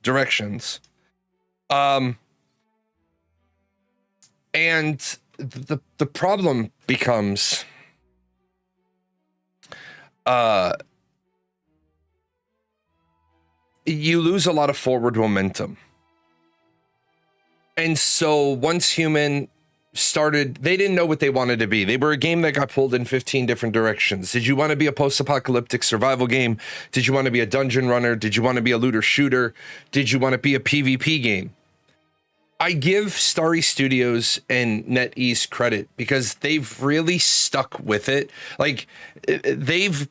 directions. And the problem becomes you lose a lot of forward momentum. And so once Human started, they didn't know what they wanted to be. They were a game that got pulled in 15 different directions. Did you want to be a post-apocalyptic survival game? Did you want to be a dungeon runner? Did you want to be a looter shooter? Did you want to be a PvP game? I give Starry Studios and NetEase credit because they've really stuck with it. Like they've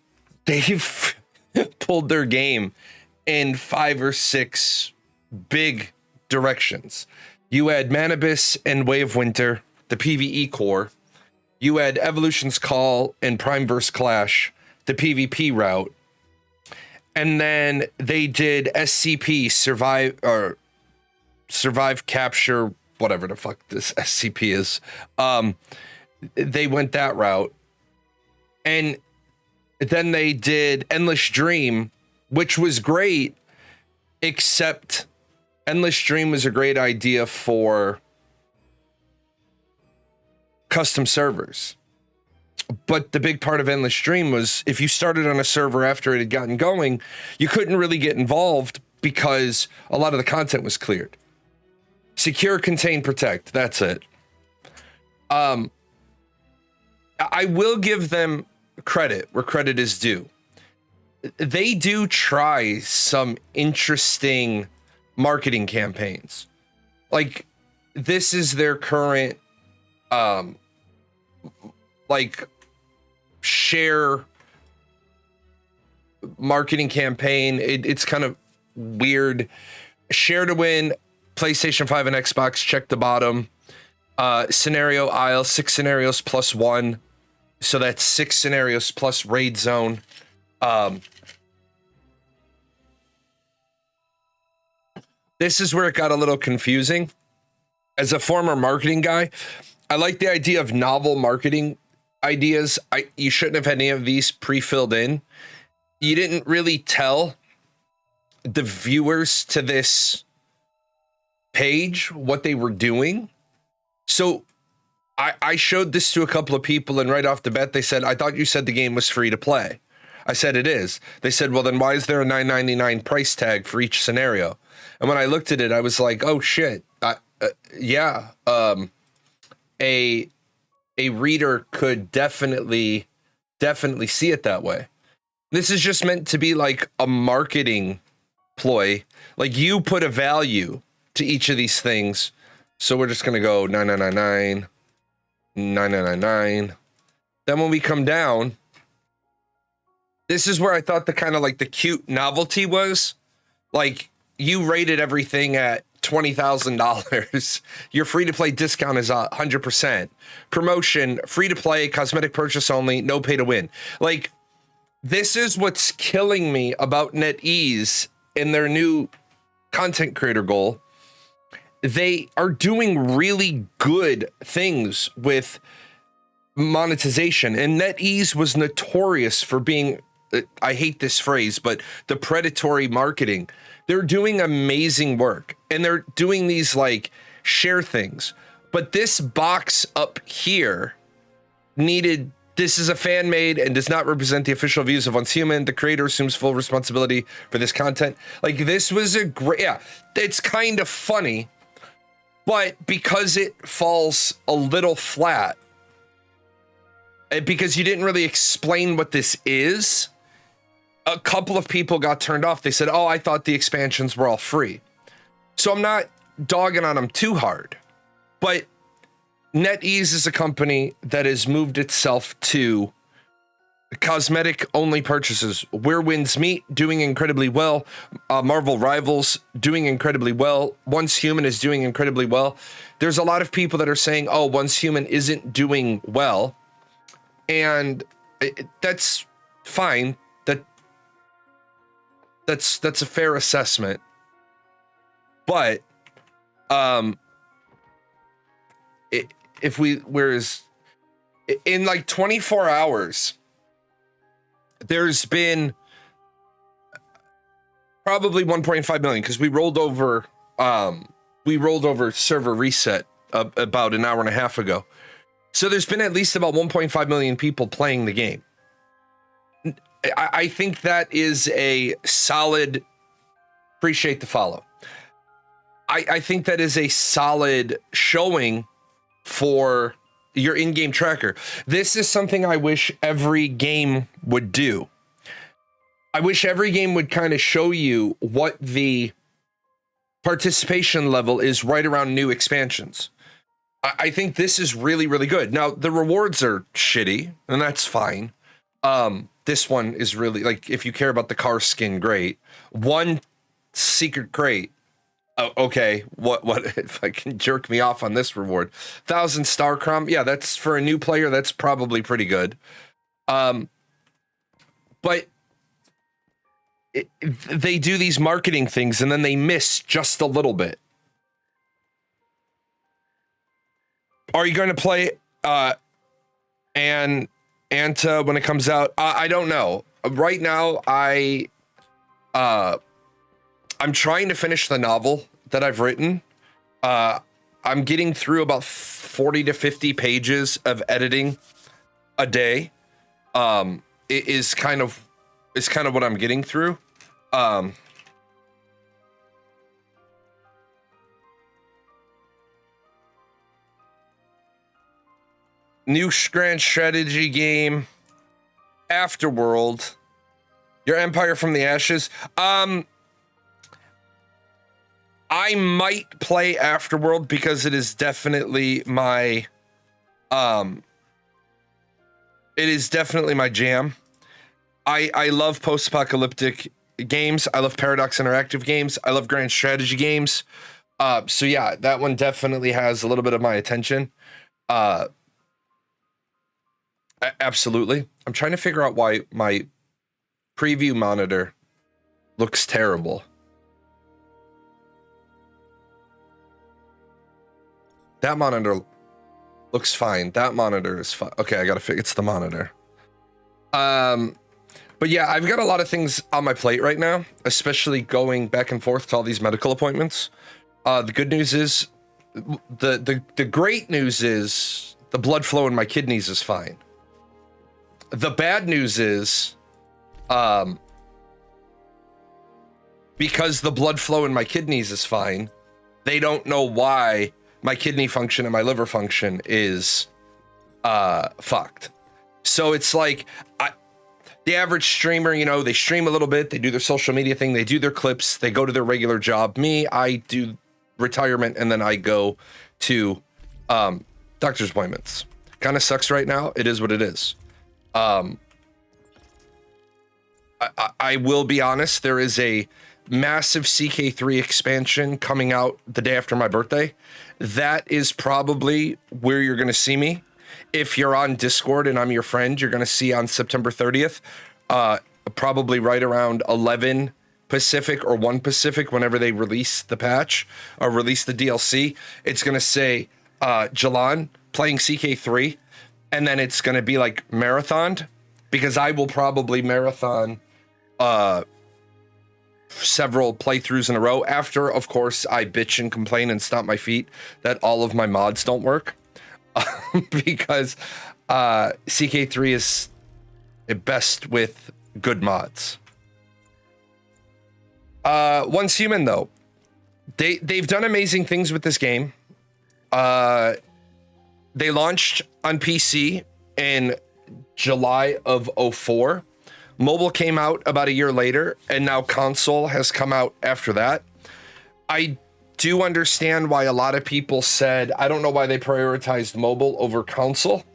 pulled their game in 5 or 6 big directions. You had Manibus and Way of Winter, the PvE core. You had Evolution's Call and Prime vs. Clash, the PvP route. And then they did SCP, Survive, Capture, whatever the fuck this SCP is. They went that route. And then they did Endless Dream, which was great, except Endless Dream was a great idea for custom servers. But the big part of Endless Dream was if you started on a server after it had gotten going, you couldn't really get involved because a lot of the content was cleared. Secure, contain, protect. That's it. I will give them credit where credit is due. They do try some interesting marketing campaigns. Like this is their current like share marketing campaign. It's kind of weird. Share to win PlayStation 5 and Xbox, check the bottom. Scenario aisle, 6 scenarios plus 1. So that's 6 scenarios plus raid zone. This is where it got a little confusing. As a former marketing guy, I like the idea of novel marketing ideas. You shouldn't have had any of these pre-filled in. You didn't really tell the viewers to this page what they were doing. So I showed this to a couple of people, and right off the bat, they said, I thought you said the game was free to play. I said it is. They said, well, then why is there a $9.99 price tag for each scenario? And when I looked at it, I was like, oh shit. Yeah. A reader could definitely see it that way. This is just meant to be like a marketing ploy. Like you put a value to each of these things. So we're just going to go 9999, 9999. Then when we come down, this is where I thought the kind of like the cute novelty was. Like you rated everything at $20,000. Your free-to-play discount is 100%. Promotion, free-to-play, cosmetic purchase only, no pay to win. Like, this is what's killing me about NetEase and their new content creator goal. They are doing really good things with monetization, and NetEase was notorious for being, I hate this phrase, but the predatory marketing. They're doing amazing work, and they're doing these like share things. But this box up here needed, this is a fan made and does not represent the official views of Once Human. The creator assumes full responsibility for this content. Like this was a great, yeah, it's kind of funny, but because it falls a little flat, because you didn't really explain what this is, a couple of people got turned off. They said, oh, I thought the expansions were all free. So I'm not dogging on them too hard, but NetEase is a company that has moved itself to cosmetic only purchases. Where Winds Meet, doing incredibly well. Marvel Rivals, doing incredibly well. Once Human is doing incredibly well. There's a lot of people that are saying, oh, Once Human isn't doing well. And that's fine. That's a fair assessment. But whereas in like 24 hours, there's been Probably 1.5 million because we rolled over server reset about an hour and a half ago. So there's been at least about 1.5 million people playing the game. I think that is a solid, appreciate the follow. I think that is a solid showing for your in-game tracker. This is something I wish every game would do. I wish every game would kind of show you what the participation level is right around new expansions. I think this is really, really good. Now, the rewards are shitty, and that's fine. This one is really, like, if you care about the car skin, great. One secret crate. Oh, okay, what if I can jerk me off on this reward? 1,000 star crumb. Yeah, that's for a new player. That's probably pretty good. But they do these marketing things and then they miss just a little bit. Are you going to play Anta when it comes out? I don't know. Right now, I'm trying to finish the novel that I've written. I'm getting through about 40 to 50 pages of editing a day. It is kind of what I'm getting through. New grand strategy game, Afterworld, your Empire from the Ashes. I might play Afterworld because it is definitely my jam. I love post-apocalyptic games. I love Paradox Interactive games. I love grand strategy games. So yeah, that one definitely has a little bit of my attention. Absolutely. I'm trying to figure out why my preview monitor looks terrible. That monitor looks fine. That monitor is fine. Okay, I gotta figure it's the monitor. But yeah, I've got a lot of things on my plate right now, especially going back and forth to all these medical appointments. The good news is, the great news is the blood flow in my kidneys is fine. The bad news is, because the blood flow in my kidneys is fine, they don't know why my kidney function and my liver function is fucked. So it's like, the average streamer, you know, they stream a little bit, they do their social media thing, they do their clips, they go to their regular job. Me, I do retirement and then I go to doctor's appointments. Kind of sucks right now. It is what it is. I will be honest, there is a massive CK3 expansion coming out the day after my birthday. That is probably where you're going to see me. If you're on Discord and I'm your friend, you're going to see on September 30th, probably right around 11 Pacific or 1 Pacific, whenever they release the patch or release the DLC. It's going to say Jalan playing CK3, and then it's going to be like marathoned, because I will probably marathon several playthroughs in a row after, of course, I bitch and complain and stomp my feet that all of my mods don't work. Because CK3 is best with good mods. Once Human, though, they've done amazing things with this game. They launched on PC in July of 2004. Mobile came out about a year later, and now console has come out after that. I do understand why a lot of people said, I don't know why they prioritized mobile over console.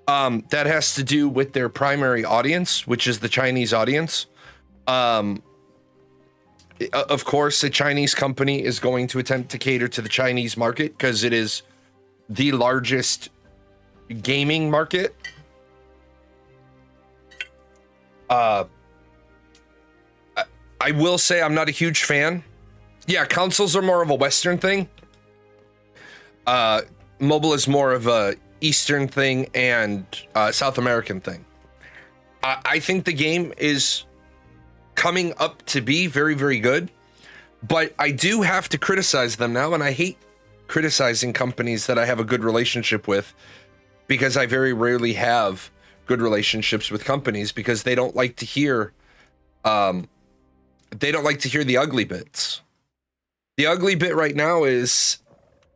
That has to do with their primary audience, which is the Chinese audience. Of course, a Chinese company is going to attempt to cater to the Chinese market because it is the largest gaming market. I will say I'm not a huge fan. Yeah, consoles are more of a Western thing. Mobile is more of a Eastern thing and South American thing. I think the game is coming up to be very, very good. But I do have to criticize them now, and I hate criticizing companies that I have a good relationship with, because I very rarely have good relationships with companies, because they don't like to hear the ugly bits. The ugly bit right now is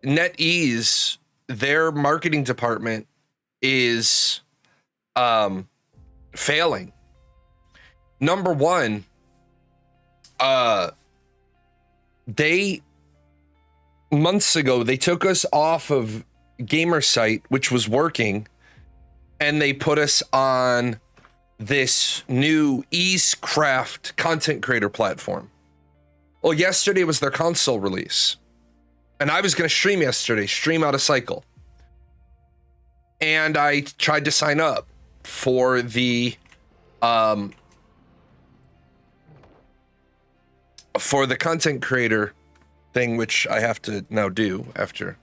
NetEase, their marketing department is failing. Number one, months ago, they took us off of Gamersite, which was working, and they put us on this new Easecraft content creator platform. Well, yesterday was their console release, and I was going to stream yesterday, stream out of cycle. And I tried to sign up for the content creator thing, which I have to now do after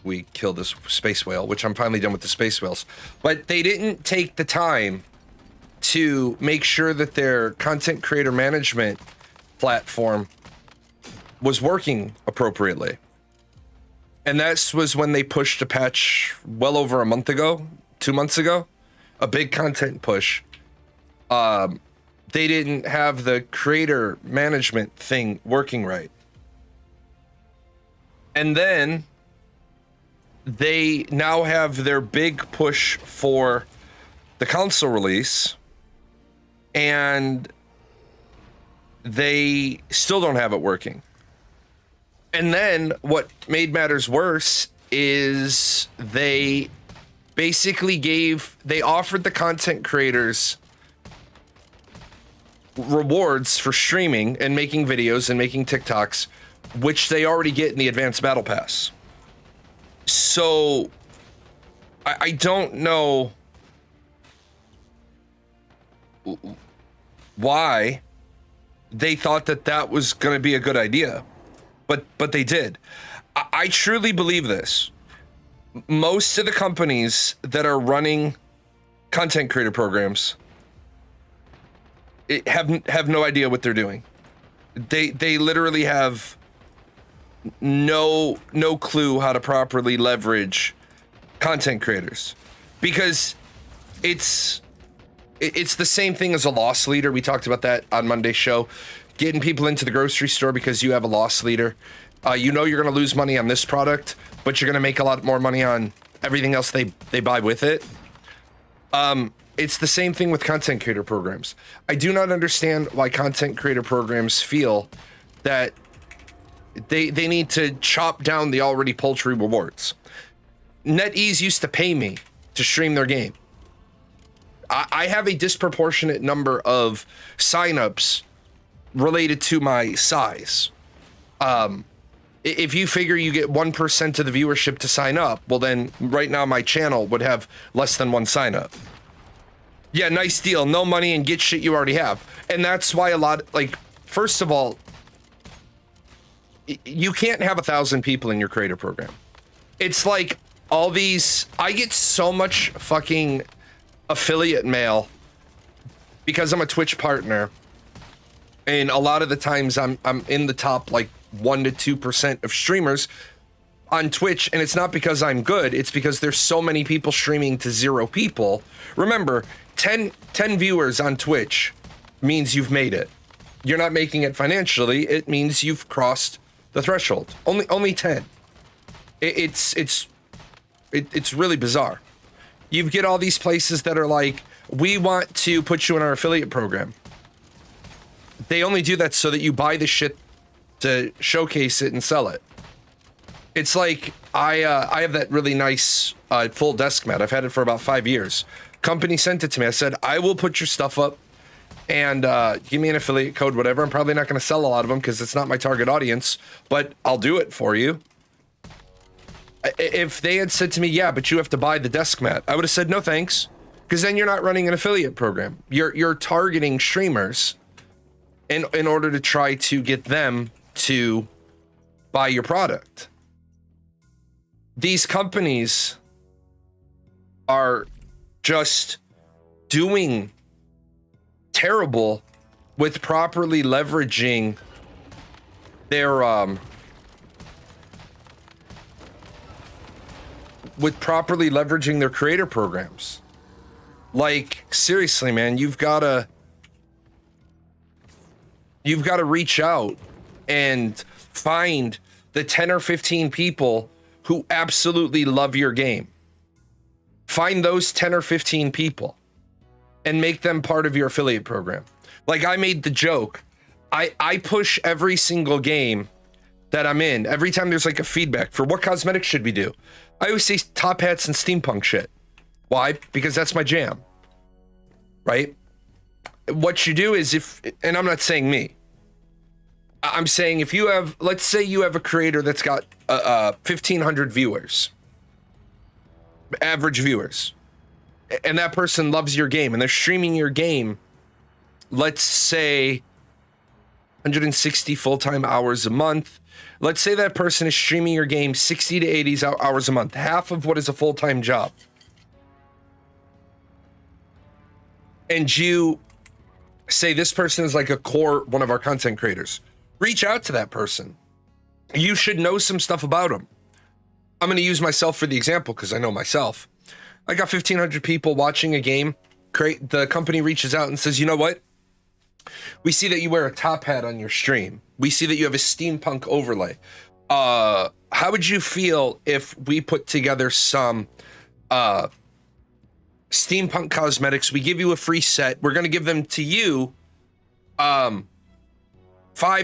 we kill this space whale, which I'm finally done with the space whales. But they didn't take the time to make sure that their content creator management platform was working appropriately. And that was when they pushed a patch well over a month ago, 2 months ago, a big content push. They didn't have the creator management thing working right. And then they now have their big push for the console release, and they still don't have it working. And then what made matters worse is they basically offered the content creators rewards for streaming and making videos and making TikToks, which they already get in the advanced battle pass. So I don't know why they thought that was going to be a good idea, but they did. I truly believe this. Most of the companies that are running content creator programs have no idea what they're doing. They literally have no clue how to properly leverage content creators, because it's the same thing as a loss leader. We talked about that on Monday's show. Getting people into the grocery store because you have a loss leader. You know you're going to lose money on this product, but you're going to make a lot more money on everything else they buy with it. It's the same thing with content creator programs. I do not understand why content creator programs feel that they need to chop down the already paltry rewards. NetEase used to pay me to stream their game. I have a disproportionate number of signups related to my size. If you figure you get 1% of the viewership to sign up, well then right now my channel would have less than one sign up. Yeah, nice deal. No money and get shit you already have. And that's why first of all, you can't have 1,000 people in your creator program. It's like all these, I get so much fucking affiliate mail because I'm a Twitch partner. And a lot of the times I'm in the top 1 to 2% of streamers on Twitch, and it's not because I'm good, it's because there's so many people streaming to 0 people. Remember, 10 viewers on Twitch means you've made it. You're not making it financially, it means you've crossed the threshold. Only 10. It's really bizarre. You get all these places that are like, we want to put you in our affiliate program. They only do that so that you buy the shit to showcase it and sell it. It's like I have that really nice full desk mat. I've had it for about 5 years. Company sent it to me. I said, I will put your stuff up and give me an affiliate code, whatever. I'm probably not going to sell a lot of them because it's not my target audience, but I'll do it for you. If they had said to me, yeah, but you have to buy the desk mat, I would have said, no, thanks. Because then you're not running an affiliate program. You're targeting streamers in order to try to get them to buy your product. These companies are just doing terrible with properly leveraging their creator programs. Like, seriously, man, you've got to reach out and find the 10 or 15 people who absolutely love your game. Find those 10 or 15 people and make them part of your affiliate program. Like, I made the joke, I push every single game that I'm in. Every time there's like a feedback for what cosmetics should we do, I always say top hats and steampunk shit. Why? Because that's my jam, right? What you do is, and I'm not saying me, I'm saying if you have, let's say you have a creator that's got 1,500 viewers, average viewers, and that person loves your game and they're streaming your game, let's say 160 full-time hours a month. Let's say that person is streaming your game 60 to 80 hours a month, half of what is a full-time job. And you say this person is like a core, one of our content creators. Reach out to that person. You should know some stuff about them. I'm going to use myself for the example because I know myself. I got 1,500 people watching a game. The company reaches out and says, you know what? We see that you wear a top hat on your stream. We see that you have a steampunk overlay. How would you feel if we put together some steampunk cosmetics? We give you a free set. We're going to give them to you 5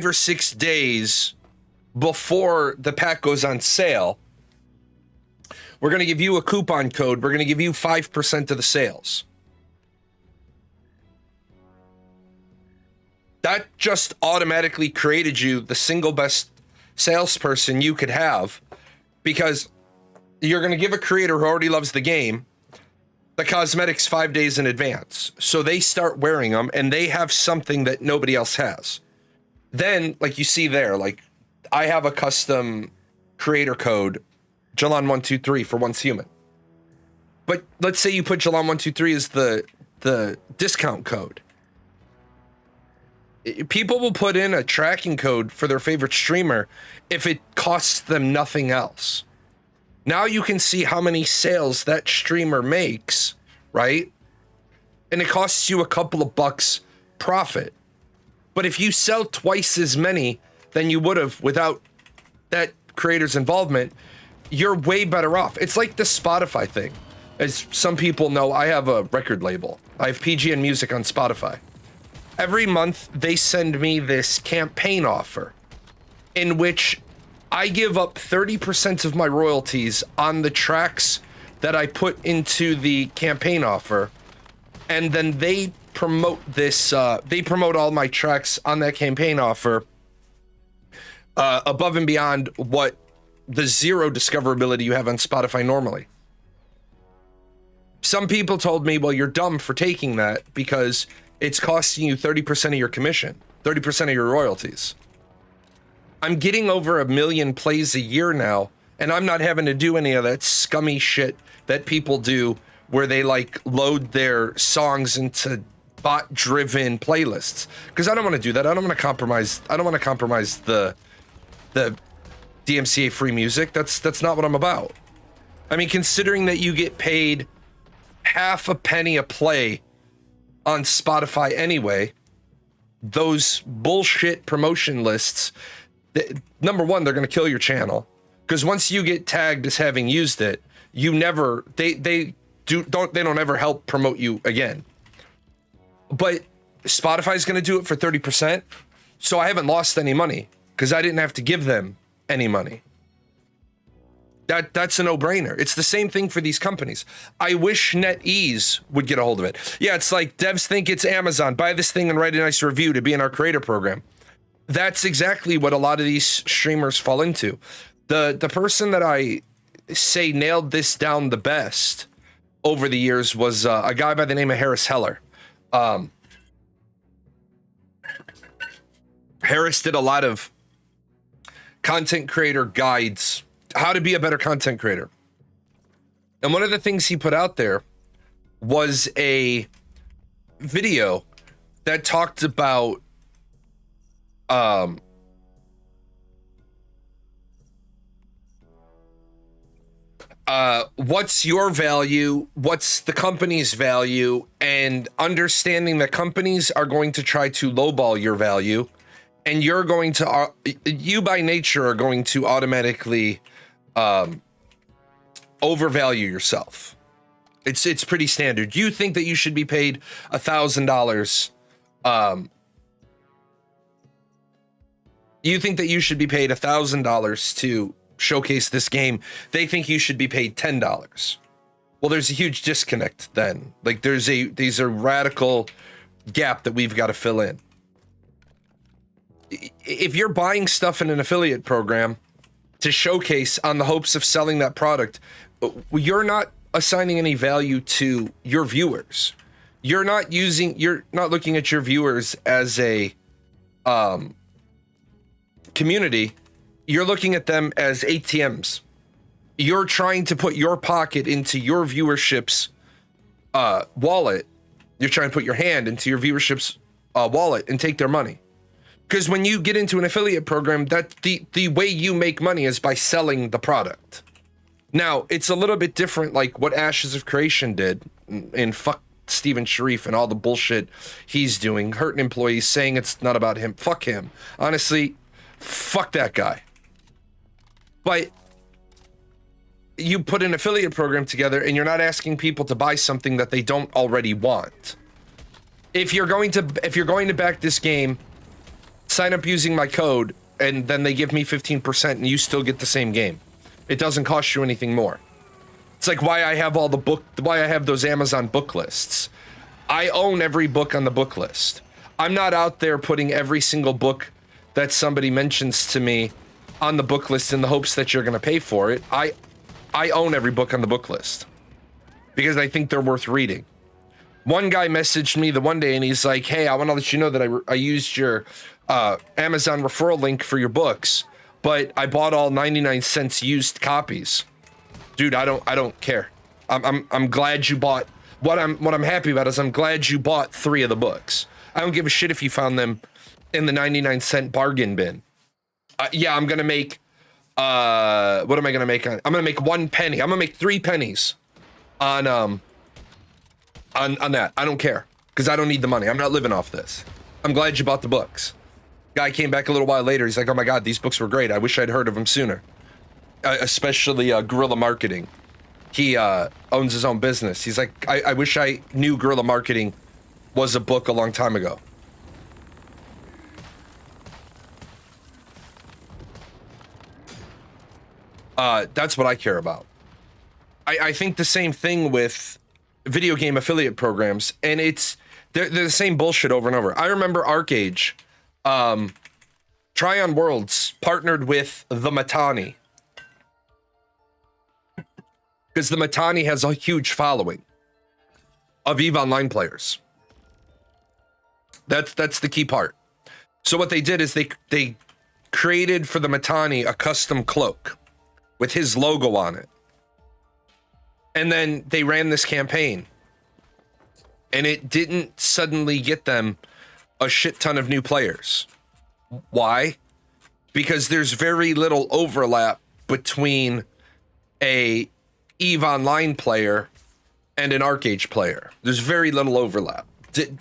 or 6 days before the pack goes on sale. We're going to give you a coupon code. We're going to give you 5% of the sales. That just automatically created you the single best salesperson you could have, because you're going to give a creator who already loves the game the cosmetics 5 days in advance. So they start wearing them and they have something that nobody else has. Then, like you see there, like I have a custom creator code, Jalon123 for Once Human. But let's say you put Jalon123 as the discount code. People will put in a tracking code for their favorite streamer if it costs them nothing else. Now you can see how many sales that streamer makes, right? And it costs you a couple of bucks profit. But if you sell twice as many than you would have without that creator's involvement, you're way better off. It's like the Spotify thing. As some people know, I have a record label. I have PGN Music on Spotify. Every month, they send me this campaign offer in which I give up 30% of my royalties on the tracks that I put into the campaign offer. And then they promote this, they promote all my tracks on that campaign offer above and beyond what the zero discoverability you have on Spotify normally. Some people told me, well, you're dumb for taking that because it's costing you 30% of your commission, 30% of your royalties. I'm getting over 1 million plays a year now, and I'm not having to do any of that scummy shit that people do where they like load their songs into bot-driven playlists. Because I don't want to do that. I don't want to compromise the DMCA free music. That's not what I'm about. I mean, considering that you get paid half a penny a play on Spotify anyway, those bullshit promotion lists, number one, they're going to kill your channel, because once you get tagged as having used it, you never, they don't ever help promote you again. But Spotify's going to do it for 30%, so I haven't lost any money because I didn't have to give them any money. That's a no-brainer. It's the same thing for these companies. I wish NetEase would get a hold of it. Yeah, it's like devs think it's Amazon. Buy this thing and write a nice review to be in our creator program. That's exactly what a lot of these streamers fall into. The person that I say nailed this down the best over the years was a guy by the name of Harris Heller. Harris did a lot of content creator guides, how to be a better content creator. And one of the things he put out there was a video that talked about what's your value, what's the company's value, and understanding that companies are going to try to lowball your value, and you're going to you by nature are going to automatically overvalue yourself. It's pretty standard. You think that you should be paid $1,000. You think that you should be paid $1,000 to showcase this game. They think you should be paid $10. Well, there's a huge disconnect then. Like there's a radical gap that we've got to fill in. If you're buying stuff in an affiliate program to showcase on the hopes of selling that product, you're not assigning any value to your viewers. You're not looking at your viewers as a community. You're looking at them as ATMs. You're trying to put your pocket into your viewership's wallet. You're trying to put your hand into your viewership's wallet and take their money. Because when you get into an affiliate program, that the way you make money is by selling the product. Now, it's a little bit different, like what Ashes of Creation did, and fuck Steven Sharif and all the bullshit he's doing, hurting employees, saying it's not about him. Fuck him. Honestly, fuck that guy. But you put an affiliate program together and you're not asking people to buy something that they don't already want. If you're going to back this game, sign up using my code, and then they give me 15% and you still get the same game. It doesn't cost you anything more. It's like why I have why I have those Amazon book lists. I own every book on the book list. I'm not out there putting every single book that somebody mentions to me on the book list in the hopes that you're going to pay for it. I own every book on the book list because I think they're worth reading. One guy messaged me the one day and he's like, hey, I want to let you know that I used your Amazon referral link for your books, but I bought all 99 cents used copies. Dude, I don't care. I'm glad you bought. What I'm happy about is I'm glad you bought 3 of the books. I don't give a shit if you found them in the 99-cent bargain bin. Yeah, I'm gonna make. What am I gonna make on? I'm gonna make 1 penny. I'm gonna make 3 pennies on that. I don't care because I don't need the money. I'm not living off this. I'm glad you bought the books. Guy came back a little while later. He's like, oh my God, these books were great. I wish I'd heard of them sooner. Especially Guerrilla Marketing. He owns his own business. He's like, I wish I knew Guerrilla Marketing was a book a long time ago. That's what I care about. I think the same thing with video game affiliate programs, and they're the same bullshit over and over. I remember ArcAge, Tryon Worlds partnered with the Matani because the Matani has a huge following of EVE Online players. That's the key part. So what they did is they created for the Matani a custom cloak with his logo on it. And then they ran this campaign. And it didn't suddenly get them a shit ton of new players. Why? Because there's very little overlap between a EVE Online player and an ArcAge player. There's very little overlap.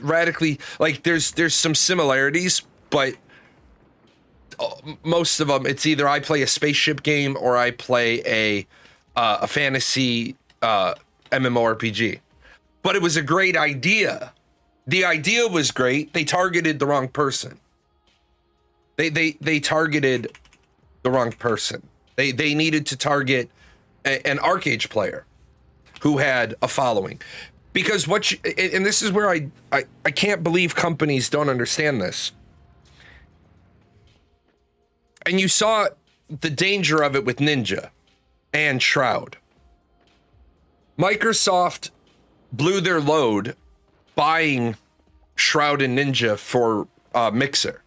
Radically, like there's some similarities, but most of them, it's either I play a spaceship game or I play a fantasy MMORPG. But it was a great idea. The idea was great. They targeted the wrong person. They targeted the wrong person. They needed to target an ArcAge player who had a following. Because and this is where I can't believe companies don't understand this. And you saw the danger of it with Ninja and Shroud. Microsoft blew their load buying Shroud and Ninja for Mixer.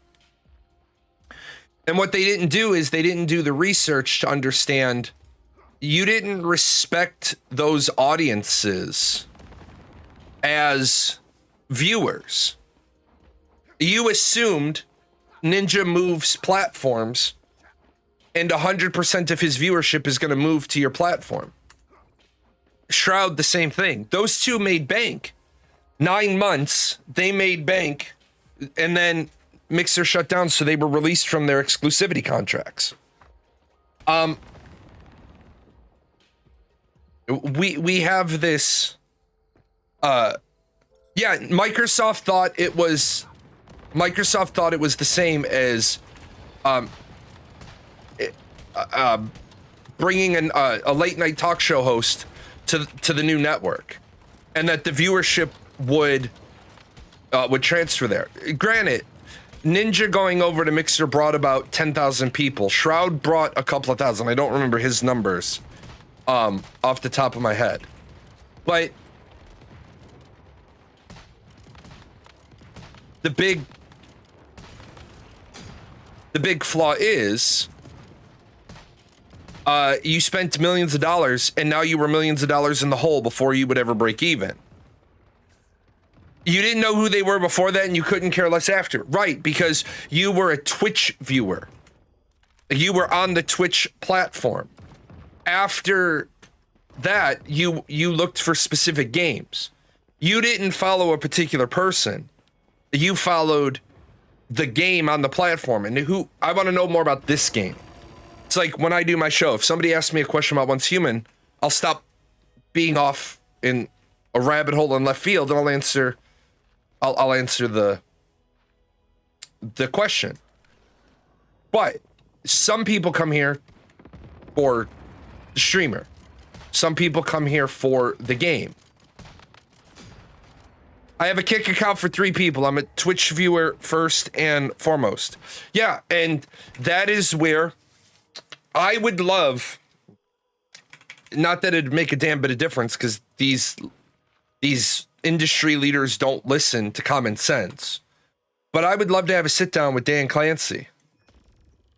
And what they didn't do is they didn't do the research to understand you didn't respect those audiences as viewers. You assumed Ninja moves platforms and 100% of his viewership is going to move to your platform. Shroud, the same thing. Those two made bank. 9 months, they made bank, and then Mixer shut down, so they were released from their exclusivity contracts. We have this. Yeah, Microsoft thought it was the same as bringing a late night talk show host to the new network, and that the viewership would transfer there. Granted, Ninja going over to Mixer brought about 10,000 people. Shroud brought a couple of thousand. I don't remember his numbers off the top of my head, but the big flaw is you spent millions of dollars, and now you were millions of dollars in the hole before you would ever break even. You didn't know who they were before that, and you couldn't care less after. Right, because you were a Twitch viewer. You were on the Twitch platform. After that, you looked for specific games. You didn't follow a particular person. You followed the game on the platform. And I want to know more about this game. It's like when I do my show, if somebody asks me a question about Once Human, I'll stop being off in a rabbit hole in left field, and I'll answer the question. But some people come here for the streamer. Some people come here for the game. I have a Kick account for 3 people. I'm a Twitch viewer first and foremost. Yeah, and that is where I would love, not that it'd make a damn bit of difference, because these industry leaders don't listen to common sense, but I would love to have a sit down with Dan Clancy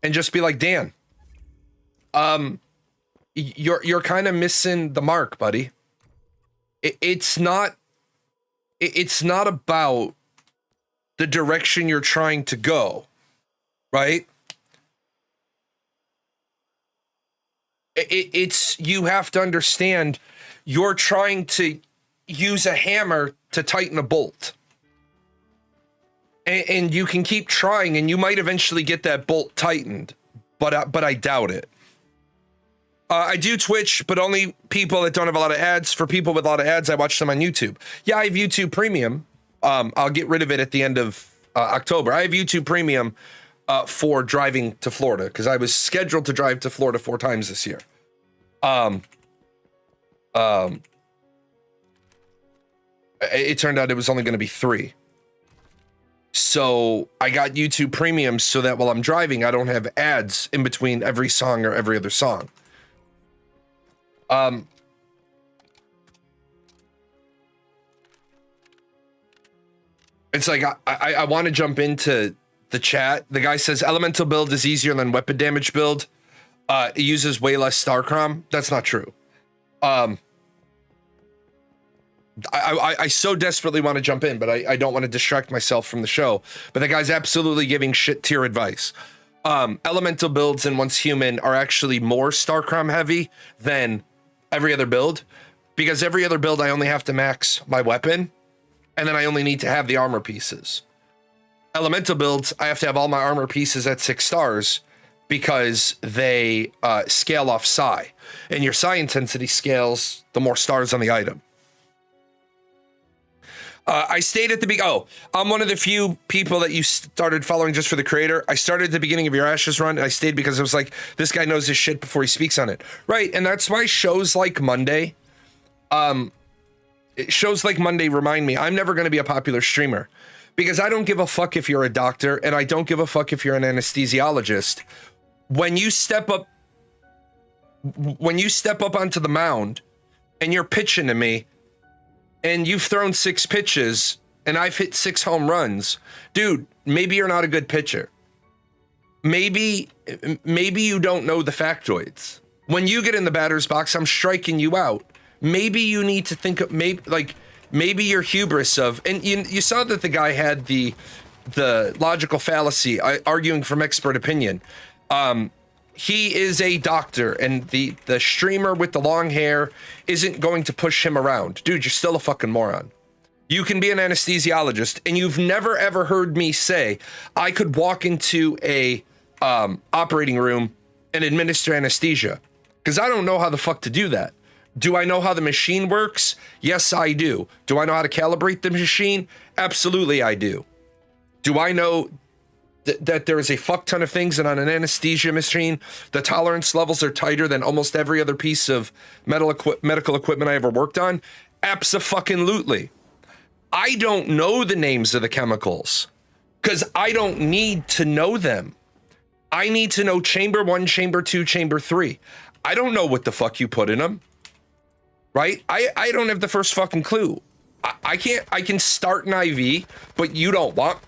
and just be like, Dan, you're kind of missing the mark, buddy. It's not about the direction you're trying to go, right? It's you have to understand you're trying to use a hammer to tighten a bolt. And you can keep trying, and you might eventually get that bolt tightened, but I doubt it. I do Twitch, but only people that don't have a lot of ads. For people with a lot of ads, I watch them on YouTube. Yeah, I have YouTube Premium. I'll get rid of it at the end of October. I have YouTube Premium for driving to Florida, because I was scheduled to drive to Florida 4 times this year. It turned out it was only going to be 3. So I got YouTube Premium so that while I'm driving, I don't have ads in between every song or every other song. It's like I want to jump into the chat. The guy says elemental build is easier than weapon damage build. It uses way less Starcrom. That's not true. I so desperately want to jump in, but I don't want to distract myself from the show. But the guy's absolutely giving shit tier advice. Elemental builds in Once Human are actually more Starcrom heavy than every other build, because every other build I only have to max my weapon, and then I only need to have the armor pieces. Elemental builds, I have to have all my armor pieces at 6 stars because they scale off psi, and your psi intensity scales the more stars on the item. I stayed at the I'm one of the few people that you started following just for the creator. I started at the beginning of your Ashes run, and I stayed because I was like, this guy knows his shit before he speaks on it. Right, and that's why shows like Monday, remind me I'm never going to be a popular streamer, because I don't give a fuck if you're a doctor, and I don't give a fuck if you're an anesthesiologist. When you step up onto the mound and you're pitching to me, and you've thrown 6 pitches and I've hit 6 home runs, dude, maybe you're not a good pitcher. Maybe you don't know the factoids. When you get in the batter's box, I'm striking you out. Maybe you need to think of maybe your hubris of, and you saw that the guy had the the logical fallacy, arguing from expert opinion. He is a doctor, and the streamer with the long hair isn't going to push him around. Dude, you're still a fucking moron. You can be an anesthesiologist, and you've never ever heard me say I could walk into a operating room and administer anesthesia, because I don't know how the fuck to do that. Do I know how the machine works? Yes, I do. Do I know how to calibrate the machine? Absolutely, I do. Do I know that there is a fuck ton of things, and on an anesthesia machine, the tolerance levels are tighter than almost every other piece of medical equipment I ever worked on? Abso-fucking-lutely. I don't know the names of the chemicals because I don't need to know them. I need to know chamber 1, chamber 2, chamber 3. I don't know what the fuck you put in them. Right? I don't have the first fucking clue. I can start an IV, but you don't want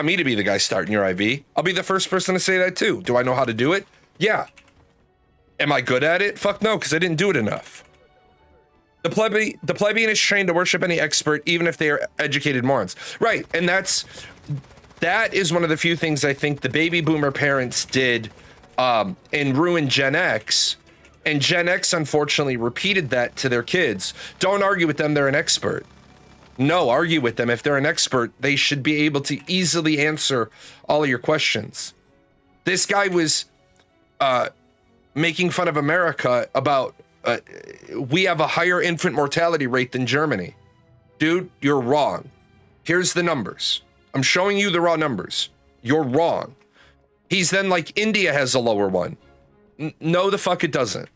me to be the guy starting your IV. I'll be the first person to say that too. Do I know how to do it? Yeah. Am I good at it? Fuck no, because I didn't do it enough. The plebeian is trained to worship any expert, even if they are educated morons. Right, and that is one of the few things I think the baby boomer parents did and ruined Gen X. And Gen X, unfortunately, repeated that to their kids. Don't argue with them, they're an expert. No, argue with them. If they're an expert, they should be able to easily answer all of your questions. This guy was making fun of America about we have a higher infant mortality rate than Germany. Dude, you're wrong. Here's the numbers. I'm showing you the raw numbers. You're wrong. He's then like, India has a lower one. No, the fuck it doesn't.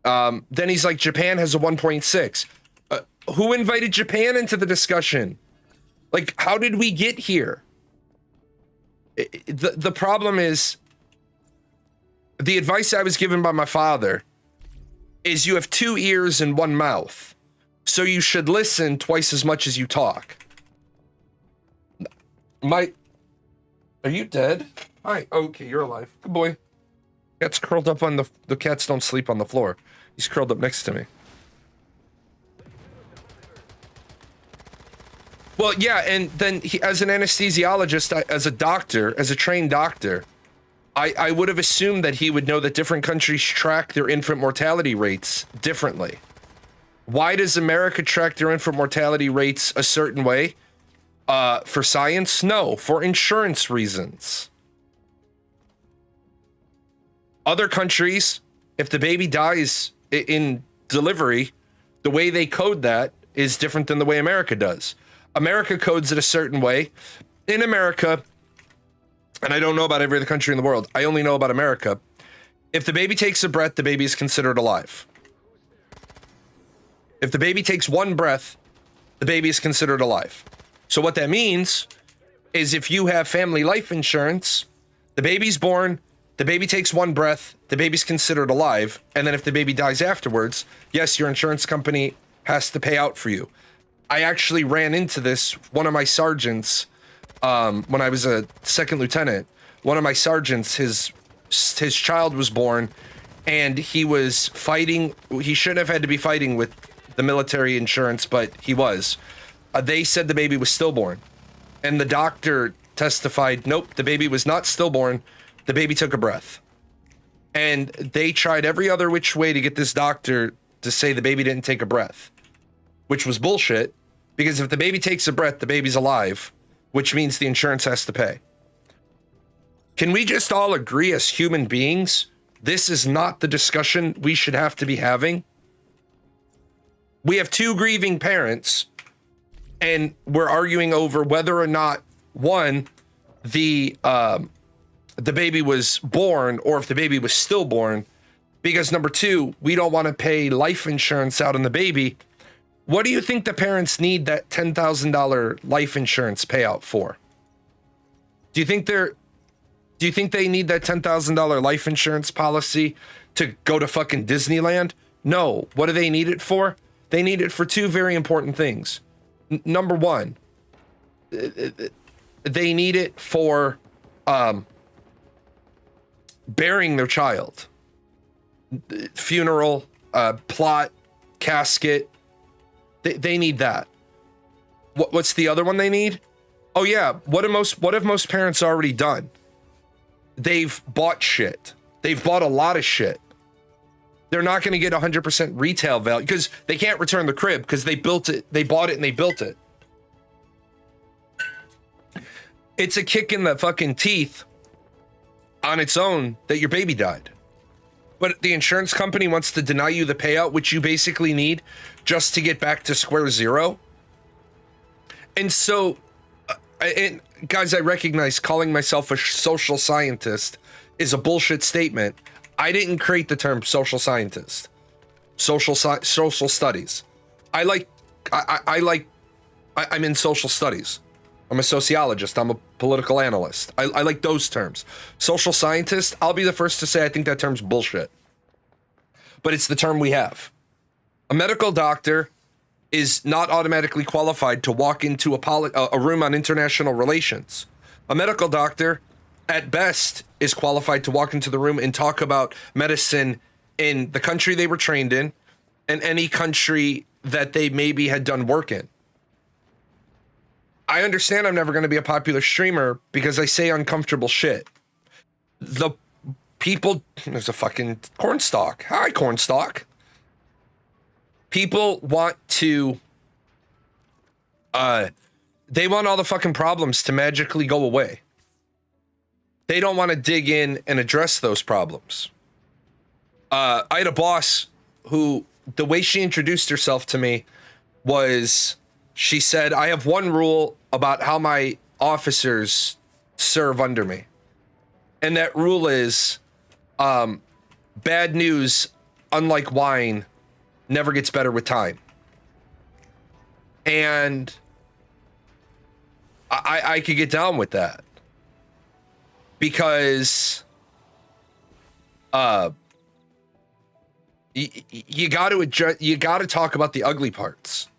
Then he's like, Japan has a 1.6. Who invited Japan into the discussion? Like, how did we get here? The problem is, the advice I was given by my father is you have 2 ears and 1 mouth, so you should listen twice as much as you talk. Are you dead? Hi. Okay, you're alive. Good boy. Cat's curled up on the cats don't sleep on the floor. He's curled up next to me. Well, yeah, and then as an anesthesiologist, as a doctor, as a trained doctor, I would have assumed that he would know that different countries track their infant mortality rates differently. Why does America track their infant mortality rates a certain way? For science? No, for insurance reasons. Other countries, if the baby dies in delivery, the way they code that is different than the way America does. America codes it a certain way. In America, and I don't know about every other country in the world, I only know about America. If the baby takes a breath, the baby is considered alive. If the baby takes 1 breath, the baby is considered alive. So what that means is if you have family life insurance, the baby's born, the baby takes 1 breath, the baby's considered alive, and then if the baby dies afterwards, yes, your insurance company has to pay out for you. I actually ran into this. One of my sergeants, when I was a 2nd lieutenant, one of my sergeants, his child was born, and he was fighting. He shouldn't have had to be fighting with the military insurance, but he was. They said the baby was stillborn, and the doctor testified, nope, the baby was not stillborn. The baby took a breath. And they tried every other which way to get this doctor to say the baby didn't take a breath, which was bullshit, because if the baby takes a breath, the baby's alive, which means the insurance has to pay. Can we just all agree as human beings, this is not the discussion we should have to be having? We have 2 grieving parents, and we're arguing over whether or not, one, the baby was born or if the baby was stillborn, because number 2, we don't want to pay life insurance out on the baby. What do you think the parents need that $10,000 life insurance payout for? Do you think they need that $10,000 life insurance policy to go to fucking Disneyland? No. What do they need it for? They need it for 2 very important things. Number 1, they need it for burying their child. Funeral, plot, casket. They need that. What's the other one they need? Oh yeah, what have most parents already done? They've bought shit. They've bought a lot of shit. They're not going to get 100% retail value because they can't return the crib because they built it, they bought it, and they built it. It's a kick in the fucking teeth on its own that your baby died. But the insurance company wants to deny you the payout, which you basically need just to get back to square zero. And so, and guys, I recognize calling myself a social scientist is a bullshit statement. I didn't create the term social scientist. Social studies. I'm in social studies. I'm a sociologist. I'm a political analyst. I like those terms. Social scientist, I'll be the first to say I think that term's bullshit. But it's the term we have. A medical doctor is not automatically qualified to walk into a room on international relations. A medical doctor, at best, is qualified to walk into the room and talk about medicine in the country they were trained in and any country that they maybe had done work in. I understand I'm never going to be a popular streamer because I say uncomfortable shit. The people, there's a fucking cornstalk. Hi, cornstalk. People want to, they want all the fucking problems to magically go away. They don't want to dig in and address those problems. I had a boss who, the way she introduced herself to me was, she said, I have one rule about how my officers serve under me. And that rule is, bad news, unlike wine, never gets better with time. And I could get down with that. Because you got to adjust, you got to talk about the ugly parts.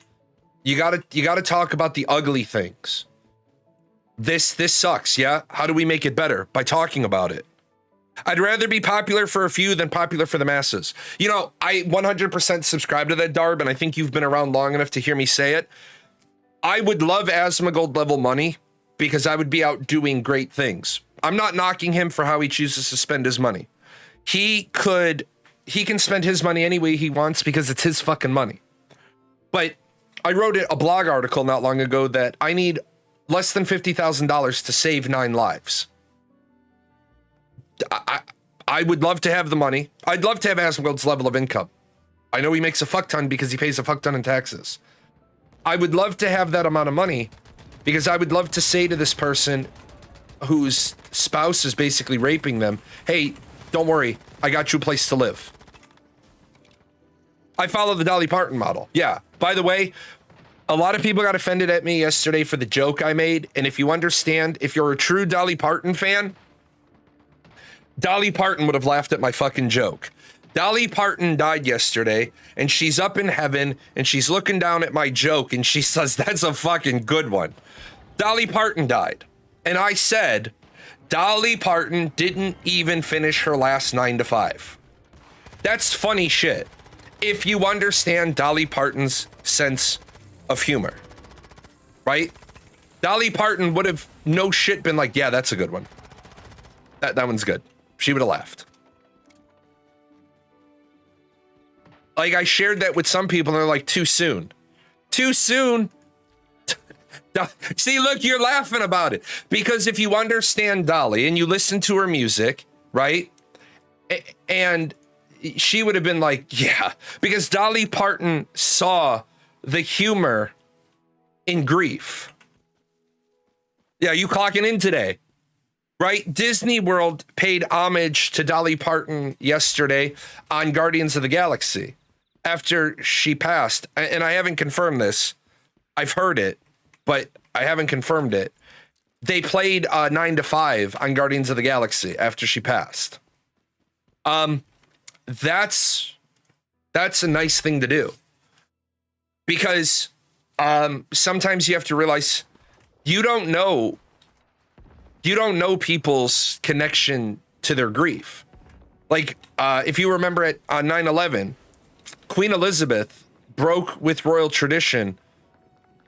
You got to talk about the ugly things. This sucks, yeah? How do we make it better? By talking about it. I'd rather be popular for a few than popular for the masses. You know, I 100% subscribe to that, Darb, and I think you've been around long enough to hear me say it. I would love Asmongold level money because I would be out doing great things. I'm not knocking him for how he chooses to spend his money. He can spend his money any way he wants because it's his fucking money. But I wrote a blog article not long ago that I need less than $50,000 to save 9 lives. I would love to have the money. I'd love to have Asmongold's level of income. I know he makes a fuck ton because he pays a fuck ton in taxes. I would love to have that amount of money because I would love to say to this person whose spouse is basically raping them, hey, don't worry, I got you a place to live. I follow the Dolly Parton model. Yeah. By the way, a lot of people got offended at me yesterday for the joke I made. And if you understand, if you're a true Dolly Parton fan, Dolly Parton would have laughed at my fucking joke. Dolly Parton died yesterday and she's up in heaven and she's looking down at my joke and she says, that's a fucking good one. Dolly Parton died. And I said, Dolly Parton didn't even finish her last 9 to 5. That's funny shit. If you understand Dolly Parton's sense of humor, right? Dolly Parton would have no shit been like, yeah, that's a good one. That one's good. She would have laughed. Like, I shared that with some people and they're like, too soon. Too soon? See, look, you're laughing about it. Because if you understand Dolly and you listen to her music, right? And she would have been like, yeah. Because Dolly Parton saw the humor in grief. Yeah, you clocking in today, right? Disney World paid homage to Dolly Parton yesterday on Guardians of the Galaxy after she passed. And I haven't confirmed this. I've heard it, but I haven't confirmed it. They played 9 to 5 on Guardians of the Galaxy after she passed. That's a nice thing to do. Because sometimes you have to realize you don't know people's connection to their grief. Like, if you remember it on 9/11, Queen Elizabeth broke with royal tradition.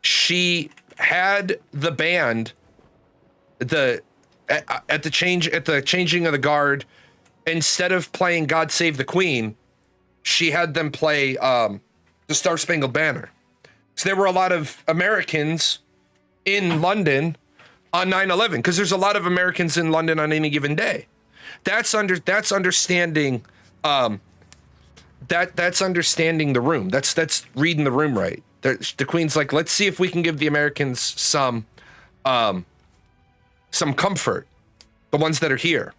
She had the band the at the changing of the guard, instead of playing God Save the Queen, she had them play the Star Spangled Banner. So there were a lot of Americans in London on 9/11, because there's a lot of Americans in London on any given day. That's understanding that's understanding the room. That's reading the room right. The Queen's like, let's see if we can give the Americans some comfort, the ones that are here.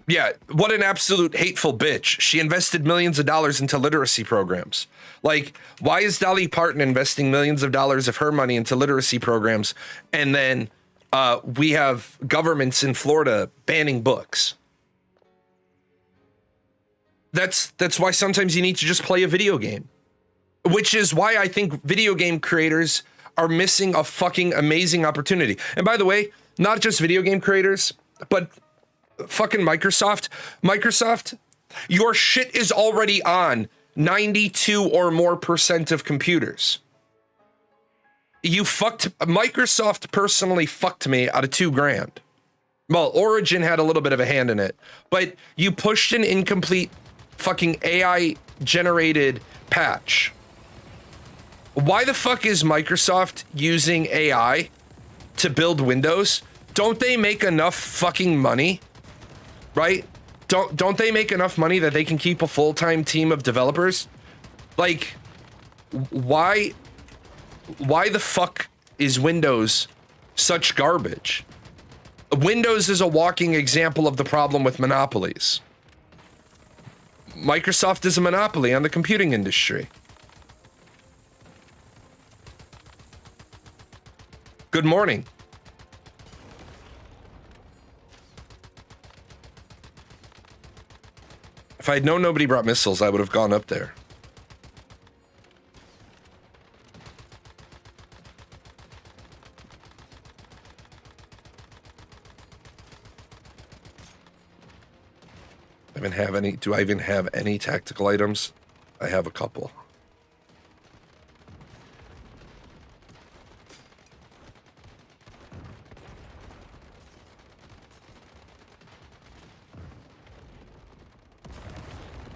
Yeah, what an absolute hateful bitch. She invested millions of dollars into literacy programs. Like, why is Dolly Parton investing millions of dollars of her money into literacy programs, and then we have governments in Florida banning books? That's why sometimes you need to just play a video game, which is why I think video game creators are missing a fucking amazing opportunity. And by the way, not just video game creators, but fucking Microsoft, your shit is already on 92 or more % of computers. Microsoft personally fucked me out of $2,000. Well, Origin had a little bit of a hand in it, but you pushed an incomplete fucking AI generated patch. Why the fuck is Microsoft using AI to build Windows? Don't they make enough fucking money? Right? Don't they make enough money that they can keep a full-time team of developers? Like, why the fuck is Windows such garbage? Windows is a walking example of the problem with monopolies. Microsoft is a monopoly on the computing industry. Good morning. If I had known nobody brought missiles, I would have gone up there. Do I even have any tactical items? I have a couple.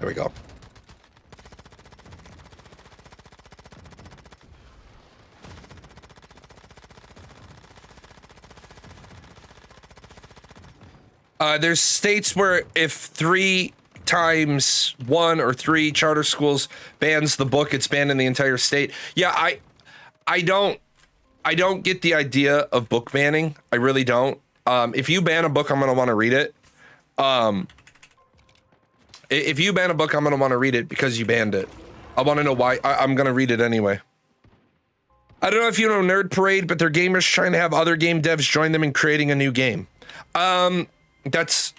There we go. There's states where if 3 times 1 or 3 charter schools bans the book, it's banned in the entire state. Yeah, I don't get the idea of book banning. I really don't. If you ban a book, I'm gonna want to read it. If you ban a book, I'm gonna want to read it because you banned it. I want to know why. I'm gonna read it anyway. I don't know if you know Nerd Parade, but they're gamers trying to have other game devs join them in creating a new game. That's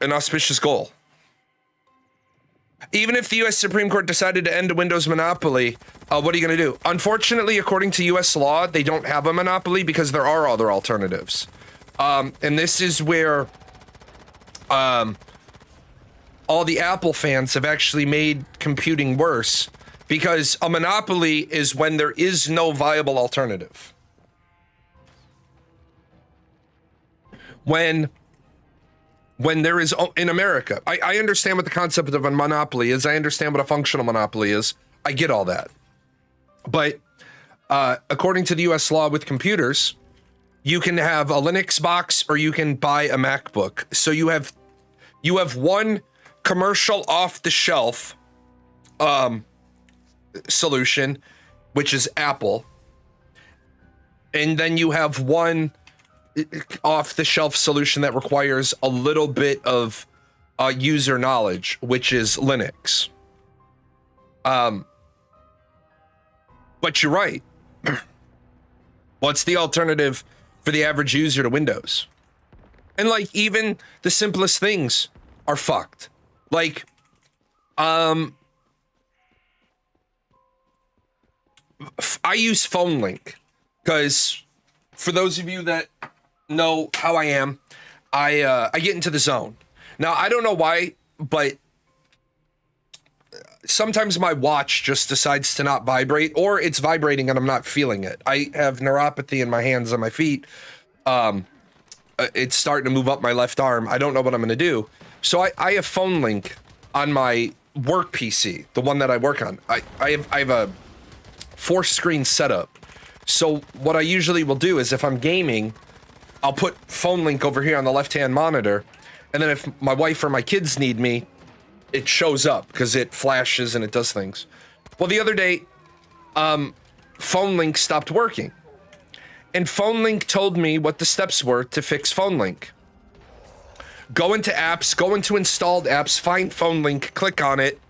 an auspicious goal. Even if the U.S. Supreme Court decided to end a Windows monopoly, what are you going to do? Unfortunately, according to U.S. law, they don't have a monopoly because there are other alternatives. And this is where all the Apple fans have actually made computing worse, because a monopoly is when there is no viable alternative. When there is, in America, I understand what the concept of a monopoly is. I understand what a functional monopoly is. I get all that. But according to the US law with computers, you can have a Linux box or you can buy a MacBook. So you have one commercial off-the-shelf solution, which is Apple. And then you have one off-the-shelf solution that requires a little bit of user knowledge, which is Linux. But you're right. What's the alternative for the average user to Windows? And like, even the simplest things are fucked. Like, I use PhoneLink because, for those of you that know how I am, I get into the zone. Now, I don't know why, but sometimes my watch just decides to not vibrate, or it's vibrating and I'm not feeling it. I have neuropathy in my hands and my feet. It's starting to move up my left arm. I don't know what I'm going to do. So I have phone link on my work PC, the one that I work on. I have a 4-screen setup. So what I usually will do is if I'm gaming, I'll put phone link over here on the left-hand monitor. And then if my wife or my kids need me, it shows up because it flashes and it does things. Well, the other day, phone link stopped working. And phone link told me what the steps were to fix phone link. Go into apps, go into installed apps, find phone link, click on it,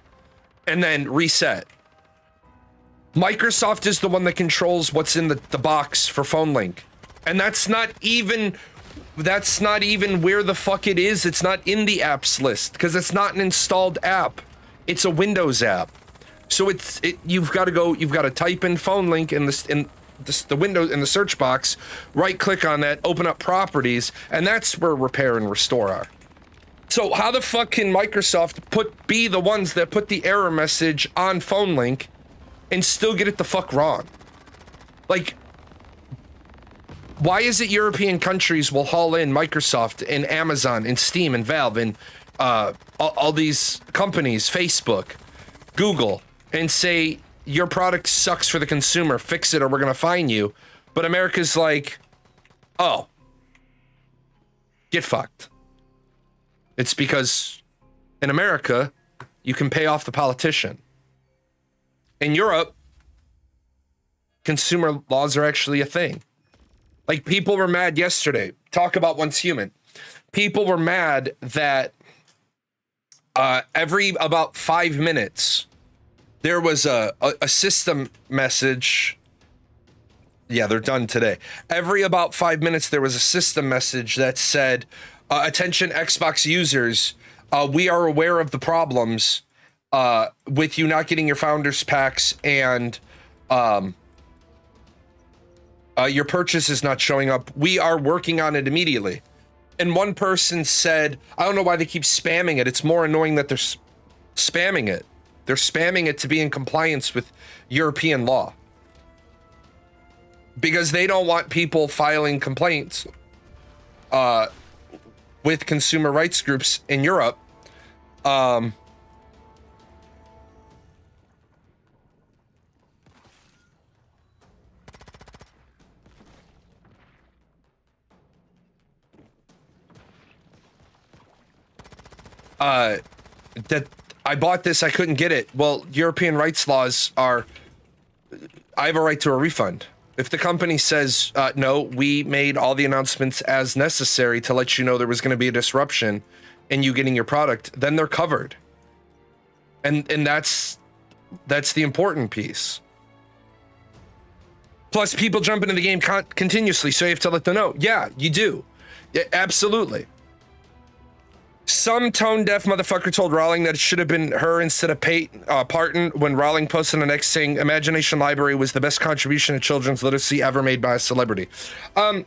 and then reset. Microsoft is the one that controls what's in the box for phone link. And that's not even where the fuck it is. It's not in the apps list because it's not an installed app. It's a Windows app. So you've got to type in phone link in the window in the search box, right click on that, open up properties, and that's where repair and restore are. So how the fuck can Microsoft be the ones that put the error message on phone link and still get it the fuck wrong? Like, why is it European countries will haul in Microsoft and Amazon and Steam and Valve and all these companies, Facebook, Google, and say, your product sucks for the consumer, fix it or we're going to fine you. But America's like, oh, get fucked. It's because in America, you can pay off the politician. In Europe, consumer laws are actually a thing. Like, people were mad yesterday. Talk about once human. People were mad that every about 5 minutes, there was a system message. Yeah, they're done today. Every about 5 minutes, there was a system message that said, attention Xbox users, we are aware of the problems with you not getting your founders packs and your purchase is not showing up. We are working on it immediately. And one person said, I don't know why they keep spamming it. It's more annoying that they're spamming it. They're spamming it to be in compliance with European law. Because they don't want people filing complaints with consumer rights groups in Europe. That I bought this, I couldn't get it. Well, European rights laws are, I have a right to a refund. If the company says, no, we made all the announcements as necessary to let you know there was going to be a disruption in you getting your product, then they're covered. And that's the important piece. Plus, people jump into the game continuously, so you have to let them know. Yeah, you do. Yeah, absolutely. Some tone-deaf motherfucker told Rowling that it should have been her instead of Parton when Rowling posted an X saying Imagination Library was the best contribution to children's literacy ever made by a celebrity. Can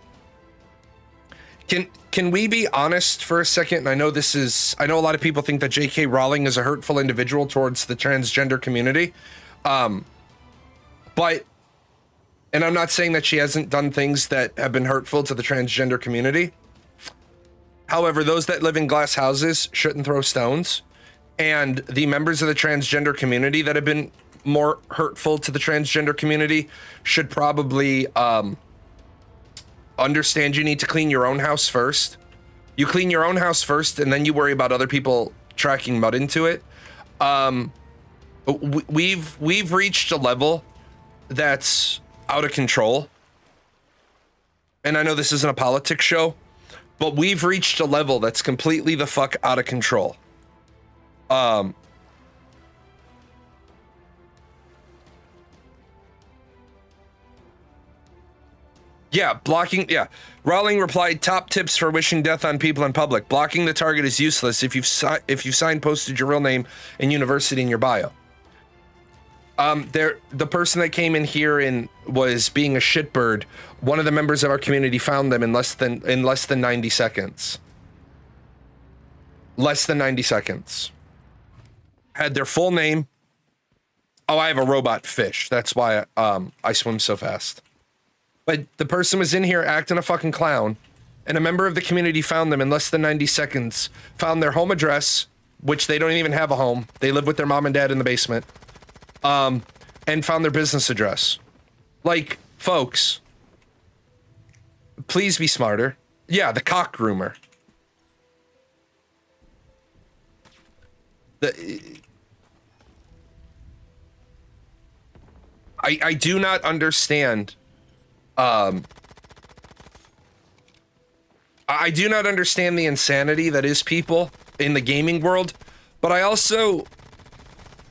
we be honest for a second? And I know a lot of people think that J.K. Rowling is a hurtful individual towards the transgender community. But, and I'm not saying that she hasn't done things that have been hurtful to the transgender community. However, those that live in glass houses shouldn't throw stones, and the members of the transgender community that have been more hurtful to the transgender community should probably understand you need to clean your own house first. You clean your own house first, and then you worry about other people tracking mud into it. We've reached a level that's out of control, and I know this isn't a politics show, but we've reached a level that's completely the fuck out of control. Yeah, blocking. Yeah, Rowling replied, "Top tips for wishing death on people in public: blocking the target is useless if you've signposted your real name and university in your bio." The person that came in here and was being a shitbird, one of the members of our community found them in less than 90 seconds. Less than 90 seconds. Had their full name, Oh, I have a robot fish. That's why I swim so fast. But the person was in here acting a fucking clown, and a member of the community found them in less than 90 seconds, found their home address, which they don't even have a home. They live with their mom and dad in the basement, and found their business address. Like, folks, please be smarter. Yeah, the cock groomer. I do not understand. I do not understand the insanity that is people in the gaming world, but I also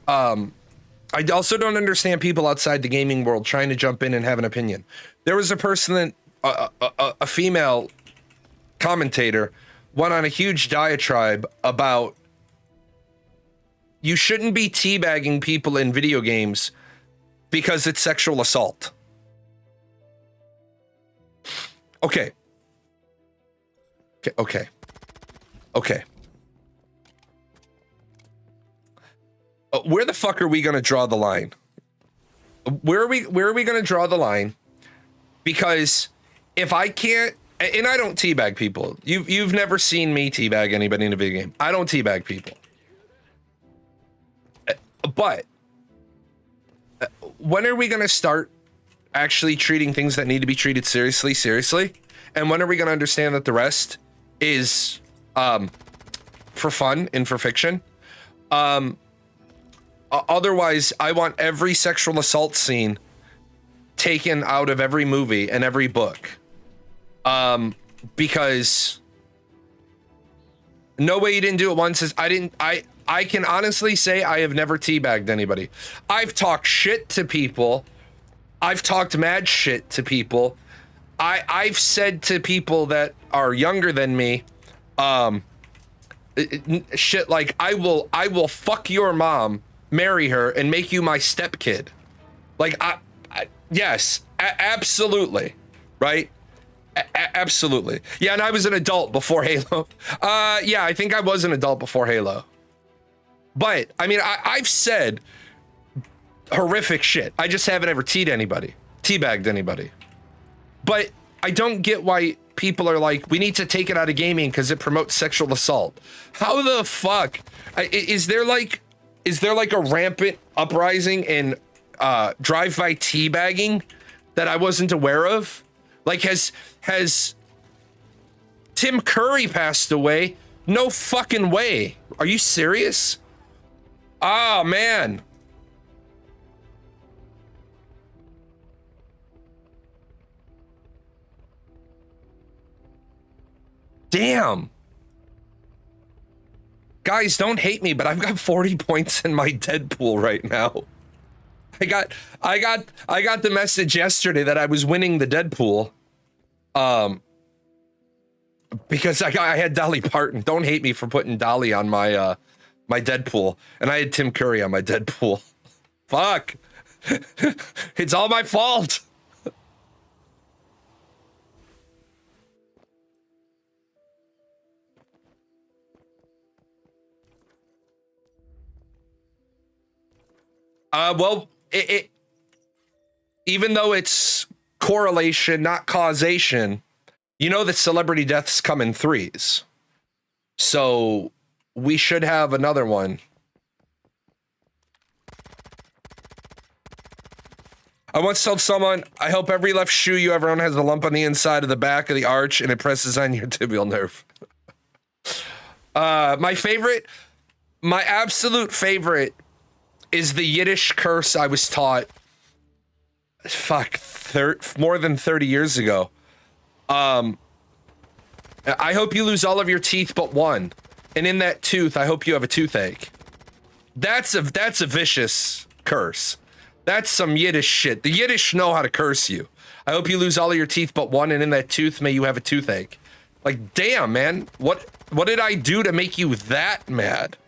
don't understand people outside the gaming world trying to jump in and have an opinion. There was a person that a female commentator went on a huge diatribe about you shouldn't be teabagging people in video games because it's sexual assault. Okay. Where the fuck are we gonna draw the line? Where are we gonna draw the line? Because if I can't, and I don't teabag people. You've never seen me teabag anybody in a video game. I don't teabag people. But when are we gonna start actually treating things that need to be treated seriously? And when are we gonna understand that the rest is for fun and for fiction? Otherwise, I want every sexual assault scene taken out of every movie and every book. Because no way you didn't do it once is I can honestly say I have never teabagged anybody. I've talked shit to people. I've talked mad shit to people. I've said to people that are younger than me, shit like I will fuck your mom, marry her, and make you my stepkid. Like yes, absolutely, right? Absolutely. Yeah, and I was an adult before Halo. Yeah, I think I was an adult before Halo. But I mean, I've said horrific shit. I just haven't ever teabagged anybody. But I don't get why people are like, we need to take it out of gaming because it promotes sexual assault. How the fuck is there like a rampant uprising in drive-by teabagging that I wasn't aware of? Like, has Tim Curry passed away? No fucking way. Are you serious? Oh, man. Damn. Guys, don't hate me, but I've got 40 points in my Deadpool right now. I got the message yesterday that I was winning the Deadpool. Because I had Dolly Parton. Don't hate me for putting Dolly on my my Deadpool, and I had Tim Curry on my Deadpool. Fuck. It's all my fault. Well, it even though it's correlation, not causation, you know that celebrity deaths come in threes. So we should have another one. I once told someone, I hope every left shoe you ever own has a lump on the inside of the back of the arch and it presses on your tibial nerve. My absolute favorite is the Yiddish curse I was taught, more than 30 years ago. I hope you lose all of your teeth but one. And in that tooth, I hope you have a toothache. That's a vicious curse. That's some Yiddish shit. The Yiddish know how to curse you. I hope you lose all of your teeth but one, and in that tooth, may you have a toothache. Like, damn, man. What did I do to make you that mad?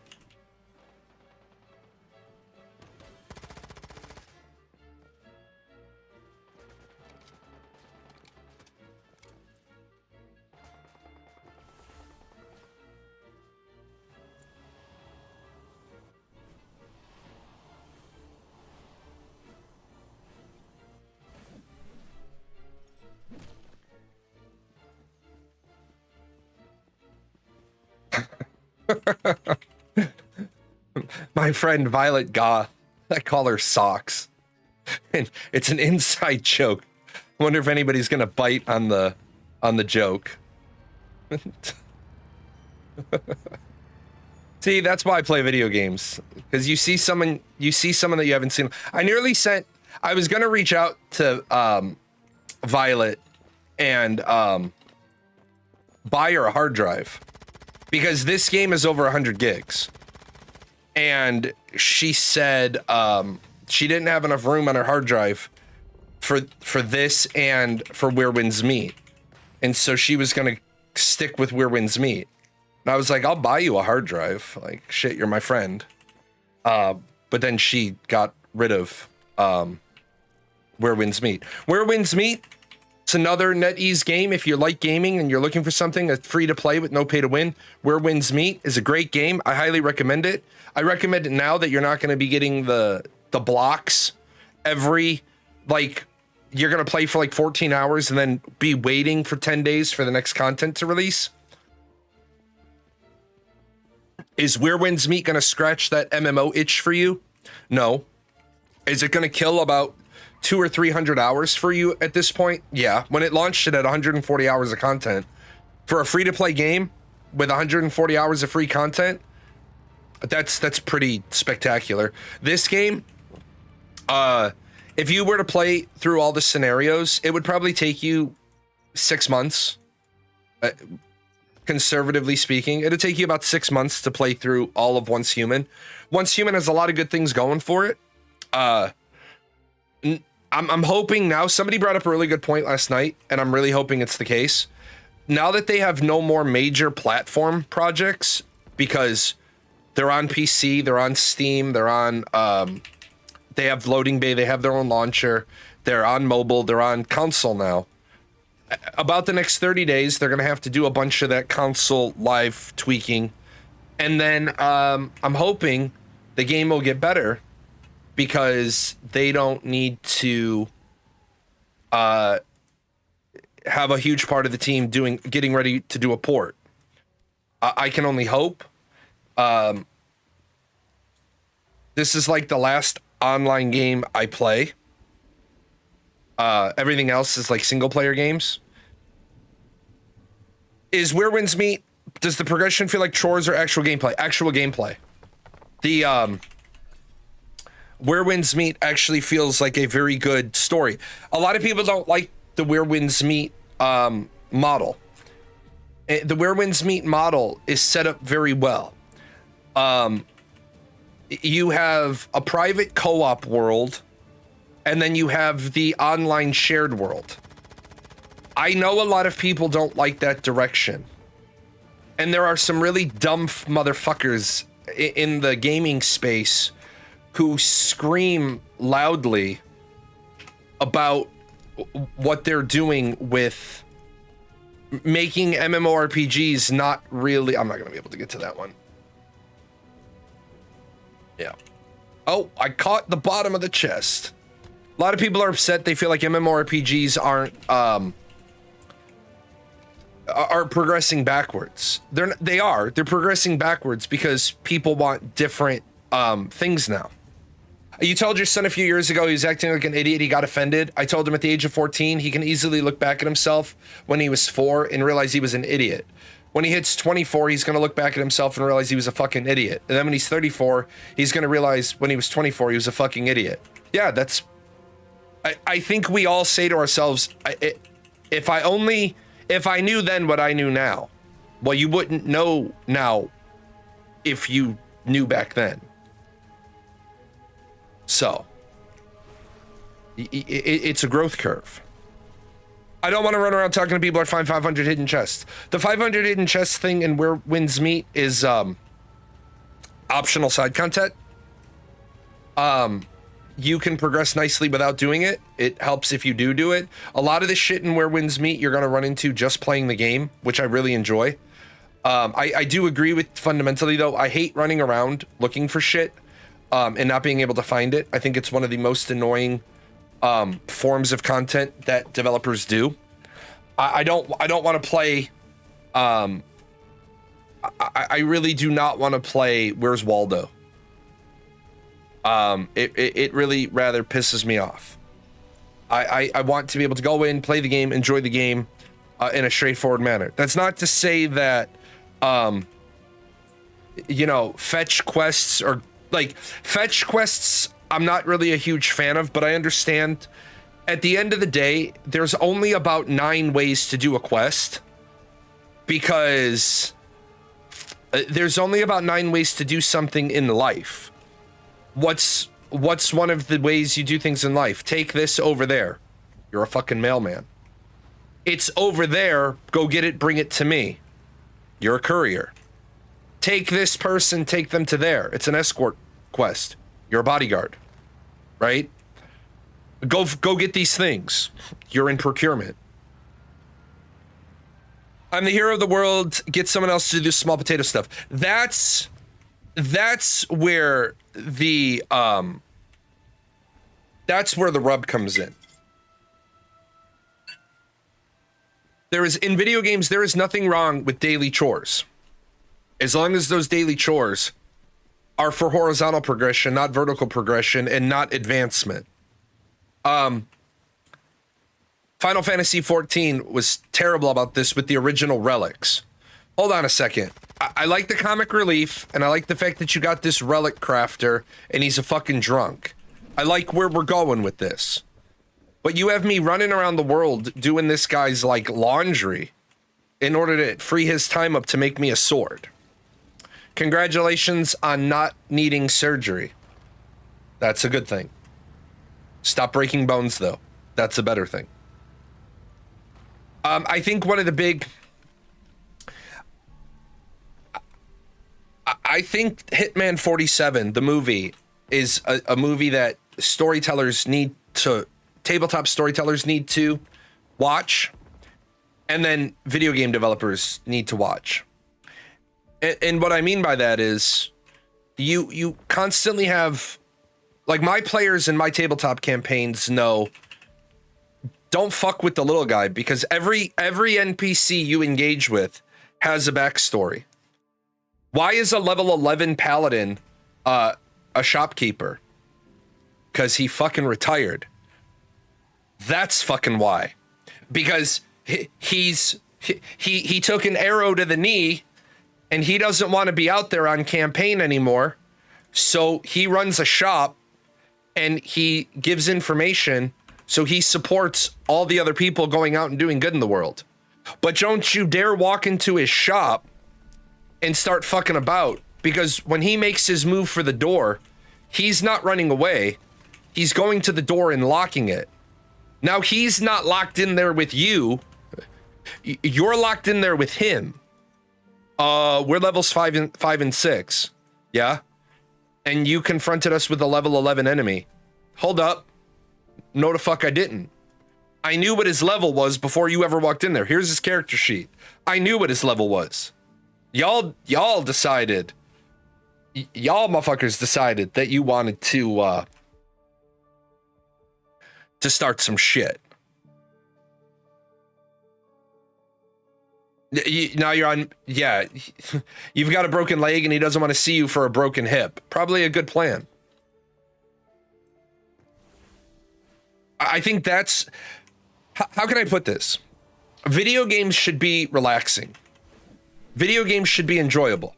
My friend Violet Goth, I call her Socks. And it's an inside joke. I wonder if anybody's gonna bite on the joke. See, that's why I play video games. Because you see someone that you haven't seen. I was gonna reach out to Violet and buy her a hard drive. Because this game is over 100 gigs. And she said she didn't have enough room on her hard drive for this and for Where Winds Meet. And so she was going to stick with Where Winds Meet. And I was like, I'll buy you a hard drive. Like, shit, you're my friend. But then she got rid of Where Winds Meet. Where Winds Meet, it's another NetEase game. If you like gaming and you're looking for something that's free to play with no pay to win, Where Winds Meet is a great game. I highly recommend it. I recommend it now that you're not going to be getting the blocks every, like, you're going to play for like 14 hours and then be waiting for 10 days for the next content to release. Is Where Winds Meet going to scratch that MMO itch for you? No. Is it going to kill about 200 or 300 hours for you at this point? Yeah. When it launched it at 140 hours of content for a free-to-play game with 140 hours of free content, that's pretty spectacular. This game, if you were to play through all the scenarios, it would probably take you 6 months. Conservatively speaking, it'd take you about 6 months to play through all of Once Human. Once Human has a lot of good things going for it. I'm hoping now, somebody brought up a really good point last night, and I'm really hoping it's the case. Now that they have no more major platform projects, because they're on PC, they're on Steam, they're on, they have loading bay, they have their own launcher, they're on mobile, they're on console now. About the next 30 days, they're going to have to do a bunch of that console live tweaking. And then I'm hoping the game will get better because they don't need to have a huge part of the team getting ready to do a port. I can only hope. This is like the last online game I play. Everything else is like single player games. Is Where Winds Meet, does the progression feel like chores or actual gameplay? Actual gameplay. The Where Winds Meet actually feels like a very good story. A lot of people don't like the Where Winds Meet model. The Where Winds Meet model is set up very well. You have a private co-op world, and then you have the online shared world. I know a lot of people don't like that direction. And there are some really dumb motherfuckers in the gaming space who scream loudly about what they're doing with making MMORPGs not really... I'm not going to be able to get to that one. Yeah. Oh, I caught the bottom of the chest. A lot of people are upset. They feel like MMORPGs are progressing backwards. They're progressing backwards because people want different things now. You told your son a few years ago he was acting like an idiot, he got offended. I told him at the age of 14 he can easily look back at himself when he was 4 and realize he was an idiot. When he hits 24, he's going to look back at himself and realize he was a fucking idiot. And then when he's 34, he's going to realize when he was 24 he was a fucking idiot. Yeah, that's... I think we all say to ourselves, if I knew then what I knew now. Well, you wouldn't know now if you knew back then. So, it's a growth curve. I don't want to run around talking to people that find 500 hidden chests. The 500 hidden chests thing and Where Winds Meet is optional side content. You can progress nicely without doing it. It helps if you do it. A lot of this shit in Where Winds Meet you're going to run into just playing the game, which I really enjoy. I do agree with fundamentally, though. I hate running around looking for shit and not being able to find it. I think it's one of the most annoying forms of content that developers do. I don't want to play... I really do not want to play Where's Waldo. It really rather pisses me off. I want to be able to go in, play the game, enjoy the game in a straightforward manner. That's not to say that, you know, fetch quests or like fetch quests, I'm not really a huge fan of, but I understand at the end of the day, there's only about 9 ways to do a quest because there's only about 9 ways to do something in life. What's one of the ways you do things in life? Take this over there. You're a fucking mailman. It's over there. Go get it. Bring it to me. You're a courier. Take this person. Take them to there. It's an escort quest. You're a bodyguard, right? Go get these things. You're in procurement. I'm the hero of the world. Get someone else to do this small potato stuff. That's where the rub comes in. In video games, there is nothing wrong with daily chores. As long as those daily chores are for horizontal progression, not vertical progression, and not advancement. Final Fantasy XIV was terrible about this with the original relics. Hold on a second. I like the comic relief, and I like the fact that you got this relic crafter, and he's a fucking drunk. I like where we're going with this. But you have me running around the world doing this guy's, like, laundry in order to free his time up to make me a sword. Congratulations on not needing surgery. That's a good thing. Stop breaking bones, though. That's a better thing. I think one of the big... I think Hitman 47, the movie, is a movie that tabletop storytellers need to watch, and then video game developers need to watch. And what I mean by that is you constantly have, like, my players in my tabletop campaigns know, don't fuck with the little guy, because every NPC you engage with has a backstory. Why is a level 11 paladin a shopkeeper? Because he fucking retired. That's fucking why. Because he took an arrow to the knee, and he doesn't want to be out there on campaign anymore. So he runs a shop, and he gives information, so he supports all the other people going out and doing good in the world. But don't you dare walk into his shop and start fucking about, because when he makes his move for the door, he's not running away. He's going to the door and locking it. Now he's not locked in there with you. You're locked in there with him. We're levels 5 and 6. Yeah? And you confronted us with a level 11 enemy. Hold up. No, the fuck I didn't. I knew what his level was before you ever walked in there. Here's his character sheet. I knew what his level was. Y'all decided. Y'all motherfuckers decided that you wanted to start some shit. Now you're on, yeah, you've got a broken leg and he doesn't want to see you for a broken hip. Probably a good plan. I think that's, how can I put this? Video games should be relaxing. Video games should be enjoyable.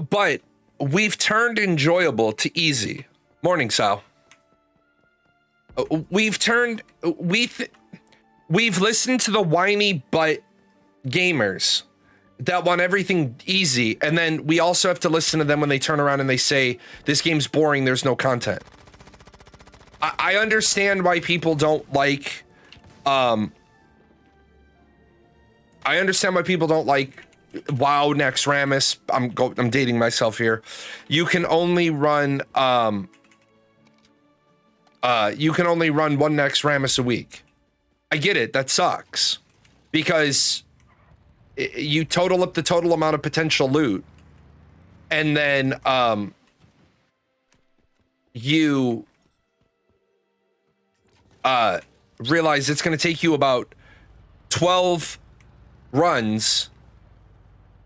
But we've turned enjoyable to easy. Morning, Sal. We've listened to the whiny butt gamers that want everything easy, and then we also have to listen to them when they turn around and they say, this game's boring, there's no content. I understand why people don't like, I understand why people don't like WoW next Rammus. I'm dating myself here. You can only run one next Rammus a week. I get it, that sucks. Because you total up the total amount of potential loot, and then you realize it's going to take you about 12 runs.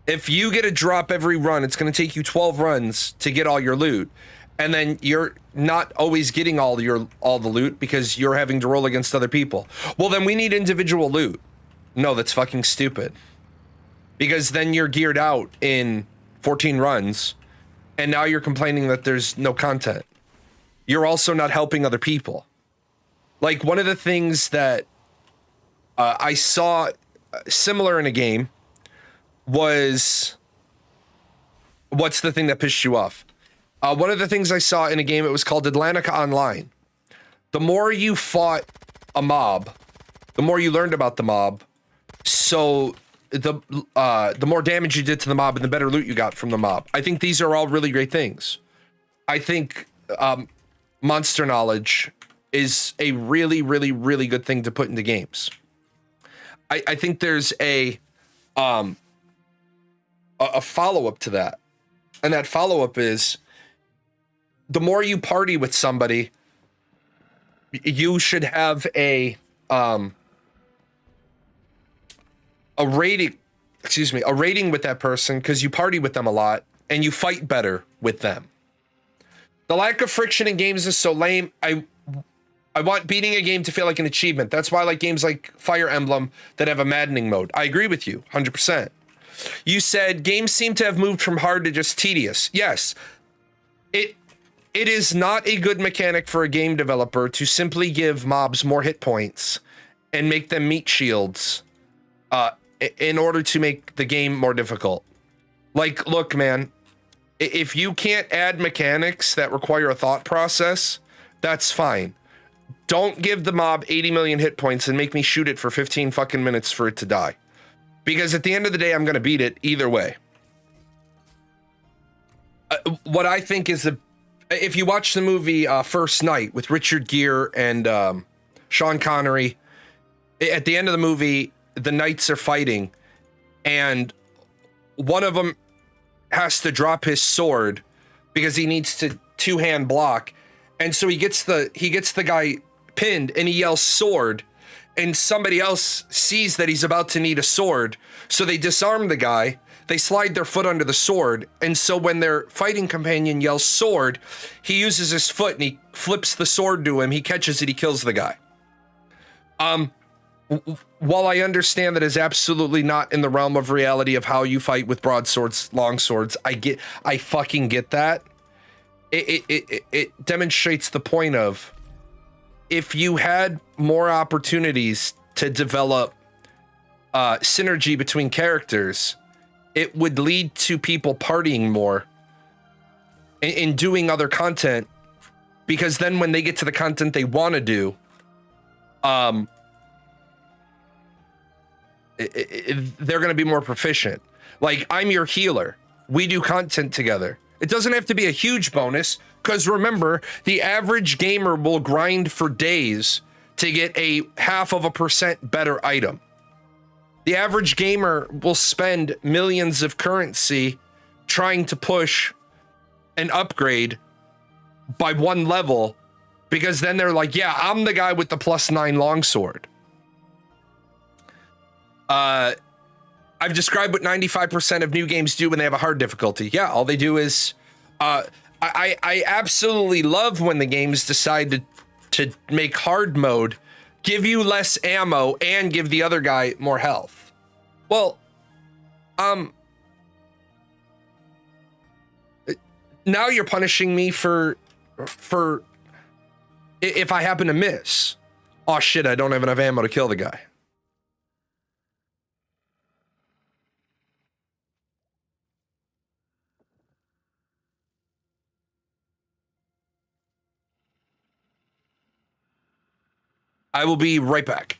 If you get a drop every run, it's going to take you 12 runs to get all your loot. And then you're not always getting all the loot because you're having to roll against other people. Well, then we need individual loot. No, that's fucking stupid. Because then you're geared out in 14 runs, and now you're complaining that there's no content. You're also not helping other people. Like, one of the things that I saw similar in a game was, what's the thing that pissed you off? One of the things I saw in a game, it was called Atlantica Online. The more you fought a mob, the more you learned about the mob. So the more damage you did to the mob and the better loot you got from the mob. I think these are all really great things. I think monster knowledge is a really, really, really good thing to put into games. I think there's a follow-up to that. And that follow-up is, the more you party with somebody, you should have a rating, a rating with that person because you party with them a lot and you fight better with them. The lack of friction in games is so lame. I want beating a game to feel like an achievement. That's why I like games like Fire Emblem that have a maddening mode. I agree with you, 100%. You said games seem to have moved from hard to just tedious. Yes, it is not a good mechanic for a game developer to simply give mobs more hit points and make them meat shields in order to make the game more difficult. Like, look, man, if you can't add mechanics that require a thought process, that's fine. Don't give the mob 80 million hit points and make me shoot it for 15 fucking minutes for it to die. Because at the end of the day, I'm going to beat it either way. What I think is if you watch the movie First Night with Richard Gere and Sean Connery, at the end of the movie, the knights are fighting, and one of them has to drop his sword because he needs to two-hand block, and so he gets the guy pinned, and he yells sword, and somebody else sees that he's about to need a sword, so they disarm the guy. They slide their foot under the sword, and so when their fighting companion yells sword, he uses his foot and he flips the sword to him. He catches it. He kills the guy. While I understand that is absolutely not in the realm of reality of how you fight with broadswords, long swords, I fucking get that. It demonstrates the point of, if you had more opportunities to develop synergy between characters, it would lead to people partying more and doing other content, because then when they get to the content they want to do, they're going to be more proficient. Like, I'm your healer. We do content together. It doesn't have to be a huge bonus, because remember, the average gamer will grind for days to get a 0.5% better item. The average gamer will spend millions of currency trying to push an upgrade by one level, because then they're like, yeah, I'm the guy with the +9 longsword. I've described what 95% of new games do when they have a hard difficulty. Yeah, all they do is, I absolutely love when the games decide to make hard mode, give you less ammo, and give the other guy more health. Well, now you're punishing me for if I happen to miss. Oh shit, I don't have enough ammo to kill the guy. I will be right back.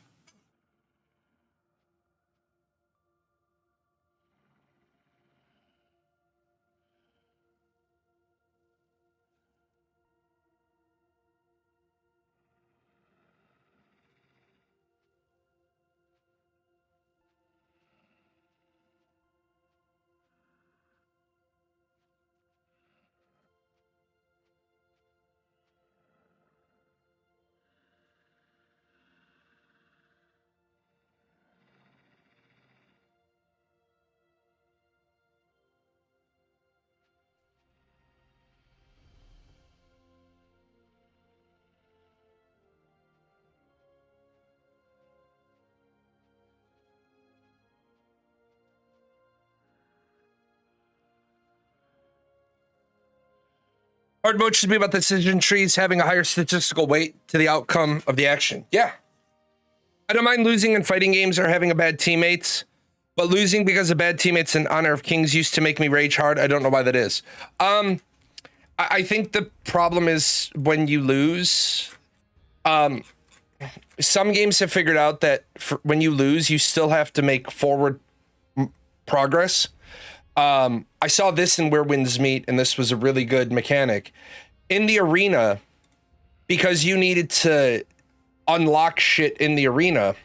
Hard mode should be about the decision trees having a higher statistical weight to the outcome of the action. Yeah. I don't mind losing in fighting games or having a bad teammates, but losing because of bad teammates in Honor of Kings used to make me rage hard. I don't know why that is. I think the problem is when you lose. Some games have figured out that when you lose, you still have to make forward progress. I saw this in Where Winds Meet, and this was a really good mechanic. In the arena, because you needed to unlock shit in the arena,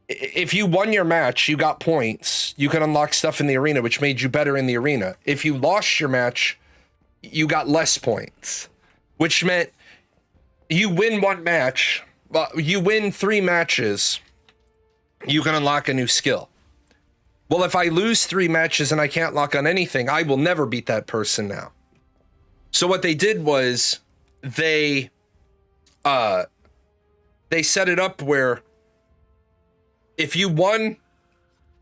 if you won your match, you got points. You could unlock stuff in the arena, which made you better in the arena. If you lost your match, you got less points, which meant you win one match, you win 3 matches, you can unlock a new skill. Well, if I lose 3 matches and I can't lock on anything, I will never beat that person now. So what they did was they set it up where if you won,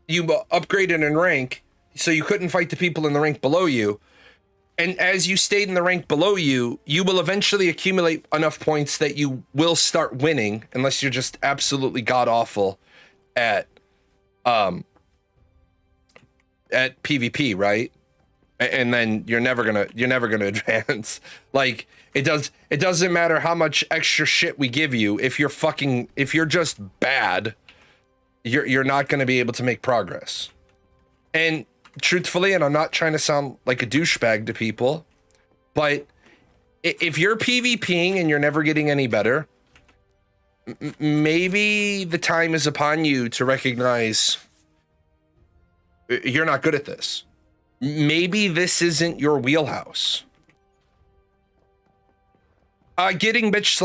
you upgraded in rank, so you couldn't fight the people in the rank below you. And as you stayed in the rank below you, you will eventually accumulate enough points that you will start winning, unless you're just absolutely god awful at PvP, right? And then you're never gonna advance. Like it doesn't matter how much extra shit we give you. If you're just bad, you're not gonna be able to make progress. And truthfully, and I'm not trying to sound like a douchebag to people, but if you're PvPing and you're never getting any better, maybe the time is upon you to recognize you're not good at this. Maybe this isn't your wheelhouse. Getting bitch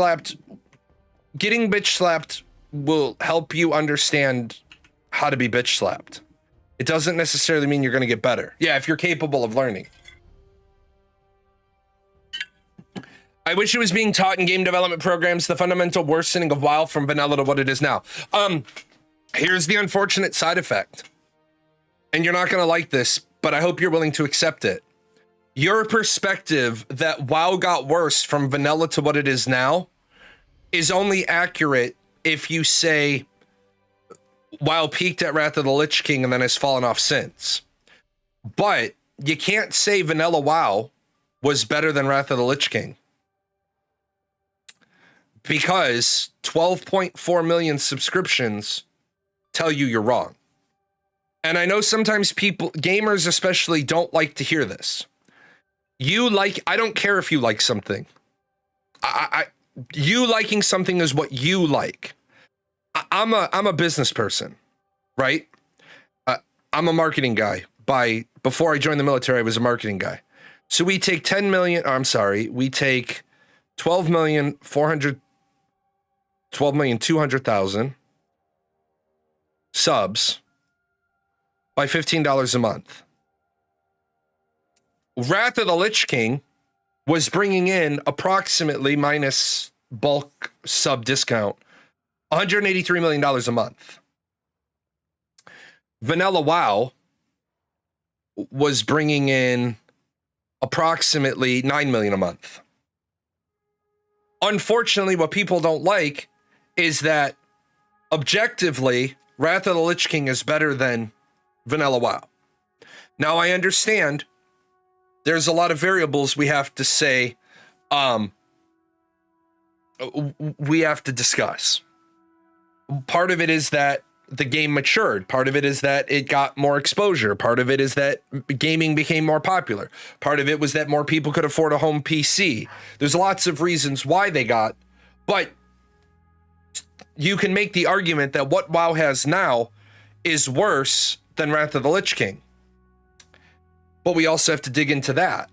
slapped will help you understand how to be bitch slapped. It doesn't necessarily mean you're going to get better. Yeah, if you're capable of learning. I wish it was being taught in game development programs, the fundamental worsening of WoW from vanilla to what it is now. Here's the unfortunate side effect. And you're not going to like this, but I hope you're willing to accept it. Your perspective that WoW got worse from vanilla to what it is now is only accurate if you say WoW peaked at Wrath of the Lich King and then has fallen off since. But you can't say vanilla WoW was better than Wrath of the Lich King, because 12.4 million subscriptions tell you you're wrong. And I know sometimes people, gamers especially, don't like to hear this. I don't care if you like something. You liking something is what you like. I'm a business person, right? I'm a marketing guy. Before I joined the military, I was a marketing guy. So we take 12,200,000 subs by $15 a month. Wrath of the Lich King was bringing in approximately, minus bulk sub discount, $183 million a month. Vanilla WoW was bringing in approximately $9 million a month. Unfortunately, what people don't like is that objectively, Wrath of the Lich King is better than vanilla WoW. Now, I understand there's a lot of variables we have to say, we have to discuss. Part of it is that the game matured. Part of it is that it got more exposure. Part of it is that gaming became more popular. Part of it was that more people could afford a home PC. There's lots of reasons why they got, but you can make the argument that what WoW has now is worse than Wrath of the Lich King. But we also have to dig into that.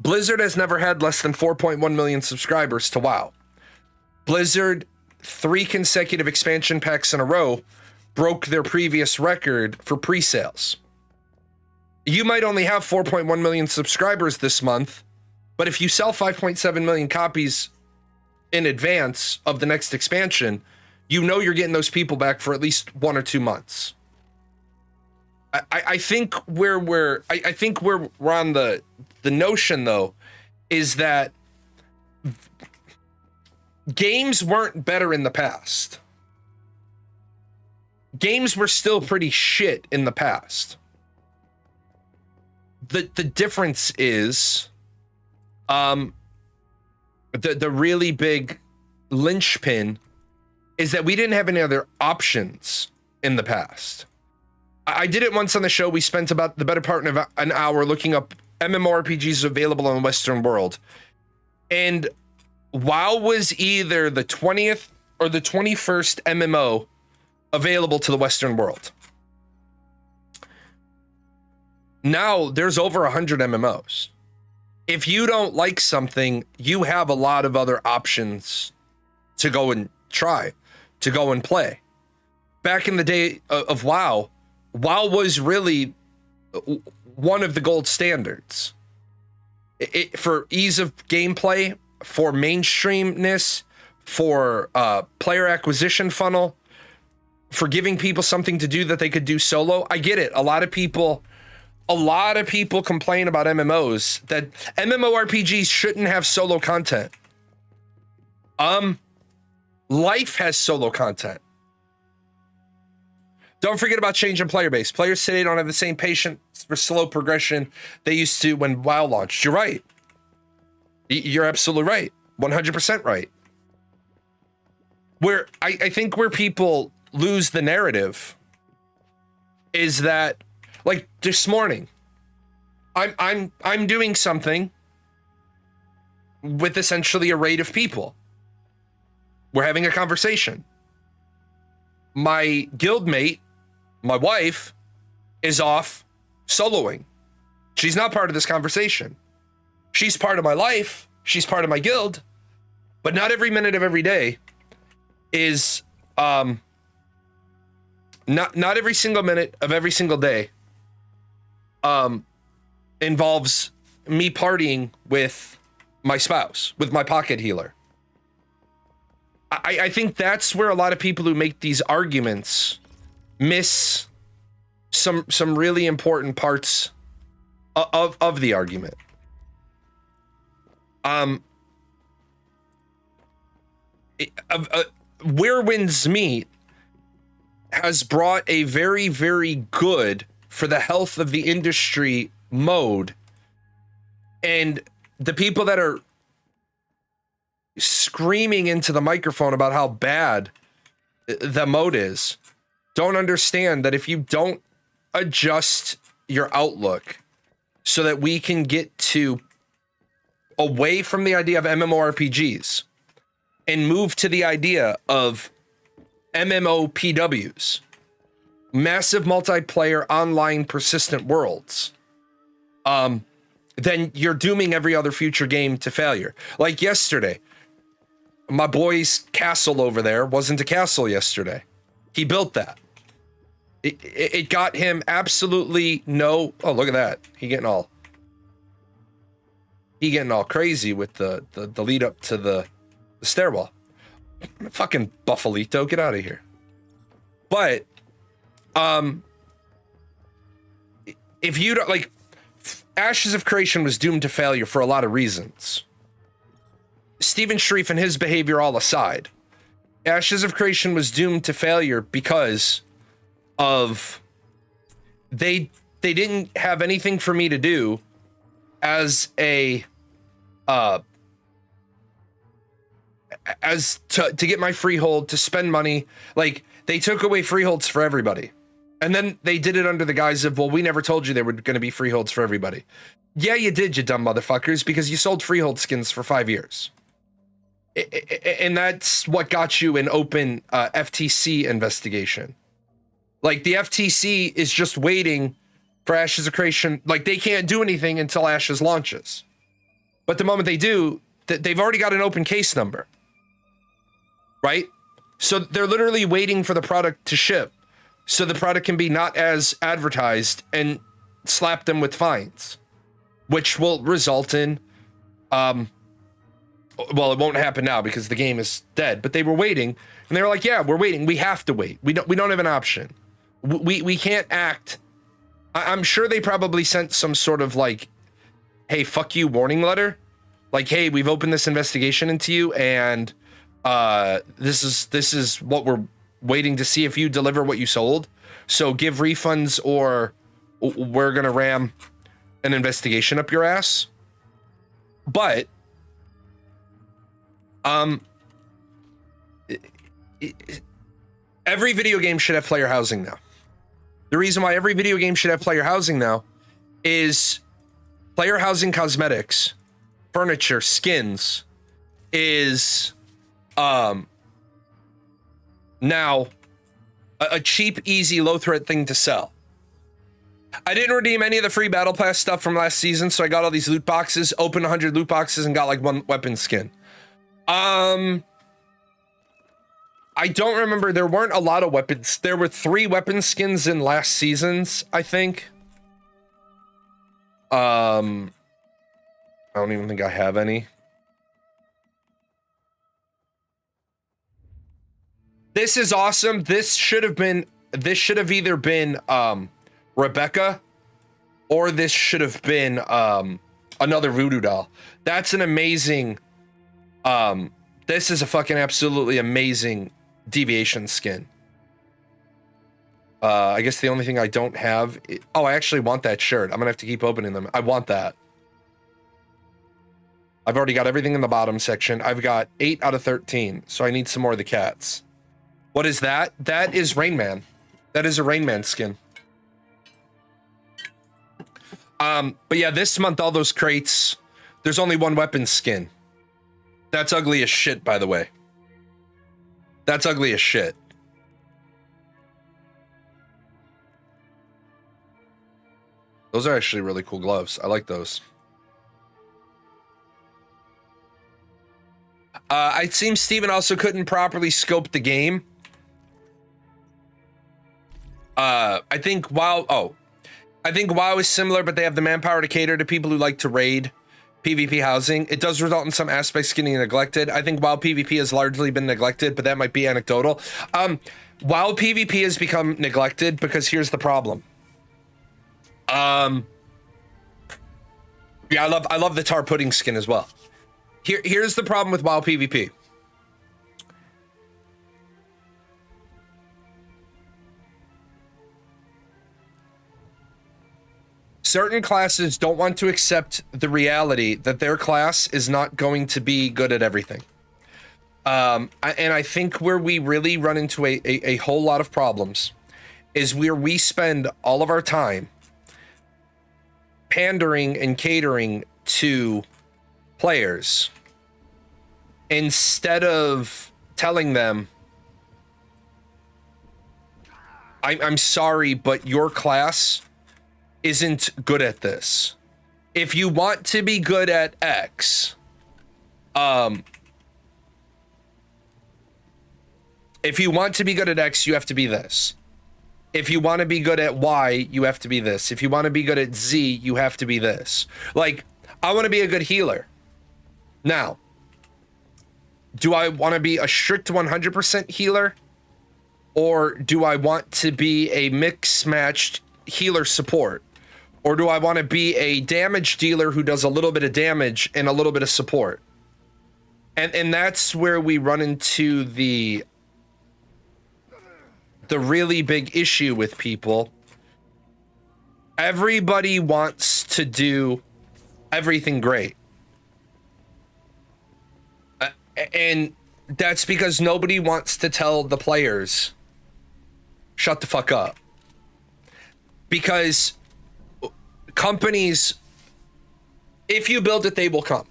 Blizzard has never had less than 4.1 million subscribers to WoW. Blizzard, 3 consecutive expansion packs in a row, broke their previous record for pre-sales. You might only have 4.1 million subscribers this month, but if you sell 5.7 million copies in advance of the next expansion, you know you're getting those people back for at least 1 or 2 months. I think we're on the The notion, though, is that games weren't better in the past. Games were still pretty shit in the past. The difference is, the really big linchpin is that we didn't have any other options in the past. I did it once on the show. We spent about the better part of an hour looking up MMORPGs available in the Western world. And WoW was either the 20th or the 21st MMO available to the Western world. Now there's over 100 MMOs. If you don't like something, you have a lot of other options to go and try, to go and play. Back in the day of WoW, WoW was really one of the gold standards. For ease of gameplay, for mainstreamness, for player acquisition funnel, for giving people something to do that they could do solo. I get it. A lot of people complain about MMOs, that MMORPGs shouldn't have solo content. Life has solo content. Don't forget about changing player base. Players today don't have the same patience for slow progression they used to when WoW launched. You're right. You're absolutely right. 100% right. Where I think where people lose the narrative is that, like this morning, I'm doing something with essentially a raid of people. We're having a conversation. My guildmate, my wife, is off soloing. She's not part of this conversation. She's part of my life. She's part of my guild. But not every minute of every day is not every single minute of every single day involves me partying with my spouse, with my pocket healer. I think that's where a lot of people who make these arguments miss some really important parts of the argument. Where Winds Meet has brought a very, very good for the health of the industry mode, and the people that are screaming into the microphone about how bad the mode is don't understand that if you don't adjust your outlook so that we can get to away from the idea of MMORPGs and move to the idea of MMOPWs, massive multiplayer online persistent worlds, then you're dooming every other future game to failure. Like yesterday, my boy's castle over there wasn't a castle yesterday. He built that. It got him absolutely no. Oh, look at that. He getting all crazy with the lead up to the stairwell. Fucking Buffalito, get out of here. But if you don't like, Ashes of Creation was doomed to failure for a lot of reasons. Steven Sharif and his behavior all aside, Ashes of Creation was doomed to failure because of they didn't have anything for me to do as a to get my freehold, to spend money. Like, they took away freeholds for everybody. And then they did it under the guise of, well, we never told you there were going to be freeholds for everybody. Yeah, you did, you dumb motherfuckers, because you sold freehold skins for 5 years. And that's what got you an open FTC investigation. Like, the FTC is just waiting for Ashes of Creation. Like, they can't do anything until Ashes launches. But the moment they do, they've already got an open case number. Right? So they're literally waiting for the product to ship, so the product can be not as advertised and slap them with fines, which will result in, well, it won't happen now because the game is dead, but they were waiting, and they were like, yeah, we're waiting. We have to wait. We don't have an option. We can't act. I'm sure they probably sent some sort of like hey, fuck you warning letter. Like, hey, we've opened this investigation into you, and this is what we're waiting to see if you deliver what you sold. So give refunds, or we're gonna ram an investigation up your ass. But every video game should have player housing now. The reason why every video game should have player housing now is player housing cosmetics, furniture, skins is now a cheap, easy, low threat thing to sell. I didn't redeem any of the free battle pass stuff from last season, so I got all these loot boxes, opened 100 loot boxes, and got like one weapon skin. I don't remember. There weren't a lot of weapons. There were 3 weapon skins in last season's, I think. I don't even think I have any. This is awesome. This should have either been Rebecca, or this should have been another voodoo doll. That's an amazing this is a fucking absolutely amazing deviation skin. I guess the only thing I don't have, I actually want that shirt. I'm gonna have to keep opening them. I want that. I've already got everything in the bottom section. I've got 8 out of 13, so I need some more of the cats. What is that? That is Rain Man. That is a Rain Man skin. But yeah, this month, all those crates, there's only one weapon skin. That's ugly as shit, by the way. That's ugly as shit. Those are actually really cool gloves. I like those. It seems Steven also couldn't properly scope the game. I think WoW is similar, but they have the manpower to cater to people who like to raid PvP housing. It does result in some aspects getting neglected. I think WoW PvP has largely been neglected, but that might be anecdotal. WoW PvP has become neglected because here's the problem. Yeah, I love the tar pudding skin as well. Here's the problem with WoW PvP. Certain classes don't want to accept the reality that their class is not going to be good at everything. And I think where we really run into a whole lot of problems is where we spend all of our time pandering and catering to players instead of telling them, I'm sorry, but your class isn't good at this. If you want to be good at X, if you want to be good at X, you have to be this. If you want to be good at Y, you have to be this. If you want to be good at Z, you have to be this. Like, I want to be a good healer. Now, do I want to be a strict 100% healer? Or do I want to be a mix-matched healer support? Or do I want to be a damage dealer who does a little bit of damage and a little bit of support? And that's where we run into the really big issue with people. Everybody wants to do everything great. And that's because nobody wants to tell the players, shut the fuck up. Because companies, if you build it, they will come.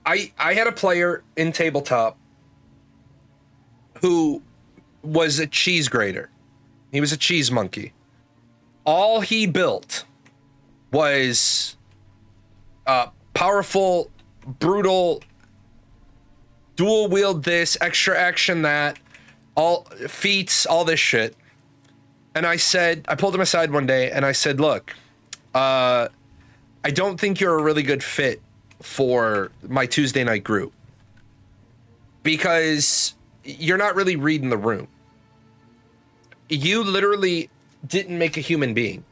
I had a player in tabletop who was a cheese grater. He was a cheese monkey. All he built was powerful, brutal, dual wield this, extra action that, all feats, all this shit. And I pulled him aside one day and I said, look, I don't think you're a really good fit for my Tuesday night group because you're not really reading the room. You literally didn't make a human being.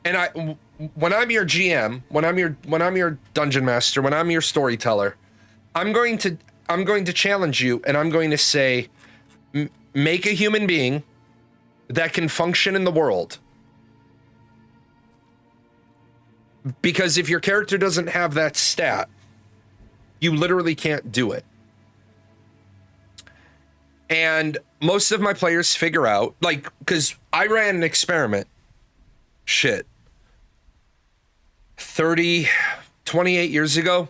And when I'm your GM, when I'm your dungeon master, when I'm your storyteller, I'm going to challenge you, and I'm going to say, make a human being that can function in the world. Because if your character doesn't have that stat, you literally can't do it. And most of my players figure out, like, because I ran an experiment, 28 years ago.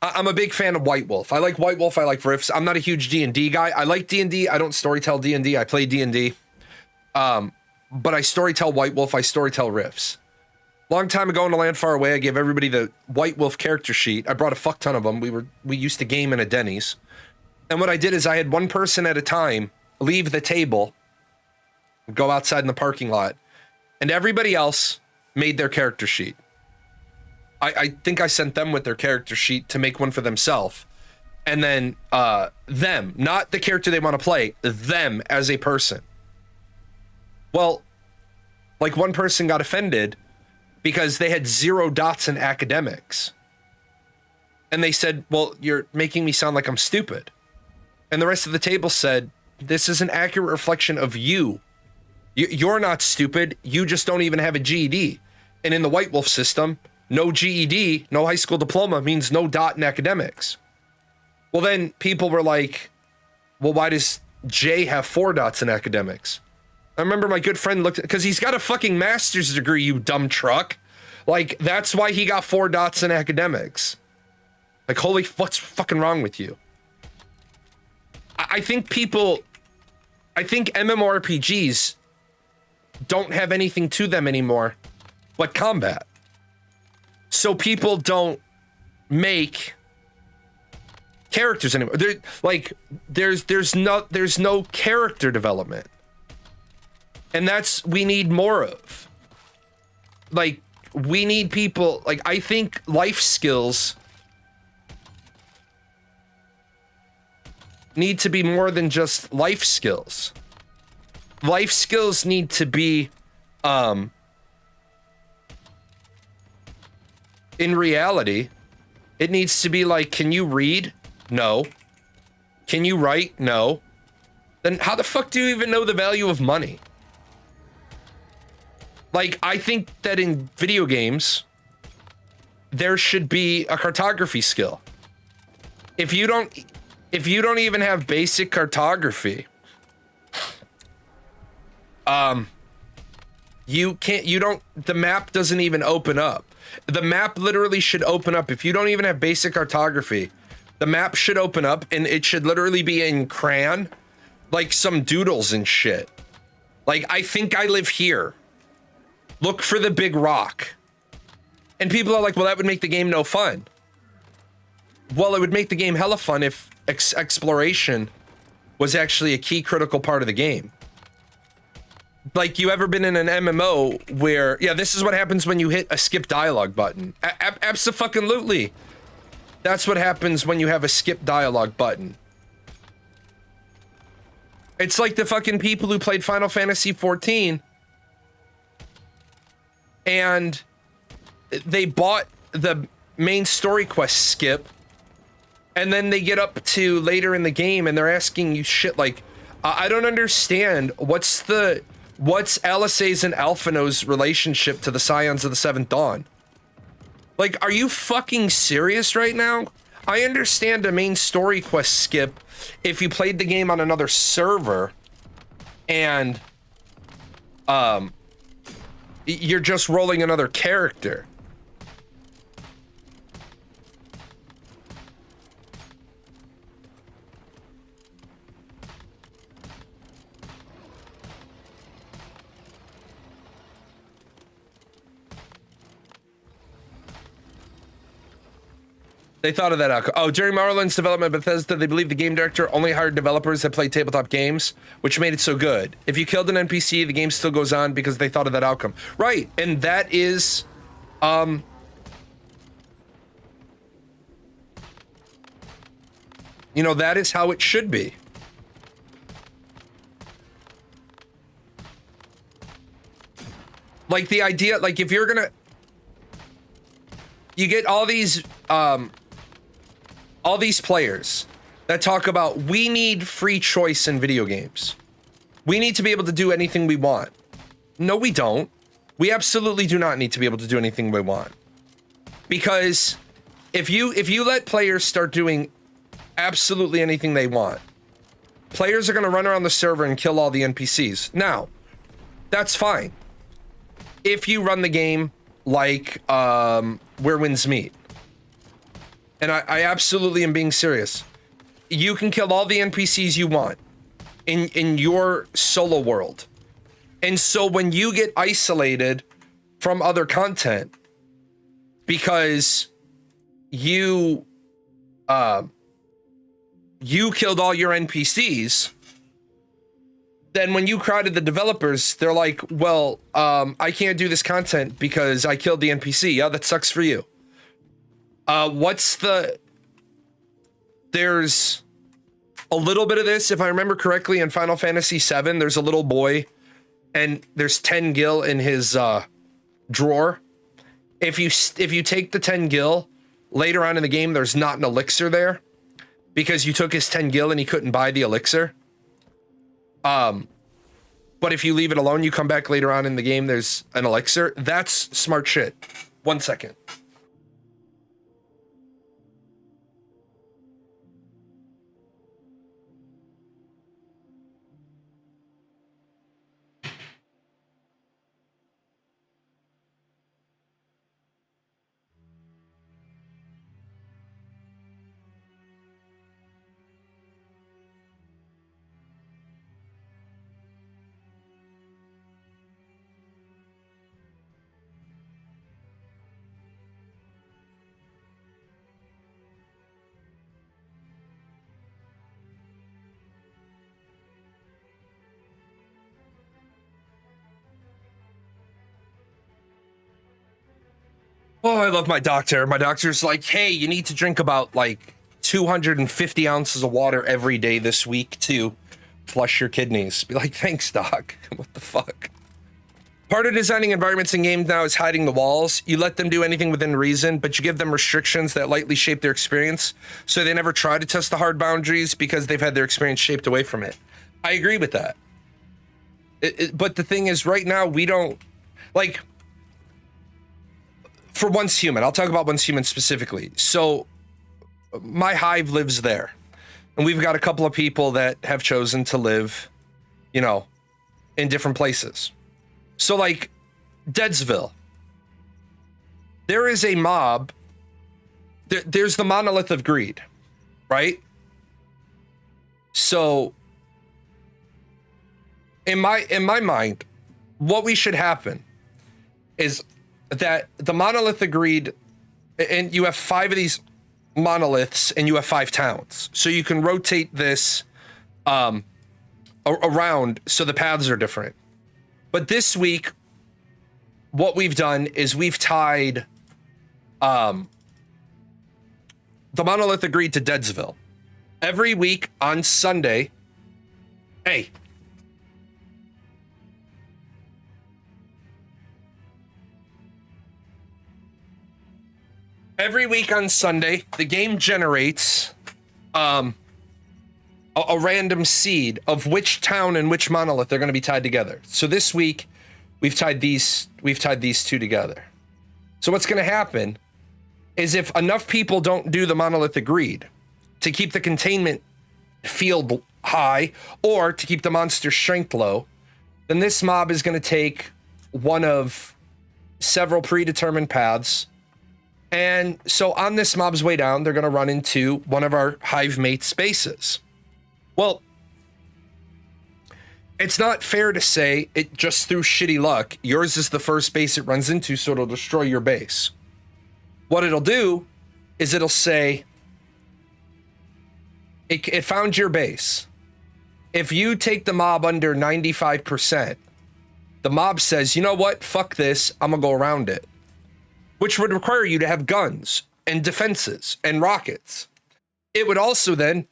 I'm a big fan of White Wolf. I like White Wolf. I like Rifts. I'm not a huge D&D guy. I like D&D. I don't storytell D&D. I play D&D. But I storytell White Wolf. I storytell Rifts. Long time ago in a land far away, I gave everybody the White Wolf character sheet. I brought a fuck ton of them. We used to game in a Denny's. And what I did is I had one person at a time leave the table, go outside in the parking lot, and everybody else made their character sheet. I think I sent them with their character sheet to make one for themselves. And then them, not the character they want to play, them as a person. Well, like one person got offended because they had 0 dots in academics. And they said, well, you're making me sound like I'm stupid. And the rest of the table said, this is an accurate reflection of you. You're not stupid. You just don't even have a GED. And in the White Wolf system, no GED, no high school diploma means no dot in academics. Well, then people were like, well, why does Jay have 4 dots in academics? I remember my good friend looked at, because he's got a fucking master's degree, you dumb truck. Like, that's why he got 4 dots in academics. Like, holy, what's fucking wrong with you? I think MMORPGs don't have anything to them anymore but combat. So people don't make characters anymore. There's no character development. And that's, we need more of. Like, we need people, like, I think life skills need to be more than just life skills. Life skills need to be, in reality, it needs to be like, can you read? No. Can you write? No. Then how the fuck do you even know the value of money? Like, I think that in video games, there should be a cartography skill. If you don't even have basic cartography, the map doesn't even open up. The map literally should open up. If you don't even have basic cartography, the map should open up and it should literally be in crayon, like some doodles and shit. Like, I think I live here. Look for the big rock. And people are like, well, that would make the game no fun. Well, it would make the game hella fun if exploration was actually a key critical part of the game. Like, you ever been in an MMO where, yeah, this is what happens when you hit a skip dialogue button. Abso-fucking-lutely. That's what happens when you have a skip dialogue button. It's like the fucking people who played Final Fantasy XIV and they bought the main story quest skip, and then they get up to later in the game and they're asking you shit like, I don't understand, what's Alisaie's and Alphino's relationship to the Scions of the Seventh Dawn? Like, are you fucking serious right now? I understand a main story quest skip if you played the game on another server and you're just rolling another character. They thought of that outcome. Oh, during Morrowind's development at Bethesda, they believe the game director only hired developers that played tabletop games, which made it so good. If you killed an NPC, the game still goes on because they thought of that outcome. Right, and that is, you know, that is how it should be. Like the idea, like if you're gonna, you get all these players that talk about, we need free choice in video games. We need to be able to do anything we want. No, we don't. We absolutely do not need to be able to do anything we want. Because if you let players start doing absolutely anything they want, players are going to run around the server and kill all the NPCs. Now, that's fine. If you run the game like Where Winds Meet. And I absolutely am being serious. You can kill all the NPCs you want in your solo world. And so when you get isolated from other content because you killed all your NPCs, then when you crowded the developers, they're like, well, I can't do this content because I killed the NPC. Yeah, that sucks for you. There's a little bit of this, if I remember correctly, in Final Fantasy VII, there's a little boy and there's 10 gil in his drawer. If you take the 10 gil later on in the game, there's not an elixir there because you took his 10 gil and he couldn't buy the elixir. But if you leave it alone, you come back later on in the game, there's an elixir. That's smart shit. 1 second. Oh, I love my doctor. My doctor's like, hey, you need to drink about like 250 ounces of water every day this week to flush your kidneys. Be like, thanks, doc. What the fuck? Part of designing environments in games now is hiding the walls. You let them do anything within reason, but you give them restrictions that lightly shape their experience, so they never try to test the hard boundaries because they've had their experience shaped away from it. I agree with that. But the thing is, right now, we don't... Like, for Once Human, I'll talk about Once Human specifically. So, my hive lives there. And we've got a couple of people that have chosen to live, you know, in different places. So, like, Deadsville. There is a mob. There's the Monolith of Greed, right? So, in my mind, what we should happen is that the Monolith of Greed, and you have 5 of these monoliths, and you have 5 towns. So you can rotate this around so the paths are different. But this week, what we've done is we've tied the Monolith of Greed to Deadsville. Every week on Sunday, hey. Every week on Sunday, the game generates a random seed of which town and which monolith they're going to be tied together. So this week, we've tied these 2 together. So what's going to happen is if enough people don't do the Monolith of Greed to keep the containment field high or to keep the monster strength low, then this mob is going to take one of several predetermined paths. And so on this mob's way down, they're going to run into one of our hive mate spaces. Well, it's not fair to say it just through shitty luck. Yours is the first base it runs into, so it'll destroy your base. What it'll do is it'll say, it found your base. If you take the mob under 95%, the mob says, you know what? Fuck this. I'm going to go around it. Which would require you to have guns and defenses and rockets. It would also then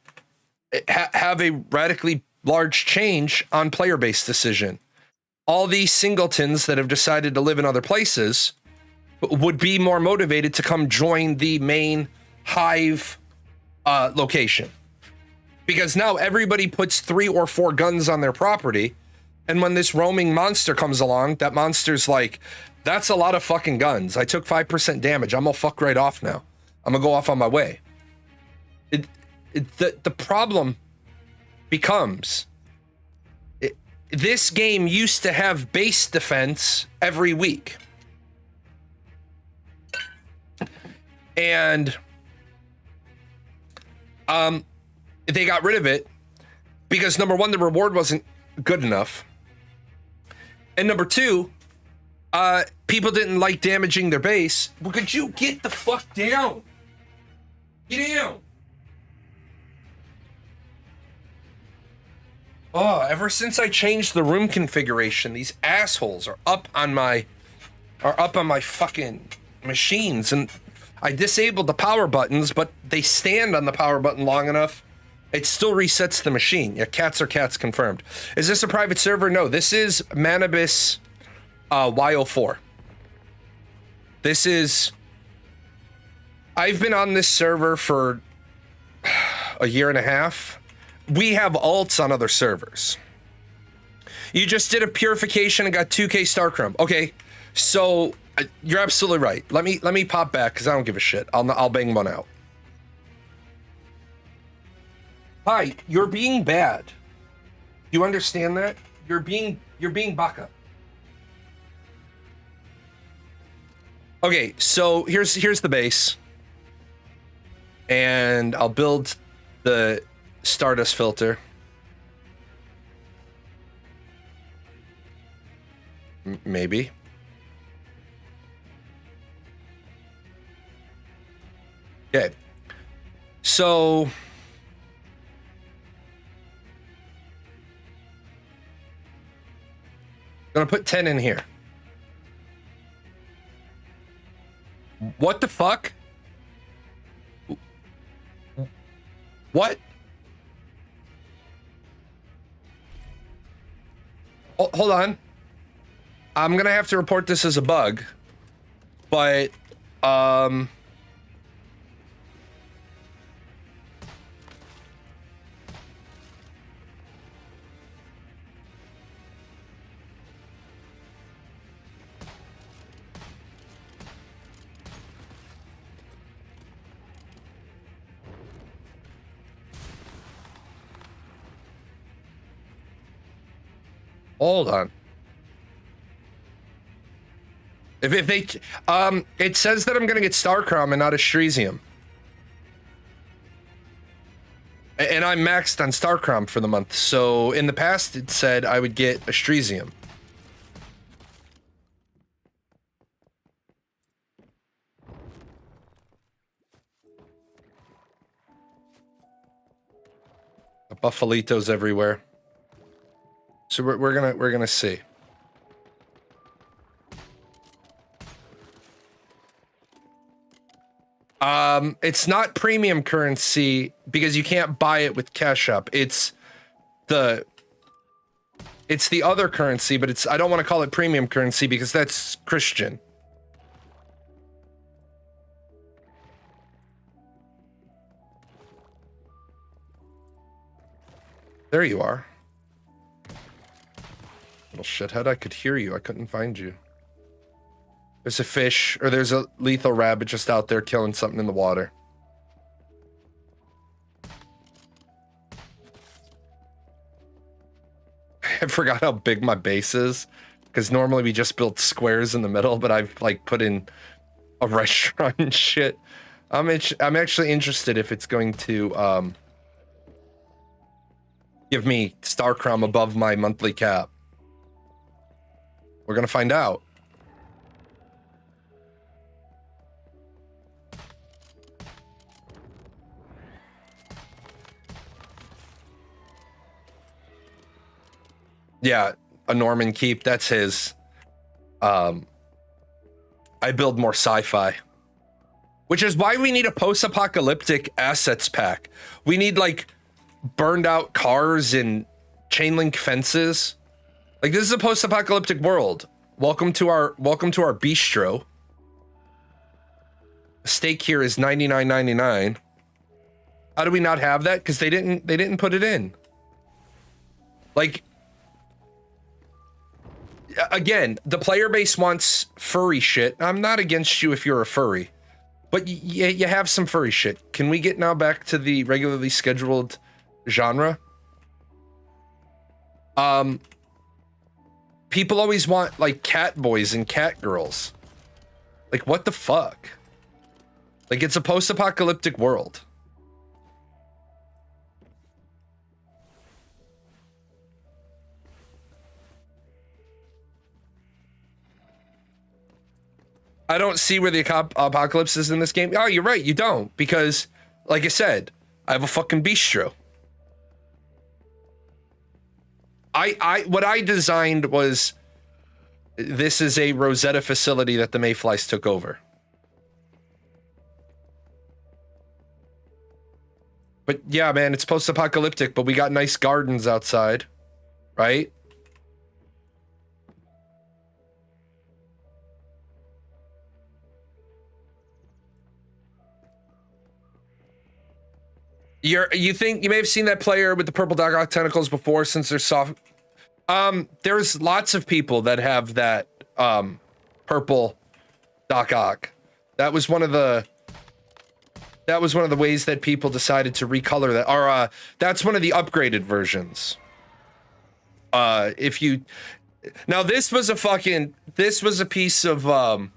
have a radically large change on player-based decision. all these singletons that have decided to live in other places would be more motivated to come join the main hive location. Because now everybody puts 3 or 4 guns on their property, and when this roaming monster comes along, that monster's like, that's a lot of fucking guns. I took 5% damage. I'm gonna fuck right off now. I'm gonna go off on my way. The problem becomes, this game used to have base defense every week. And they got rid of it because, number one, the reward wasn't good enough. And number two, people didn't like damaging their base. Well, could you get the fuck down? Get down. Oh, ever since I changed the room configuration, these assholes are up on my fucking machines, and I disabled the power buttons, but they stand on the power button long enough, it still resets the machine. Yeah, cats are cats confirmed. Is this a private server? No, this is Manibus Y04. This is, I've been on this server for a year and a half. We have alts on other servers. You just did a purification and got 2K Star Chrome. Okay, so you're absolutely right. Let me pop back because I don't give a shit. I'll bang one out. Hi, you're being bad. You understand that? You're being baka. Okay, so here's the base, and I'll build the Stardust filter. Maybe. Okay. So gonna put 10 in here. What the fuck? What? Oh, hold on. I'm gonna have to report this as a bug, but hold on. If they, it says that I'm gonna get Starcrom and not Astresium. And I'm maxed on Starcrom for the month, so in the past it said I would get Astresium. Buffalitos everywhere. So we're gonna see. It's not premium currency because you can't buy it with Cash App. It's the other currency, but I don't want to call it premium currency because that's Christian. There you are. Little shithead, I could hear you. I couldn't find you. There's a fish, or there's a lethal rabbit just out there killing something in the water. I forgot how big my base is, because normally we just build squares in the middle, but I've like put in a restaurant and shit. I'm actually interested if it's going to give me Starcrom above my monthly cap. We're gonna find out. Yeah, a Norman Keep, that's his. I build more sci-fi. Which is why we need a post-apocalyptic assets pack. We need like burned out cars and chain link fences. Like, this is a post-apocalyptic world. Welcome to our bistro. Steak here is $99.99. How do we not have that? Because they didn't put it in. Like, again, the player base wants furry shit. I'm not against you if you're a furry, but you have some furry shit. Can we get now back to the regularly scheduled genre? People always want like cat boys and cat girls. Like, what the fuck? Like, it's a post-apocalyptic world. I don't see where the apocalypse is in this game. Oh, you're right. You don't. Because, like I said, I have a fucking bistro. What I designed was, this is a Rosetta facility that the Mayflies took over. But yeah, man, it's post-apocalyptic, but we got nice gardens outside, right? You think you may have seen that player with the purple Doc Ock tentacles before, since they're soft. There's lots of people that have that purple Doc Ock. That was one of the ways that people decided to recolor that. Or that's one of the upgraded versions. If you now, this was a piece of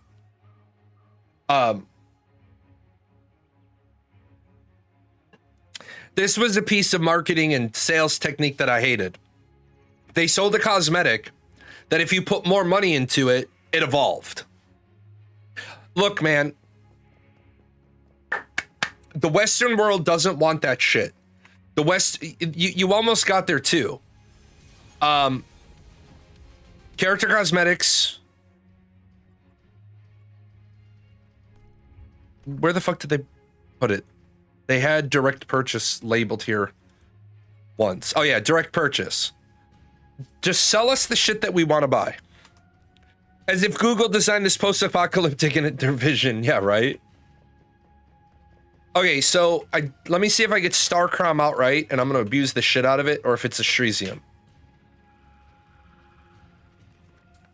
this was a piece of marketing and sales technique that I hated. They sold a cosmetic that if you put more money into it, it evolved. Look, man, the Western world doesn't want that shit. The West, you almost got there too. Character cosmetics. Where the fuck did they put it? They had direct purchase labeled here once. Oh yeah, direct purchase. Just sell us the shit that we want to buy. As if Google designed this post-apocalyptic in their vision. Yeah, right? Okay, so let me see if I get Starcrom outright, and I'm going to abuse the shit out of it, or if it's a Shresium.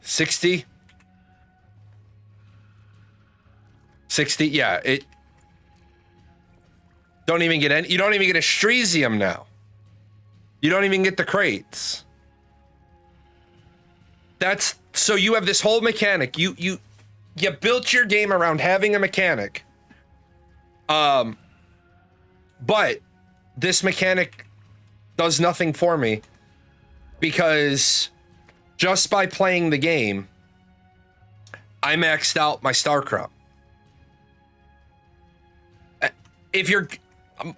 60? 60? Yeah, it... Don't even get any... You don't even get a Shresium now. You don't even get the crates. That's... So you have this whole mechanic. You built your game around having a mechanic. But this mechanic does nothing for me, because just by playing the game, I maxed out my Starcrom. If you're...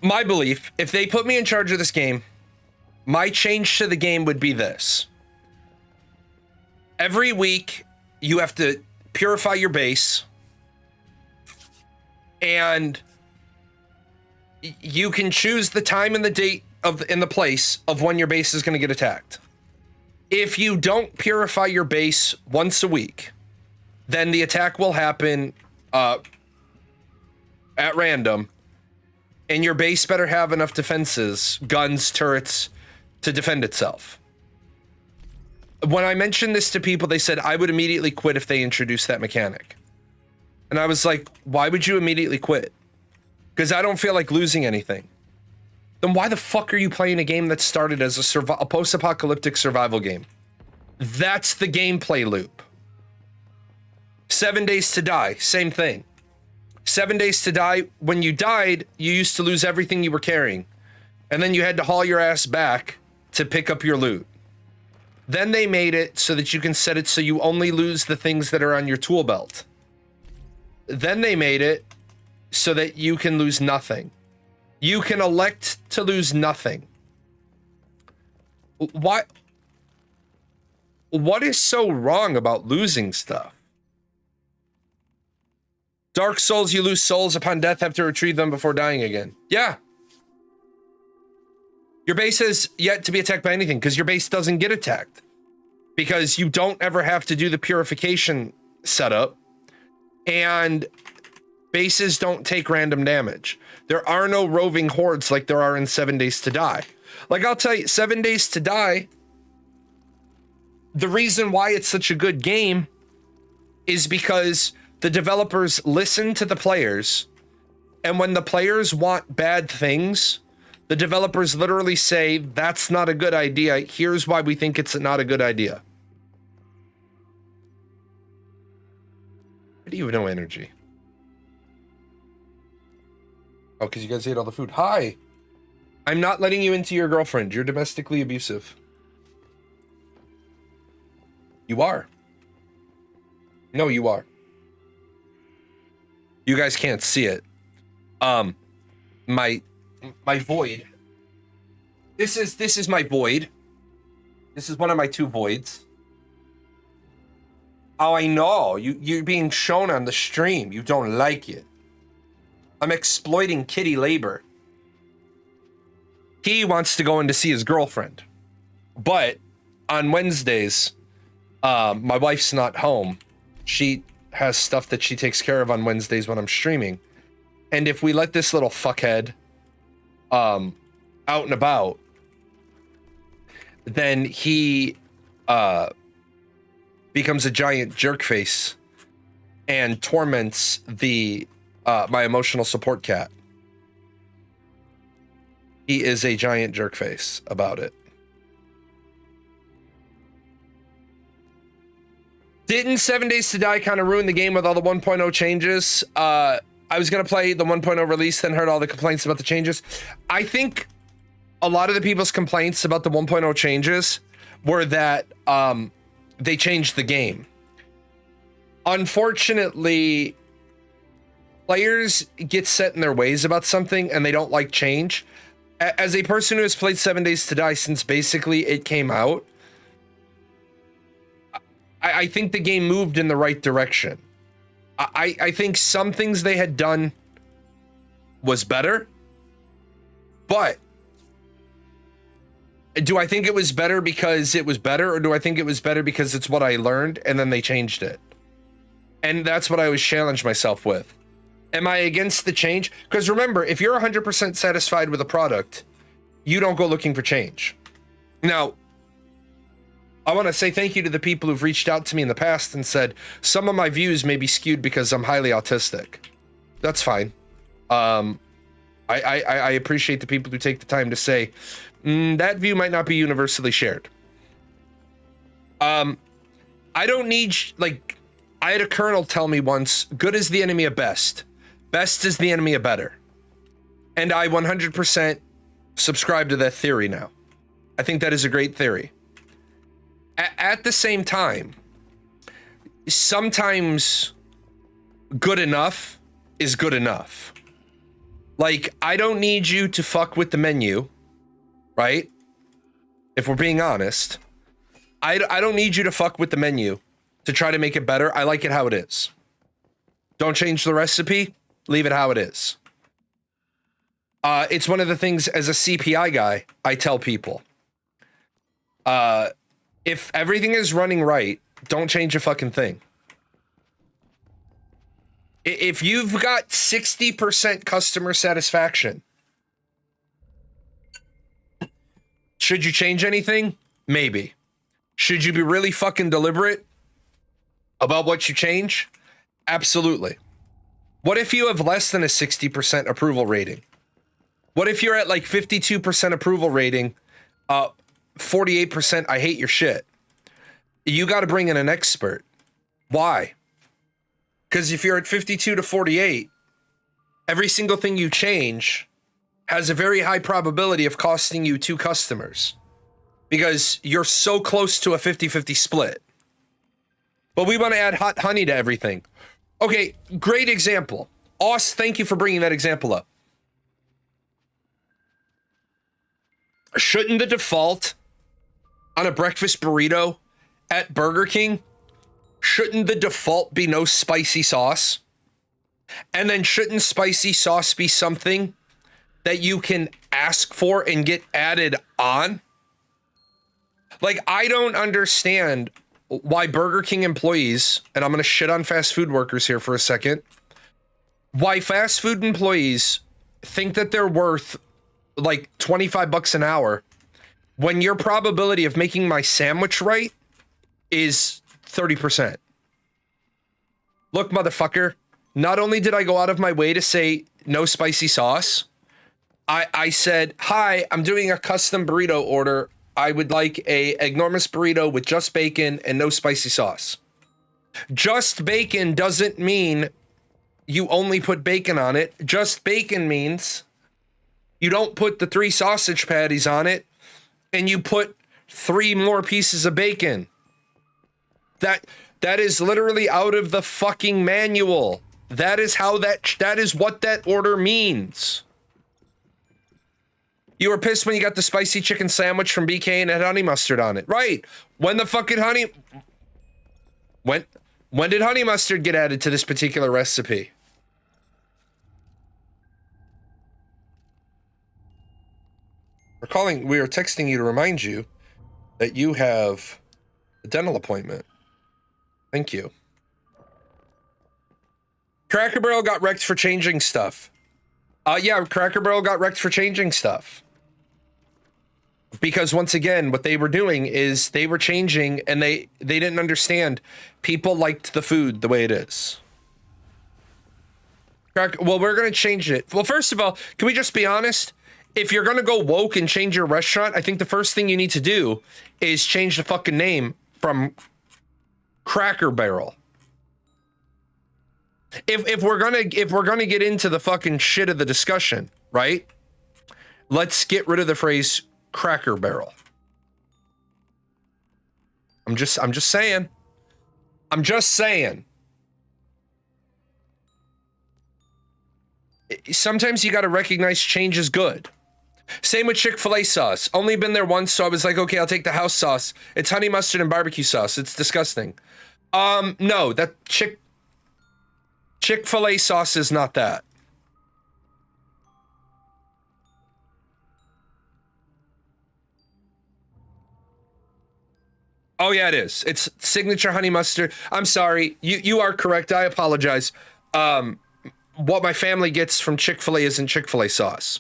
My belief, if they put me in charge of this game, my change to the game would be this. Every week, you have to purify your base, and you can choose the time and the date and the place of when your base is going to get attacked. If you don't purify your base once a week, then the attack will happen at random, and your base better have enough defenses, guns, turrets, to defend itself. When I mentioned this to people, they said I would immediately quit if they introduced that mechanic. And I was like, why would you immediately quit? Because I don't feel like losing anything. Then why the fuck are you playing a game that started as a post-apocalyptic survival game? That's the gameplay loop. 7 Days to Die, same thing. 7 Days to Die, when you died, you used to lose everything you were carrying. And then you had to haul your ass back to pick up your loot. Then they made it so that you can set it so you only lose the things that are on your tool belt. Then they made it so that you can lose nothing. You can elect to lose nothing. Why? What is so wrong about losing stuff? Dark Souls, you lose souls upon death, have to retrieve them before dying again. Yeah. Your base has yet to be attacked by anything, because your base doesn't get attacked. because you don't ever have to do the purification setup, and bases don't take random damage. There are no roving hordes like there are in 7 Days to Die. Like, I'll tell you, 7 Days to Die, the reason why it's such a good game is because the developers listen to the players, and when the players want bad things, the developers literally say, that's not a good idea. Here's why we think it's not a good idea. How do you have no energy? Oh, because you guys ate all the food. Hi. I'm not letting you into your girlfriend. You're domestically abusive. You are. No, you are. You guys can't see it. My void. This is my void. This is one of my 2 voids. Oh, I know. You're being shown on the stream. You don't like it. I'm exploiting kitty labor. He wants to go in to see his girlfriend. But on Wednesdays, my wife's not home. She has stuff that she takes care of on Wednesdays when I'm streaming. And if we let this little fuckhead out and about, then he becomes a giant jerk face and torments the my emotional support cat. He is a giant jerk face about it. Didn't 7 Days to Die kind of ruin the game with all the 1.0 changes? I was going to play the 1.0 release, then heard all the complaints about the changes. I think a lot of the people's complaints about the 1.0 changes were that they changed the game. Unfortunately, players get set in their ways about something and they don't like change. As a person who has played 7 Days to Die since basically it came out, I think the game moved in the right direction. I think some things they had done was better, but do I think it was better because it was better, or do I think it was better because it's what I learned and then they changed it? And that's what I always challenge myself with. Am I against the change? Because remember, if you're 100% satisfied with a product, you don't go looking for change. Now, I want to say thank you to the people who've reached out to me in the past and said, some of my views may be skewed because I'm highly autistic. That's fine. I appreciate the people who take the time to say, that view might not be universally shared. I don't need, like, I had a colonel tell me once, good is the enemy of best. Best is the enemy of better. And I 100% subscribe to that theory now. I think that is a great theory. At the same time, sometimes good enough is good enough. Like, I don't need you to fuck with the menu, right? If we're being honest, I don't need you to fuck with the menu to try to make it better. I like it how it is. Don't change the recipe. Leave it how it is. It's one of the things as a CPI guy, I tell people. If everything is running right, don't change a fucking thing. If you've got 60% customer satisfaction, should you change anything? Maybe. Should you be really fucking deliberate about what you change? Absolutely. What if you have less than a 60% approval rating? What if you're at like 52% approval rating, 48% I hate your shit? You got to bring in an expert. Why? Because if you're at 52 to 48, every single thing you change has a very high probability of costing you 2 customers because you're so close to a 50-50 split. But we want to add hot honey to everything. Okay, great example. Oz, thank you for bringing that example up. Shouldn't the default on a breakfast burrito at Burger King, shouldn't the default be no spicy sauce? And then shouldn't spicy sauce be something that you can ask for and get added on? Like, I don't understand why Burger King employees, and I'm going to shit on fast food workers here for a second, why fast food employees think that they're worth like 25 bucks an hour when your probability of making my sandwich right is 30%. Look, motherfucker, not only did I go out of my way to say no spicy sauce, I said, hi, I'm doing a custom burrito order. I would like a enormous burrito with just bacon and no spicy sauce. Just bacon doesn't mean you only put bacon on it. Just bacon means you don't put the 3 sausage patties on it and you put 3 more pieces of bacon. That is literally out of the fucking manual. That is what that order means. You were pissed when you got the spicy chicken sandwich from BK and had honey mustard on it. Right. When the fucking when did honey mustard get added to this particular recipe? We are texting you to remind you that you have a dental appointment. Thank you. Cracker Barrel got wrecked for changing stuff. Yeah, Cracker Barrel got wrecked for changing stuff. Because once again, what they were doing is they were changing and they didn't understand. People liked the food the way it is. Well, we're going to change it. Well, first of all, can we just be honest? If you're going to go woke and change your restaurant, I think the first thing you need to do is change the fucking name from Cracker Barrel. If we're gonna get into the fucking shit of the discussion, right? Let's get rid of the phrase Cracker Barrel. I'm just saying. I'm just saying. Sometimes you got to recognize change is good. Same with Chick-fil-A sauce. Only been there once, so I was like, okay, I'll take the house sauce. It's honey mustard and barbecue sauce. It's disgusting. No, that Chick-fil-A sauce is not that. Oh yeah, it is. It's signature honey mustard. I'm sorry. You are correct. I apologize. What my family gets from Chick-fil-A isn't Chick-fil-A sauce.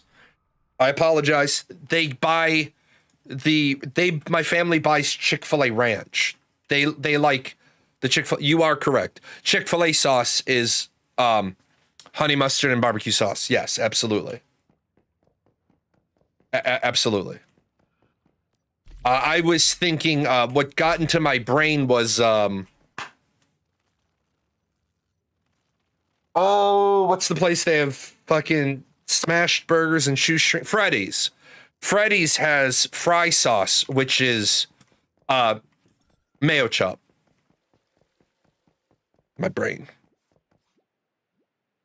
I apologize. My family buys Chick-fil-A ranch. They like the Chick-fil-A. You are correct. Chick-fil-A sauce is honey mustard and barbecue sauce. Yes, absolutely. Absolutely. I was thinking what got into my brain was what's the place they have fucking smashed burgers and shoestring? Freddy's. Freddy's has fry sauce, which is mayo chop. My brain.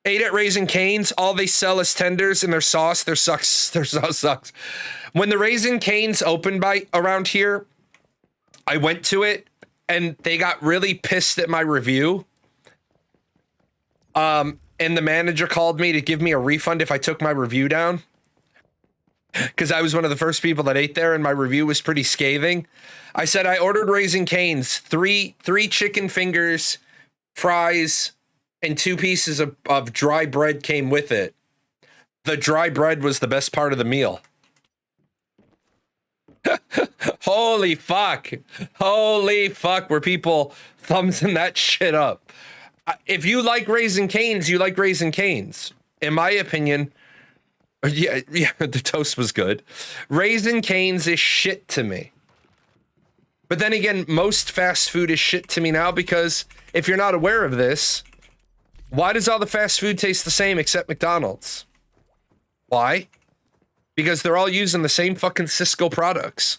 Ate at Raising Cane's. All they sell is tenders and their sauce. Their sauce sucks. When the Raising Cane's opened around here, I went to it and they got really pissed at my review. And the manager called me to give me a refund if I took my review down. Because I was one of the first people that ate there and my review was pretty scathing. I said I ordered Raising Cane's, three chicken fingers, fries, and 2 pieces of dry bread came with it. The dry bread was the best part of the meal. Holy fuck. Holy fuck, were people thumbsing that shit up. If you like Raising Cane's, you like Raising Cane's. In my opinion, yeah, the toast was good. Raising Cane's is shit to me. But then again, most fast food is shit to me now because if you're not aware of this, why does all the fast food taste the same except McDonald's? Why? Because they're all using the same fucking Cisco products.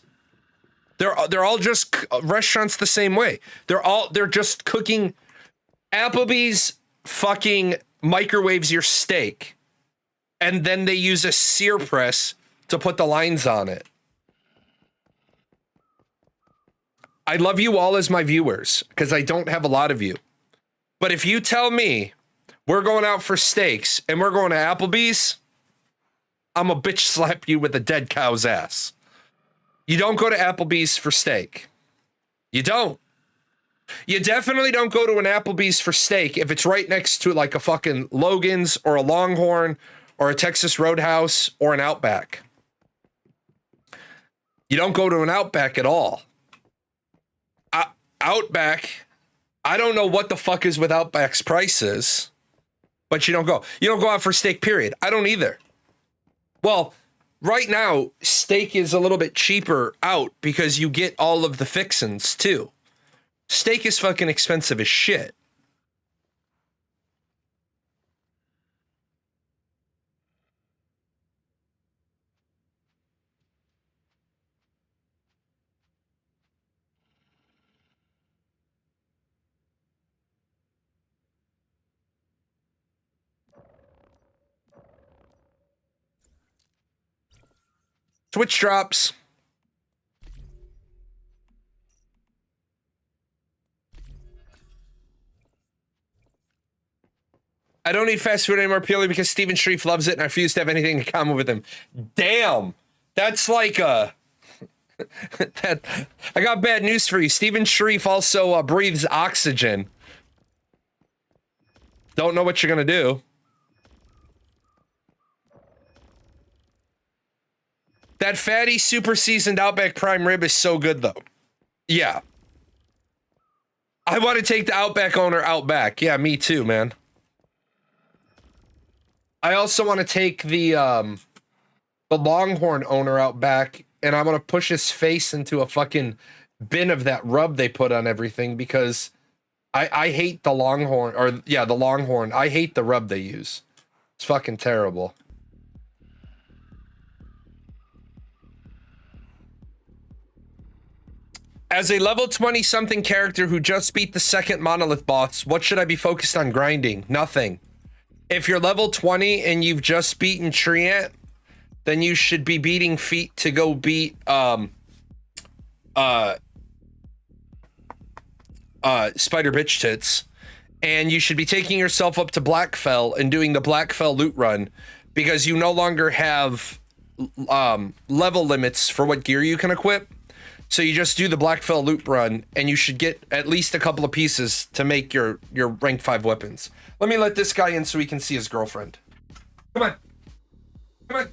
They're all just restaurants the same way. They're just cooking. Applebee's fucking microwaves your steak, and then they use a sear press to put the lines on it. I love you all as my viewers because I don't have a lot of you. But if you tell me we're going out for steaks and we're going to Applebee's, I'm a bitch slap you with a dead cow's ass. You don't go to Applebee's for steak. You don't. You definitely don't go to an Applebee's for steak if it's right next to like a fucking Logan's or a Longhorn or a Texas Roadhouse or an Outback. You don't go to an Outback at all. Outback, I don't know what the fuck is with Outback's prices, but you don't go. You don't go out for steak, period. I don't either. Well, right now, steak is a little bit cheaper out because you get all of the fixins too. Steak is fucking expensive as shit. Twitch drops. I don't eat fast food anymore purely because Steven Shreve loves it and I refuse to have anything in common with him. Damn. That's like a... I got bad news for you. Steven Shreve also breathes oxygen. Don't know what you're going to do. That fatty, super seasoned Outback prime rib is so good, though. Yeah. I want to take the Outback owner out back. Yeah, me too, man. I also want to take the Longhorn owner out back, and I want to push his face into a fucking bin of that rub they put on everything because I hate the Longhorn, or yeah, the Longhorn. I hate the rub they use. It's fucking terrible. As a level 20-something character who just beat the second Monolith boss, what should I be focused on grinding? Nothing. If you're level 20 and you've just beaten Treant, then you should be beating feet to go beat Spider Bitch Tits. And you should be taking yourself up to Blackfell and doing the Blackfell loot run because you no longer have level limits for what gear you can equip. So you just do the Blackfell loot run, and you should get at least a couple of pieces to make your rank 5 weapons. Let me let this guy in so he can see his girlfriend. Come on. Come on.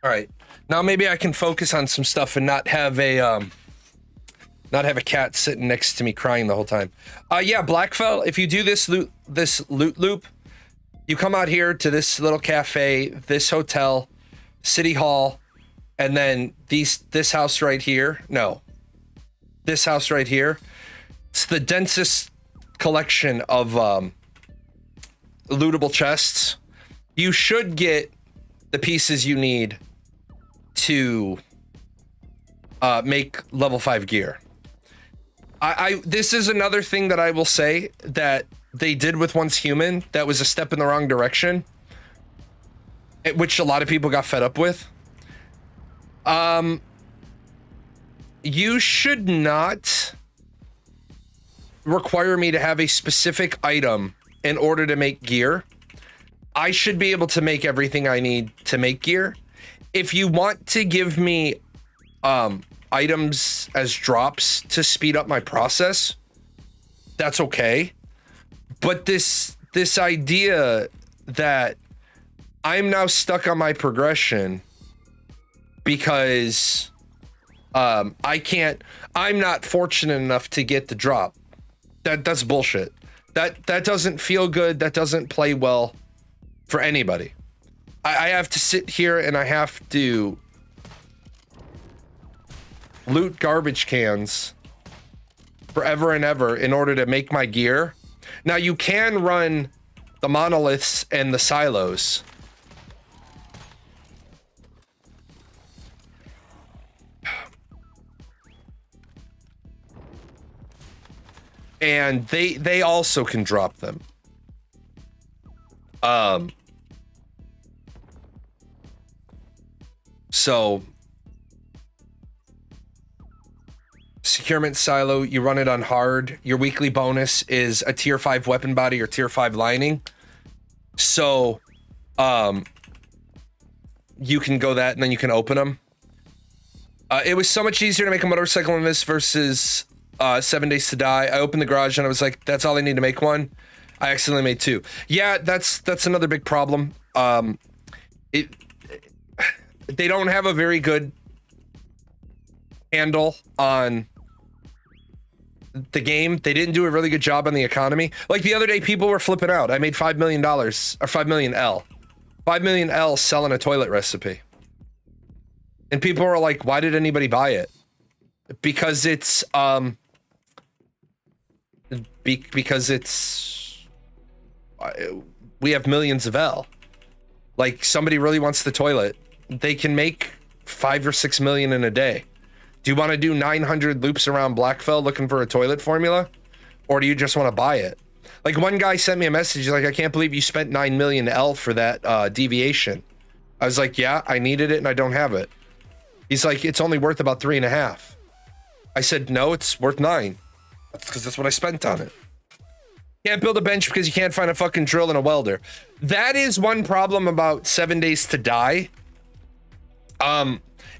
All right, now maybe I can focus on some stuff and not have a cat sitting next to me crying the whole time. Yeah, Blackfell. If you do this loot loop, you come out here to this little cafe, this hotel, City Hall, and then this house right here. No, this house right here. It's the densest collection of lootable chests. You should get the pieces you need to make level 5 gear. This is another thing that I will say that they did with Once Human that was a step in the wrong direction, which a lot of people got fed up with. You should not require me to have a specific item in order to make gear. I should be able to make everything I need to make gear. If you want to give me items as drops to speed up my process, that's okay. But this idea that I'm now stuck on my progression because I'm not fortunate enough to get the drop. That's bullshit. That doesn't feel good. That doesn't play well for anybody. I have to sit here and I have to loot garbage cans forever and ever in order to make my gear. Now you can run the monoliths and the silos. And they also can drop them. So securement silo, you run it on hard. Your weekly bonus is a tier 5 weapon body or tier 5 lining. So you can go that and then you can open them. It was so much easier to make a motorcycle in this versus 7 Days to Die. I opened the garage and I was like, that's all I need to make one. I accidentally made 2. Yeah, that's another big problem. They don't have a very good handle on the game. They didn't do a really good job on the economy. Like the other day, people were flipping out. I made $5 million or 5 million L. 5 million L selling a toilet recipe. And people were like, why did anybody buy it? Because it's we have millions of L. Like somebody really wants the toilet. They can make 5 or 6 million in a day. Do you want to do 900 loops around Blackfell looking for a toilet formula? Or do you just want to buy it? Like one guy sent me a message, he's like, I can't believe you spent 9 million L for that deviation. I was like, yeah, I needed it and I don't have it. He's like, it's only worth about 3.5. I said, no, it's worth 9. That's because that's what I spent on it. Can't build a bench because you can't find a fucking drill and a welder. That is one problem about 7 Days to Die.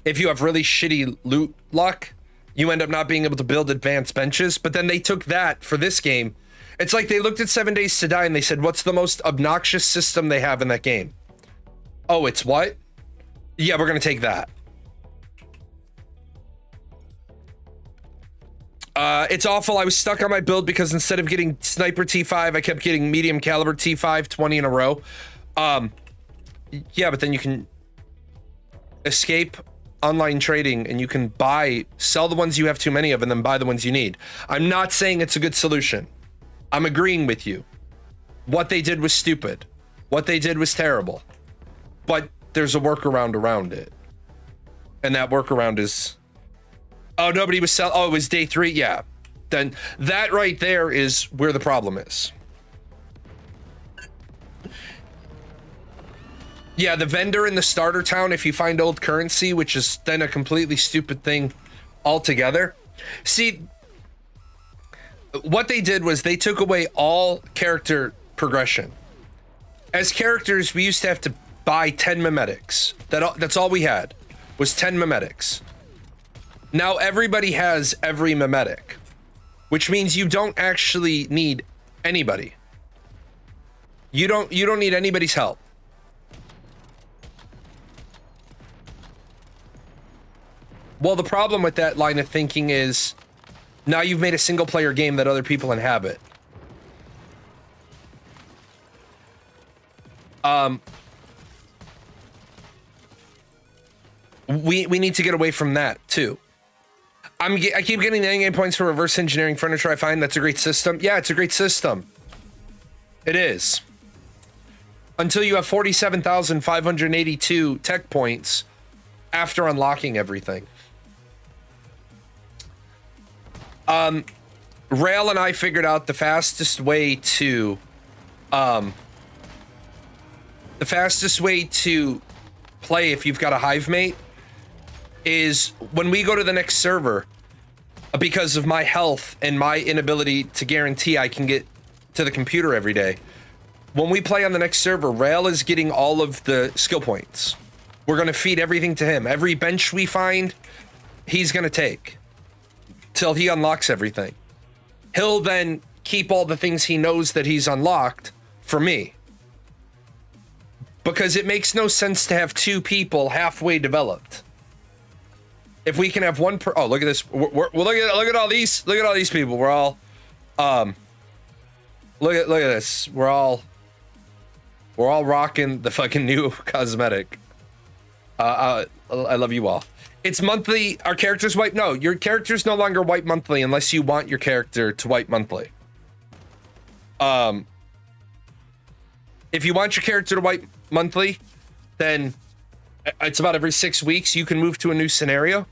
If you have really shitty loot luck, you end up not being able to build advanced benches. But then they took that for this game. It's like they looked at 7 Days to Die and they said, what's the most obnoxious system they have in that game? Oh, it's what? Yeah, we're going to take that. It's awful. I was stuck on my build because instead of getting sniper T5, I kept getting medium caliber T5 20 in a row. Yeah, but then you can escape online trading and you can sell the ones you have too many of and then buy the ones you need. I'm not saying it's a good solution. I'm agreeing with you. What they did was stupid. What they did was terrible. But there's a workaround around it. And that workaround is... Oh, nobody was selling... Oh, it was day 3? Yeah. Then that right there is where the problem is. Yeah, the vendor in the starter town, if you find old currency, which is then a completely stupid thing altogether. See, what they did was they took away all character progression. As characters, we used to have to buy 10 memetics. That's all we had, was 10 memetics. Now everybody has every memetic, which means you don't actually need anybody. You don't need anybody's help. Well, the problem with that line of thinking is now you've made a single player game that other people inhabit. We need to get away from that too. I keep getting the endgame points for reverse engineering furniture. I find that's a great system. Yeah, it's a great system. It is. Until you have 47,582 tech points after unlocking everything. Rail and I figured out the fastest way to play if you've got a hive mate is when we go to the next server, because of my health and my inability to guarantee I can get to the computer every day. When we play on the next server, Rail is getting all of the skill points. We're going to feed everything to him. Every bench we find, he's going to take till he unlocks everything. He'll then keep all the things he knows that he's unlocked for me. Because it makes no sense to have 2 people halfway developed. If we can have one per... Oh, look at this. Look at all these. Look at all these people. We're all... Look at this. We're all... We're all rocking the fucking new cosmetic. I love you all. It's monthly. Our characters wipe. No, your characters no longer wipe monthly unless you want your character to wipe monthly. If you want your character to wipe monthly, then it's about every 6 weeks you can move to a new scenario.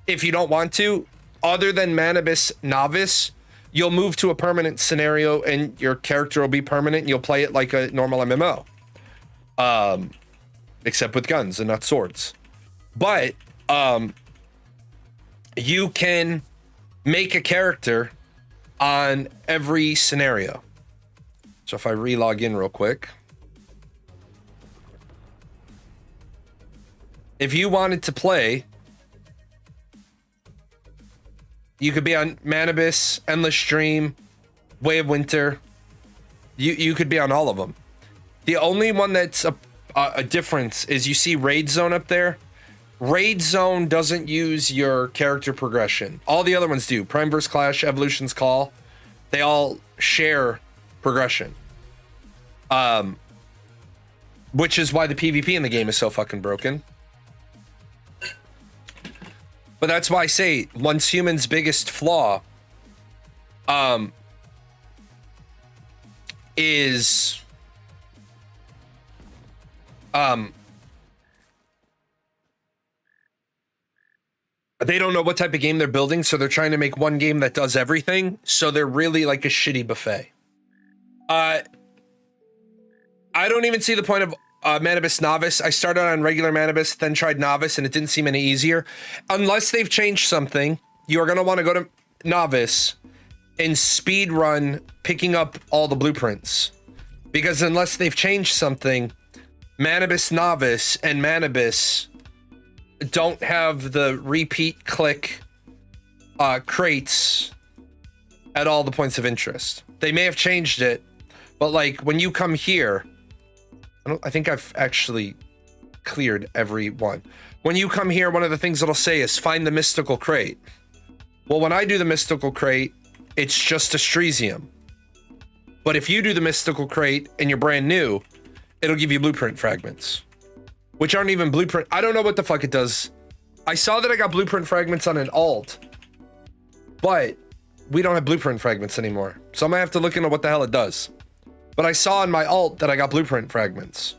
If you don't want to, other than Manibus Novice, you'll move to a permanent scenario and your character will be permanent and you'll play it like a normal MMO. Except with guns and not swords. But you can make a character on every scenario. So if I re-log in real quick. If you wanted to play, you could be on Manibus, Endless Stream, Way of Winter. You could be on all of them. The only one that's a difference is you see Raid Zone up there. Raid Zone doesn't use your character progression. All the other ones do. Prime vs. Clash, Evolution's Call. They all share progression. Which is why the PvP in the game is so fucking broken. But that's why I say Once Human's biggest flaw is they don't know what type of game they're building, so they're trying to make one game that does everything, so they're really like a shitty buffet. I don't even see the point of Manibus Novice. I started on regular Manibus, then tried Novice, and it didn't seem any easier. Unless they've changed something, you're going to want to go to Novice and speed run picking up all the blueprints. Because unless they've changed something, Manibus Novice and Manibus don't have the repeat click crates at all the points of interest. They may have changed it, but like when you come here, I think I've actually cleared every one. When you come here, one of the things it'll say is find the mystical crate. Well, when I do the mystical crate, it's just a Stresium. But if you do the mystical crate and you're brand new, it'll give you blueprint fragments, which aren't even blueprint. I don't know what the fuck it does. I saw that I got blueprint fragments on an alt, but we don't have blueprint fragments anymore. So I'm gonna have to look into what the hell it does. But I saw in my alt that I got blueprint fragments.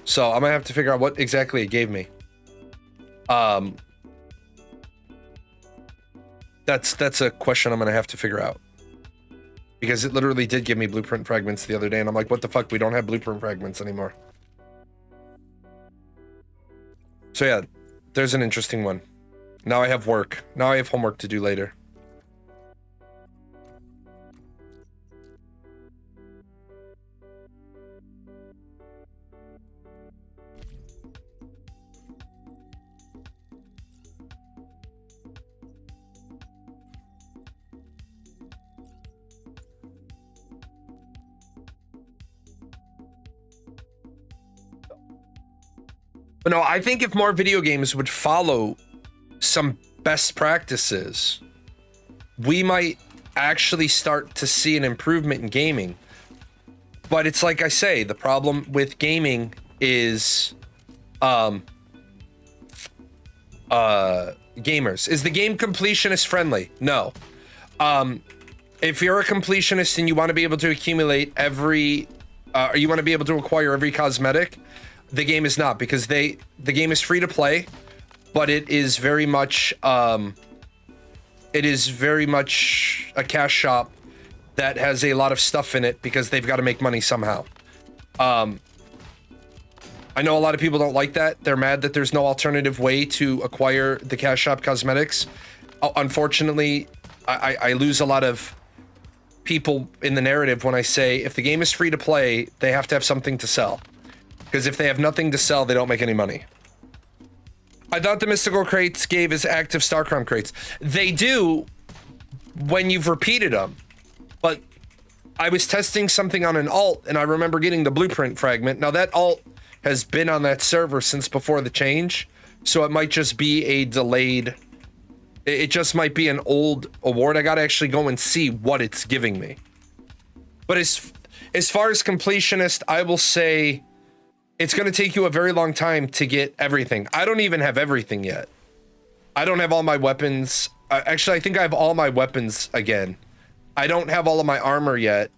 So I'm gonna have to figure out what exactly it gave me. That's a question I'm gonna have to figure out. Because it literally did give me blueprint fragments the other day, and I'm like, what the fuck? We don't have blueprint fragments anymore. So yeah, there's an interesting one. Now I have work. Now I have homework to do later. But no, I think if more video games would follow some best practices, we might actually start to see an improvement in gaming. But it's like I say, the problem with gaming is gamers. Is the game completionist friendly? No. If you're a completionist and you want to be able to accumulate every or you want to be able to acquire every cosmetic, the game is not, because the game is free to play, but it is very much a cash shop that has a lot of stuff in it because they've got to make money somehow. I know a lot of people don't like that. They're mad that there's no alternative way to acquire the cash shop cosmetics. Unfortunately, I lose a lot of people in the narrative when I say if the game is free to play, they have to have something to sell. Because if they have nothing to sell, they don't make any money. I thought the mystical crates gave as active Starcrown crates. They do when you've repeated them. But I was testing something on an alt, and I remember getting the blueprint fragment. Now, that alt has been on that server since before the change, so it might just be a delayed... It just might be an old award. I gotta actually go and see what it's giving me. But As far as completionist, I will say it's going to take you a very long time to get everything. I don't even have everything yet. I don't have all my weapons. Actually, I think I have all my weapons again. I don't have all of my armor yet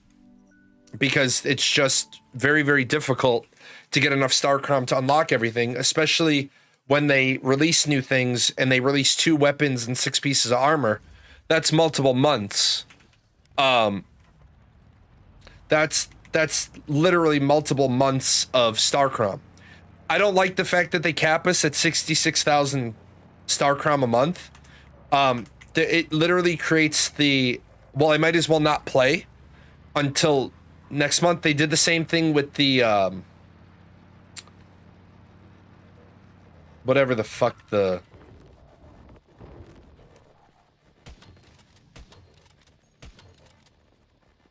because it's just very, very difficult to get enough Starcrom to unlock everything, especially when they release new things and they release 2 weapons and 6 pieces of armor. That's multiple months. That's literally multiple months of Starcrom. I don't like the fact that they cap us at 66,000 Starcrom a month. It literally creates the, well, I might as well not play until next month. They did the same thing with the, whatever the fuck the,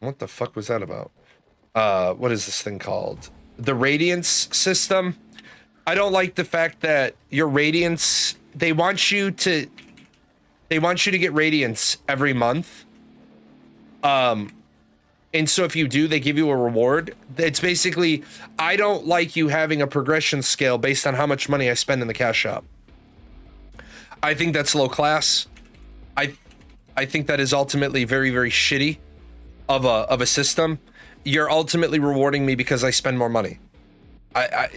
what the fuck was that about? What is this thing called? The Radiance system. I don't like the fact that your Radiance, they want you to get Radiance every month. And so if you do, they give you a reward. It's basically, I don't like you having a progression scale based on how much money I spend in the cash shop. I think that's low class. I think that is ultimately very, very shitty of a system. You're ultimately rewarding me because I spend more money.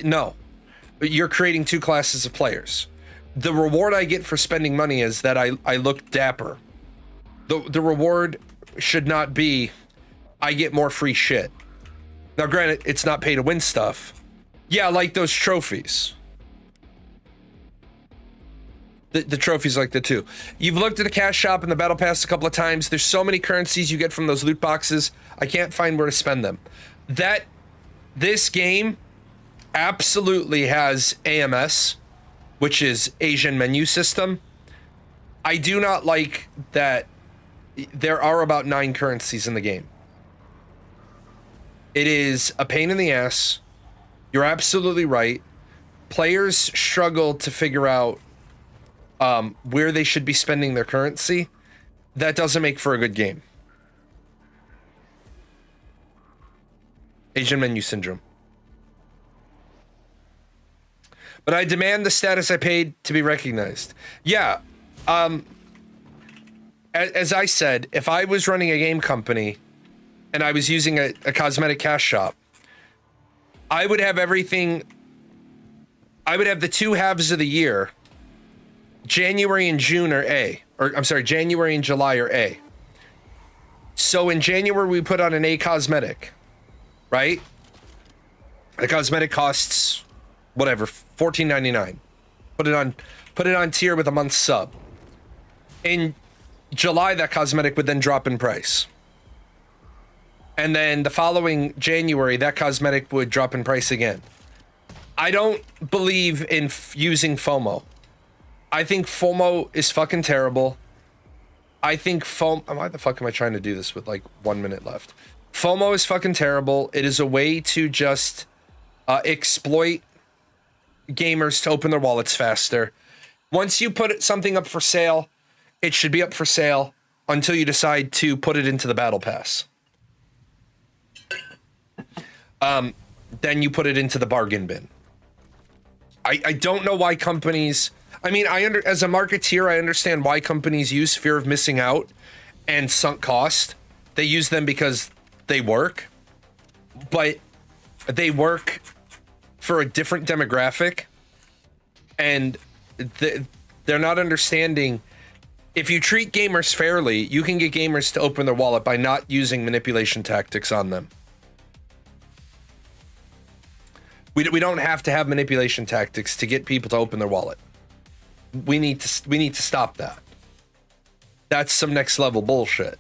No, you're creating 2 classes of players. The reward I get for spending money is that I look dapper. The reward should not be I get more free shit. Now, granted, it's not pay to win stuff. Yeah, like those trophies. The trophies like that too. You've looked at the cash shop and the battle pass a couple of times. There's so many currencies you get from those loot boxes. I can't find where to spend them. This game absolutely has AMS, which is Asian menu system. I do not like that there are about 9 currencies in the game. It is a pain in the ass. You're absolutely right. Players struggle to figure out where they should be spending their currency. That doesn't make for a good game. Asian menu syndrome. But I demand the status I paid to be recognized. Yeah. As I said, if I was running a game company and I was using a cosmetic cash shop, I would have everything. I would have the 2 halves of the year. January and June are A. Or I'm sorry, January and July are A. So in January, we put on an A cosmetic, right? The cosmetic costs whatever, $14.99. Put it on tier with a month's sub. In July, that cosmetic would then drop in price. And then the following January, that cosmetic would drop in price again. I don't believe in using FOMO. I think FOMO is fucking terrible. I think FOMO... Why the fuck am I trying to do this with like 1 minute left? FOMO is fucking terrible. It is a way to just exploit gamers to open their wallets faster. Once you put something up for sale, it should be up for sale until you decide to put it into the battle pass. Then you put it into the bargain bin. I don't know why companies... I mean, as a marketeer, I understand why companies use fear of missing out and sunk cost. They use them because they work, but they work for a different demographic, and they're not understanding. If you treat gamers fairly, you can get gamers to open their wallet by not using manipulation tactics on them. We don't have to have manipulation tactics to get people to open their wallet. We need to stop that. That's some next level bullshit.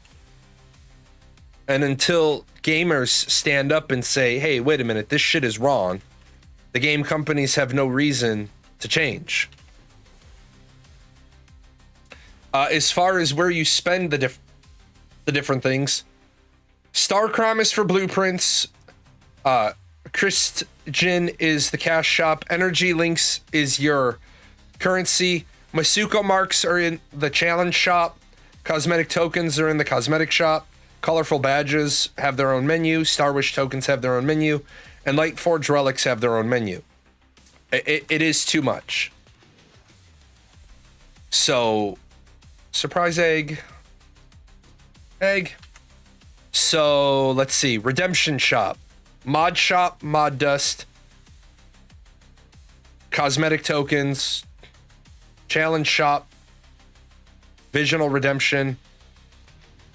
And until gamers stand up and say, hey, wait a minute, this shit is wrong, the game companies have no reason to change. As far as where you spend the different things, Starcrom is for blueprints. Christian is the cash shop. Energy links is your currency. Masuko marks are in the challenge shop. Cosmetic tokens are in the cosmetic shop. Colorful Badges have their own menu. Star Wish tokens have their own menu. And Light Forge relics have their own menu. It is too much. So, surprise egg. Egg. So, let's see. Redemption shop. Mod shop, mod dust. Cosmetic tokens. Challenge shop. Visional redemption.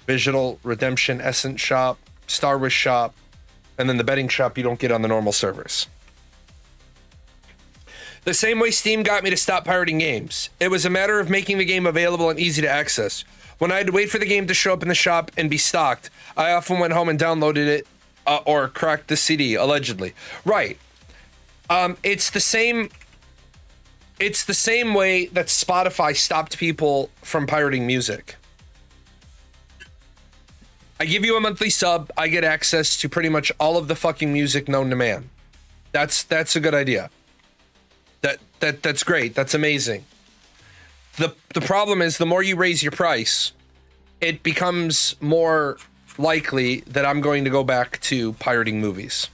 Visional redemption essence shop. Star Wish shop. And then the betting shop you don't get on the normal servers. The same way Steam got me to stop pirating games. It was a matter of making the game available and easy to access. When I had to wait for the game to show up in the shop and be stocked, I often went home and downloaded it or cracked the CD, allegedly. Right. It's the same way that Spotify stopped people from pirating music. I give you a monthly sub, I get access to pretty much all of the fucking music known to man. That's a good idea. That's great. That's amazing. The problem is the more you raise your price, it becomes more likely that I'm going to go back to pirating movies.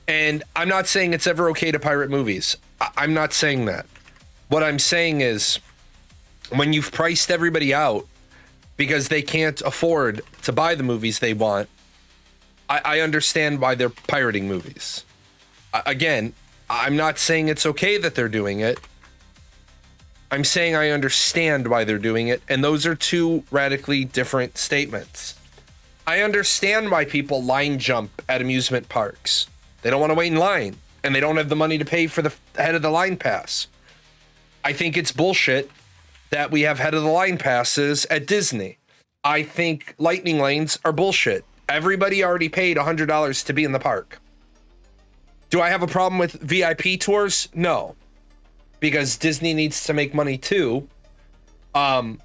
And I'm not saying it's ever okay to pirate movies. I'm not saying that. What I'm saying is when you've priced everybody out because they can't afford to buy the movies they want, I understand why they're pirating movies. Again, I'm not saying it's okay that they're doing it. I'm saying I understand why they're doing it, and those are two radically different statements. I understand why people line jump at amusement parks. They don't want to wait in line, and they don't have the money to pay for the head of the line pass. I think it's bullshit that we have head of the line passes at Disney. I think lightning lanes are bullshit. Everybody already paid $100 to be in the park. Do I have a problem with VIP tours? No. Because Disney needs to make money too. But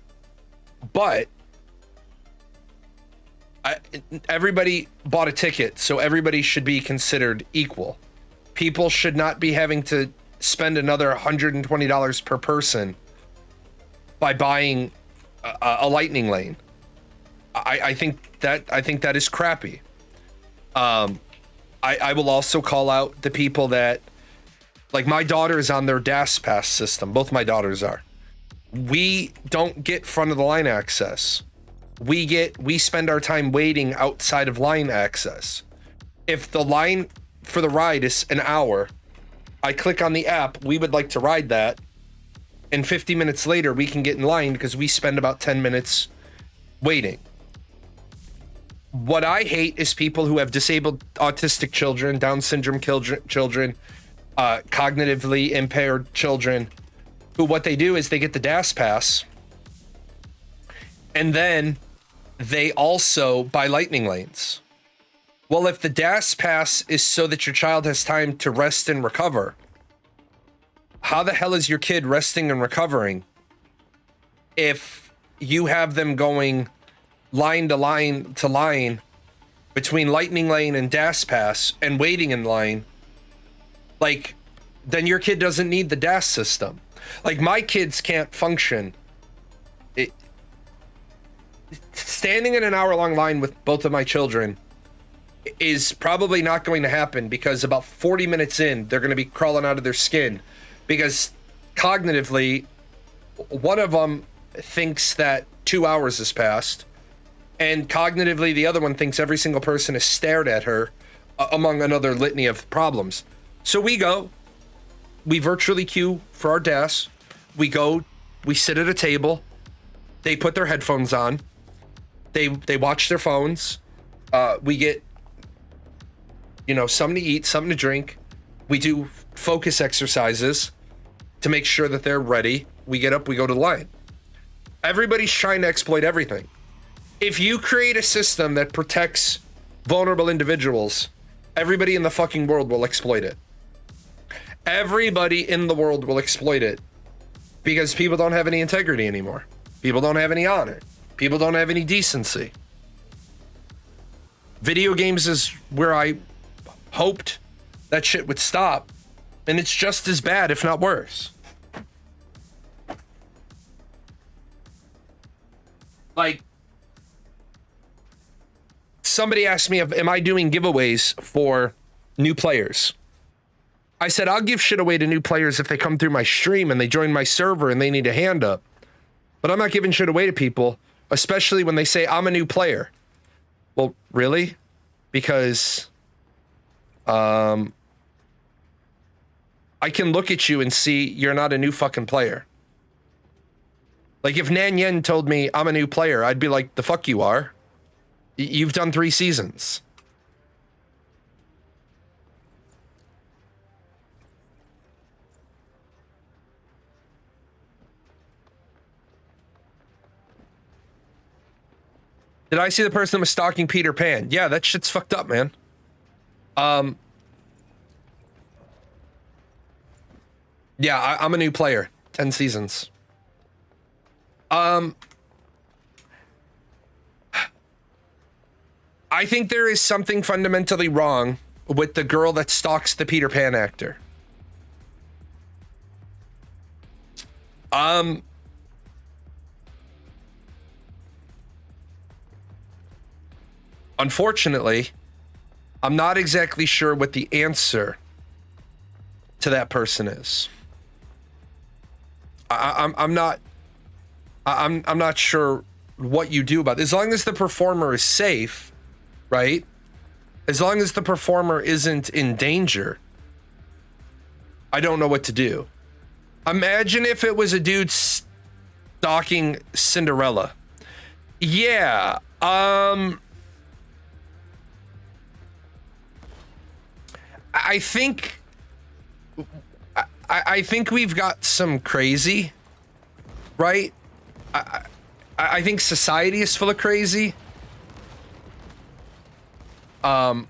everybody bought a ticket, so everybody should be considered equal. People should not be having to spend another $120 per person by buying a lightning lane. I think that is crappy. I will also call out the people that, like, my daughter is on their DAS pass system. Both my daughters are. We don't get front of the line access. We spend our time waiting outside of line access. If the line for the ride is an hour, I click on the app, we would like to ride that, and 50 minutes later we can get in line because we spend about 10 minutes waiting. What I hate is people who have disabled autistic children, Down syndrome children, cognitively impaired children, who what they do is they get the DAS pass, and then they also buy lightning lanes. Well, if the DAS pass is so that your child has time to rest and recover, how the hell is your kid resting and recovering if you have them going line to line to line between lightning lane and DAS pass and waiting in line? Like, then your kid doesn't need the DAS system. Like, my kids can't function. Standing in an hour-long line with both of my children is probably not going to happen because about 40 minutes in, they're going to be crawling out of their skin because cognitively, one of them thinks that 2 hours has passed, and cognitively, the other one thinks every single person has stared at her, among another litany of problems. So we virtually queue for our DAS. We sit at a table. They put their headphones on. They watch their phones. We get, something to eat, something to drink. We do focus exercises to make sure that they're ready. We get up, we go to the line. Everybody's trying to exploit everything. If you create a system that protects vulnerable individuals, everybody in the fucking world will exploit it. Everybody in the world will exploit it because people don't have any integrity anymore. People don't have any honor. People don't have any decency. Video games is where I hoped that shit would stop, and it's just as bad, if not worse. Like, somebody asked me, am I doing giveaways for new players? I said, I'll give shit away to new players if they come through my stream and they join my server and they need a hand up. But I'm not giving shit away to people, especially when they say I'm a new player. Well, really? Because I can look at you and see you're not a new fucking player. Like if Nan Yen told me I'm a new player, I'd be like, the fuck you are. You've done 3 seasons. Did I see the person that was stalking Peter Pan? Yeah, that shit's fucked up, man. Yeah, I'm a new player. 10 seasons. I think there is something fundamentally wrong with the girl that stalks the Peter Pan actor. Unfortunately, I'm not exactly sure what the answer to that person is. I'm not sure what you do about it. As long as the performer is safe, right? As long as the performer isn't in danger, I don't know what to do. Imagine if it was a dude stalking Cinderella. Yeah, I think we've got some crazy, right? I think society is full of crazy. I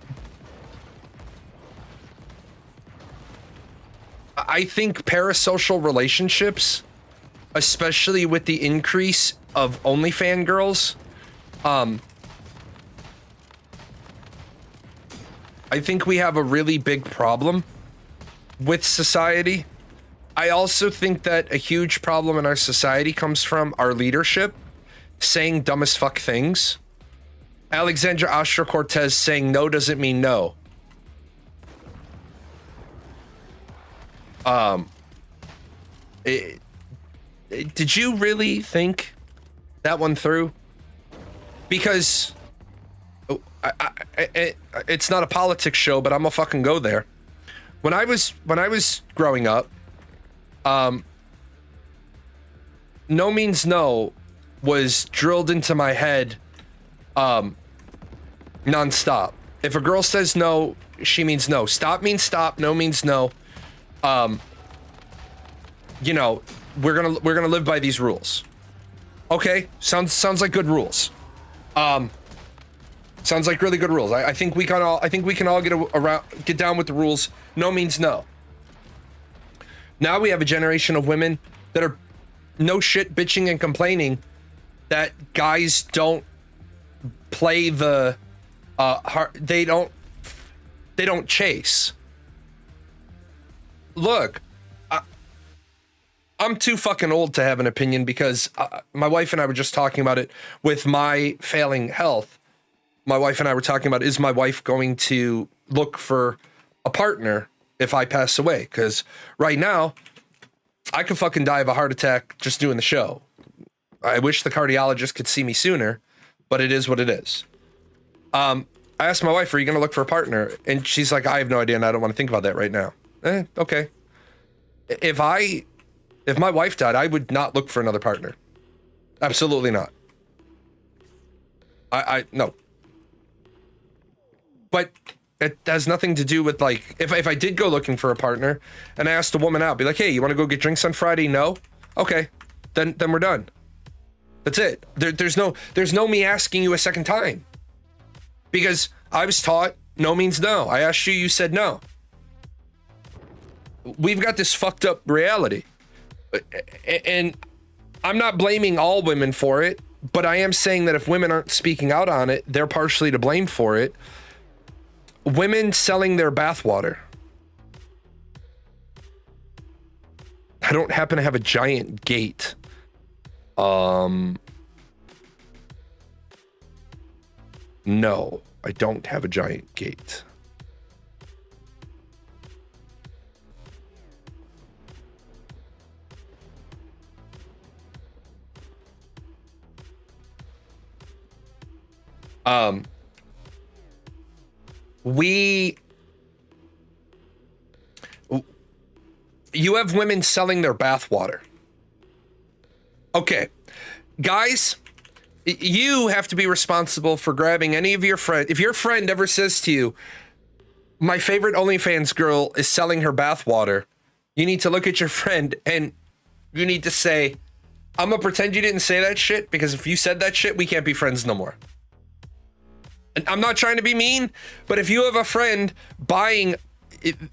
think parasocial relationships, especially with the increase of OnlyFans girls, I think we have a really big problem with society. I also think that a huge problem in our society comes from our leadership saying dumb as fuck things. Alexandra Ocasio-Cortez saying no doesn't mean no. Did you really think that one through? Because it's not a politics show, but I'm gonna fucking go there. When I was growing up, no means no was drilled into my head nonstop. If a girl says no, she means no. Stop means stop, no means no. You know, we're gonna live by these rules. Okay, sounds like good rules. Sounds like really good rules. I think we can all get down with the rules. No means no. Now we have a generation of women that are no shit bitching and complaining that guys don't play the they don't chase. Look, I'm too fucking old to have an opinion because my wife and I were just talking about it with my failing health. My wife and I were talking about, is my wife going to look for a partner if I pass away? Because right now, I could fucking die of a heart attack just doing the show. I wish the cardiologist could see me sooner, but it is what it is. I asked my wife, are you going to look for a partner? And she's like, I have no idea and I don't want to think about that right now. Okay. If my wife died, I would not look for another partner. Absolutely not. No. But it has nothing to do with, like, if I did go looking for a partner and I asked a woman out, be like, hey, you want to go get drinks on Friday? No? Okay. Then we're done. That's it. There's no me asking you a second time. Because I was taught no means no. I asked you, you said no. We've got this fucked up reality. And I'm not blaming all women for it, but I am saying that if women aren't speaking out on it, they're partially to blame for it. Women selling their bathwater. I don't happen to have a giant gate. No. I don't have a giant gate. You have women selling their bathwater. Okay, guys, you have to be responsible for grabbing any of your friends. If your friend ever says to you, my favorite OnlyFans girl is selling her bathwater, you need to look at your friend and you need to say, I'm gonna pretend you didn't say that shit, because if you said that shit, we can't be friends no more. And I'm not trying to be mean, but if you have a friend buying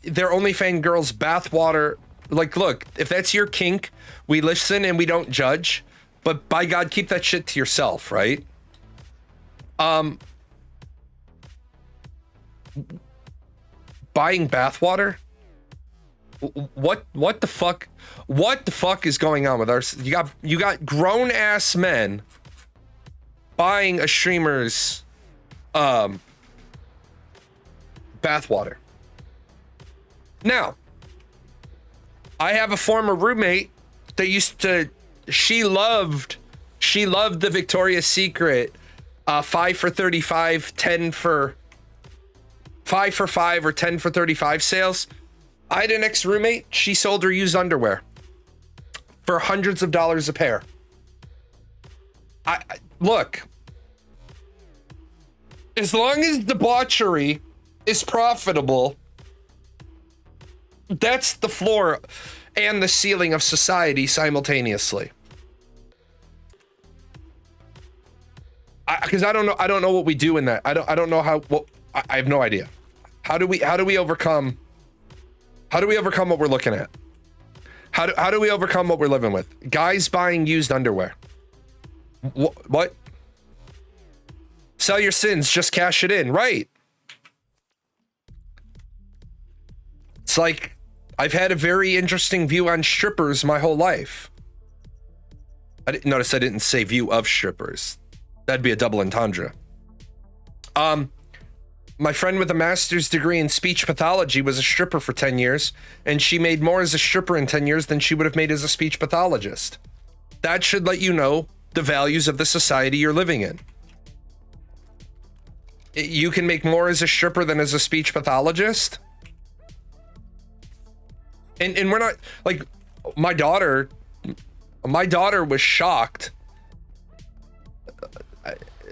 their OnlyFans girl's bathwater, like, look, if that's your kink, we listen and we don't judge, but by God, keep that shit to yourself, right? Buying bathwater? What the fuck? What the fuck is going on with our? You got grown ass men buying a streamer's bathwater. Now, I have a former roommate that used to, she loved the Victoria's Secret 5 for 35, 10 for 5 for 5 or 10 for 35 sales. I had an ex-roommate, she sold her used underwear for hundreds of dollars a pair. Look, as long as debauchery is profitable, that's the floor and the ceiling of society simultaneously. Because I don't know what we do in that. I don't know how. I have no idea. How do we overcome? How do we overcome what we're looking at? How do we overcome what we're living with? Guys buying used underwear. What? Sell your sins, just cash it in, right? It's like, I've had a very interesting view on strippers my whole life. Notice I didn't say view of strippers. That'd be a double entendre. My friend with a master's degree in speech pathology was a stripper for 10 years, and she made more as a stripper in 10 years than she would have made as a speech pathologist. That should let you know the values of the society you're living in. You can make more as a stripper than as a speech pathologist. And we're not, like, my daughter was shocked.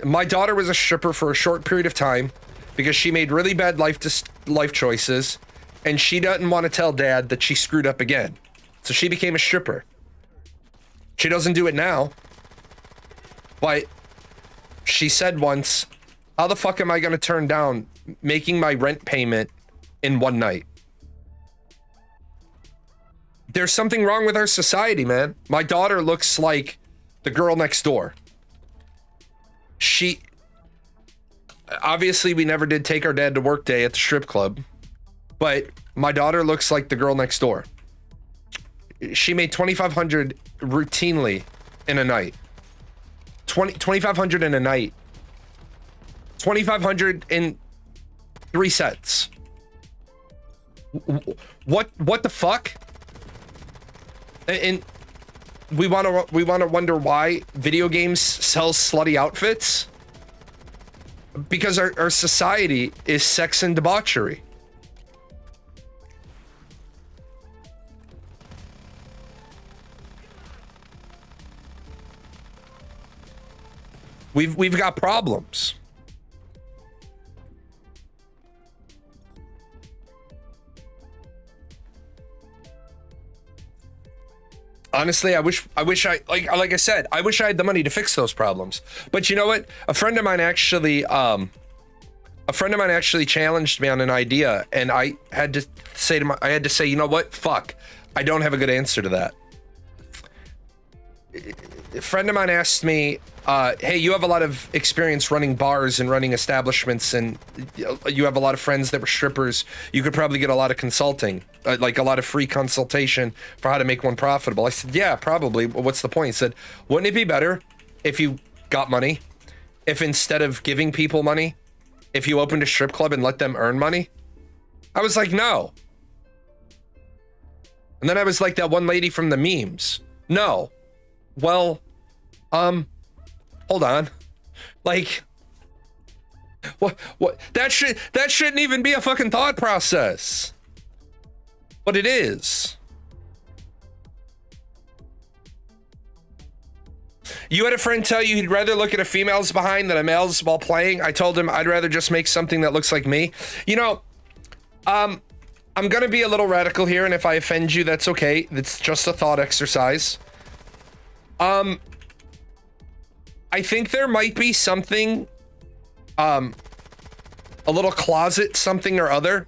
My daughter was a stripper for a short period of time because she made really bad life choices, and she doesn't want to tell dad that she screwed up again. So she became a stripper. She doesn't do it now. But she said once, how the fuck am I going to turn down making my rent payment in one night? There's something wrong with our society, man. My daughter looks like the girl next door. Obviously, we never did take our dad to work day at the strip club, but my daughter looks like the girl next door. She made $2,500 routinely in a night. $2,500 in a night. $2,500 in 3 sets. What the fuck? And we want to wonder why video games sell slutty outfits? Because our society is sex and debauchery. We've got problems. Honestly, I wish I like I said, I wish I had the money to fix those problems. But you know what? A friend of mine actually challenged me on an idea, and I had to say, you know what? Fuck. I don't have a good answer to that. A friend of mine asked me, hey, you have a lot of experience running bars and running establishments, and you have a lot of friends that were strippers. You could probably get a lot of consulting, like a lot of free consultation for how to make one profitable. I said, yeah, probably. What's the point? He said, wouldn't it be better if you got money? If instead of giving people money, if you opened a strip club and let them earn money? I was like, no. And then I was like that one lady from the memes. No. Well, hold on. Like, what that shouldn't even be a fucking thought process. But it is. You had a friend tell you he'd rather look at a female's behind than a male's while playing. I told him I'd rather just make something that looks like me. You know, I'm gonna be a little radical here, and if I offend you, that's okay. It's just a thought exercise. I think there might be something, a little closet something or other.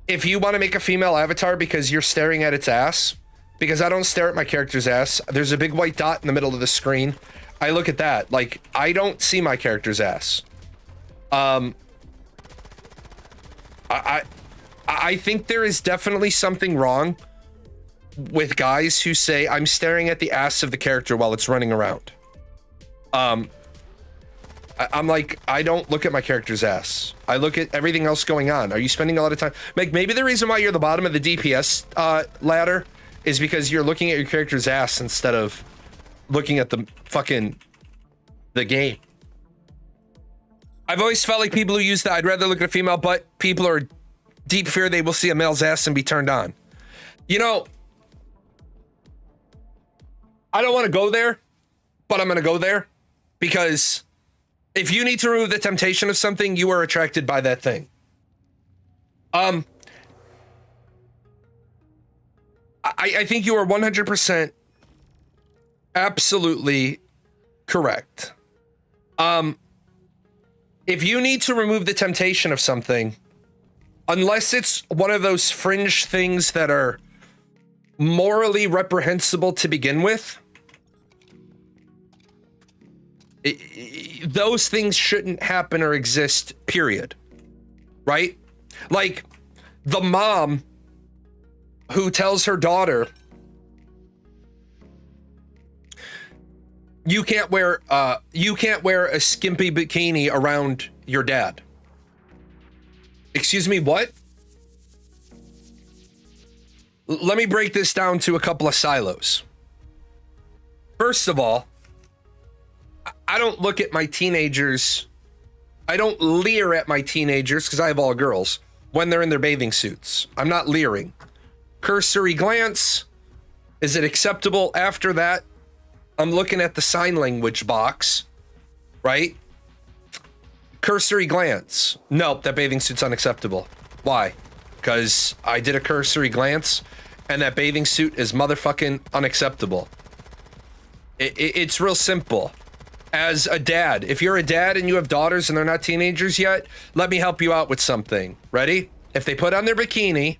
If you want to make a female avatar because you're staring at its ass, because I don't stare at my character's ass. There's a big white dot in the middle of the screen. I look at that. Like, I don't see my character's ass. I think there is definitely something wrong with guys who say, I'm staring at the ass of the character while it's running around. I'm like, I don't look at my character's ass. I look at everything else going on. Are you spending a lot of time? Like, maybe the reason why you're the bottom of the DPS ladder is because you're looking at your character's ass instead of looking at the game. I've always felt like people who use that, I'd rather look at a female butt, people are deep fear they will see a male's ass and be turned on. You know, I don't want to go there, but I'm going to go there because if you need to remove the temptation of something, you are attracted by that thing. I think you are 100% absolutely correct. If you need to remove the temptation of something, unless it's one of those fringe things that are morally reprehensible to begin with, those things shouldn't happen or exist, period. Right? Like the mom who tells her daughter, you can't wear a skimpy bikini around your dad. Excuse me, what? Let me break this down to a couple of silos. First of all, I don't look at my teenagers, I don't leer at my teenagers, because I have all girls, when they're in their bathing suits. I'm not leering. Cursory glance. Is it acceptable? After that, I'm looking at the sign language box, right? Cursory glance. Nope, that bathing suit's unacceptable. Why? Because I did a cursory glance and that bathing suit is motherfucking unacceptable. It's real simple. As a dad, if you're a dad and you have daughters and they're not teenagers yet, let me help you out with something. Ready? If they put on their bikini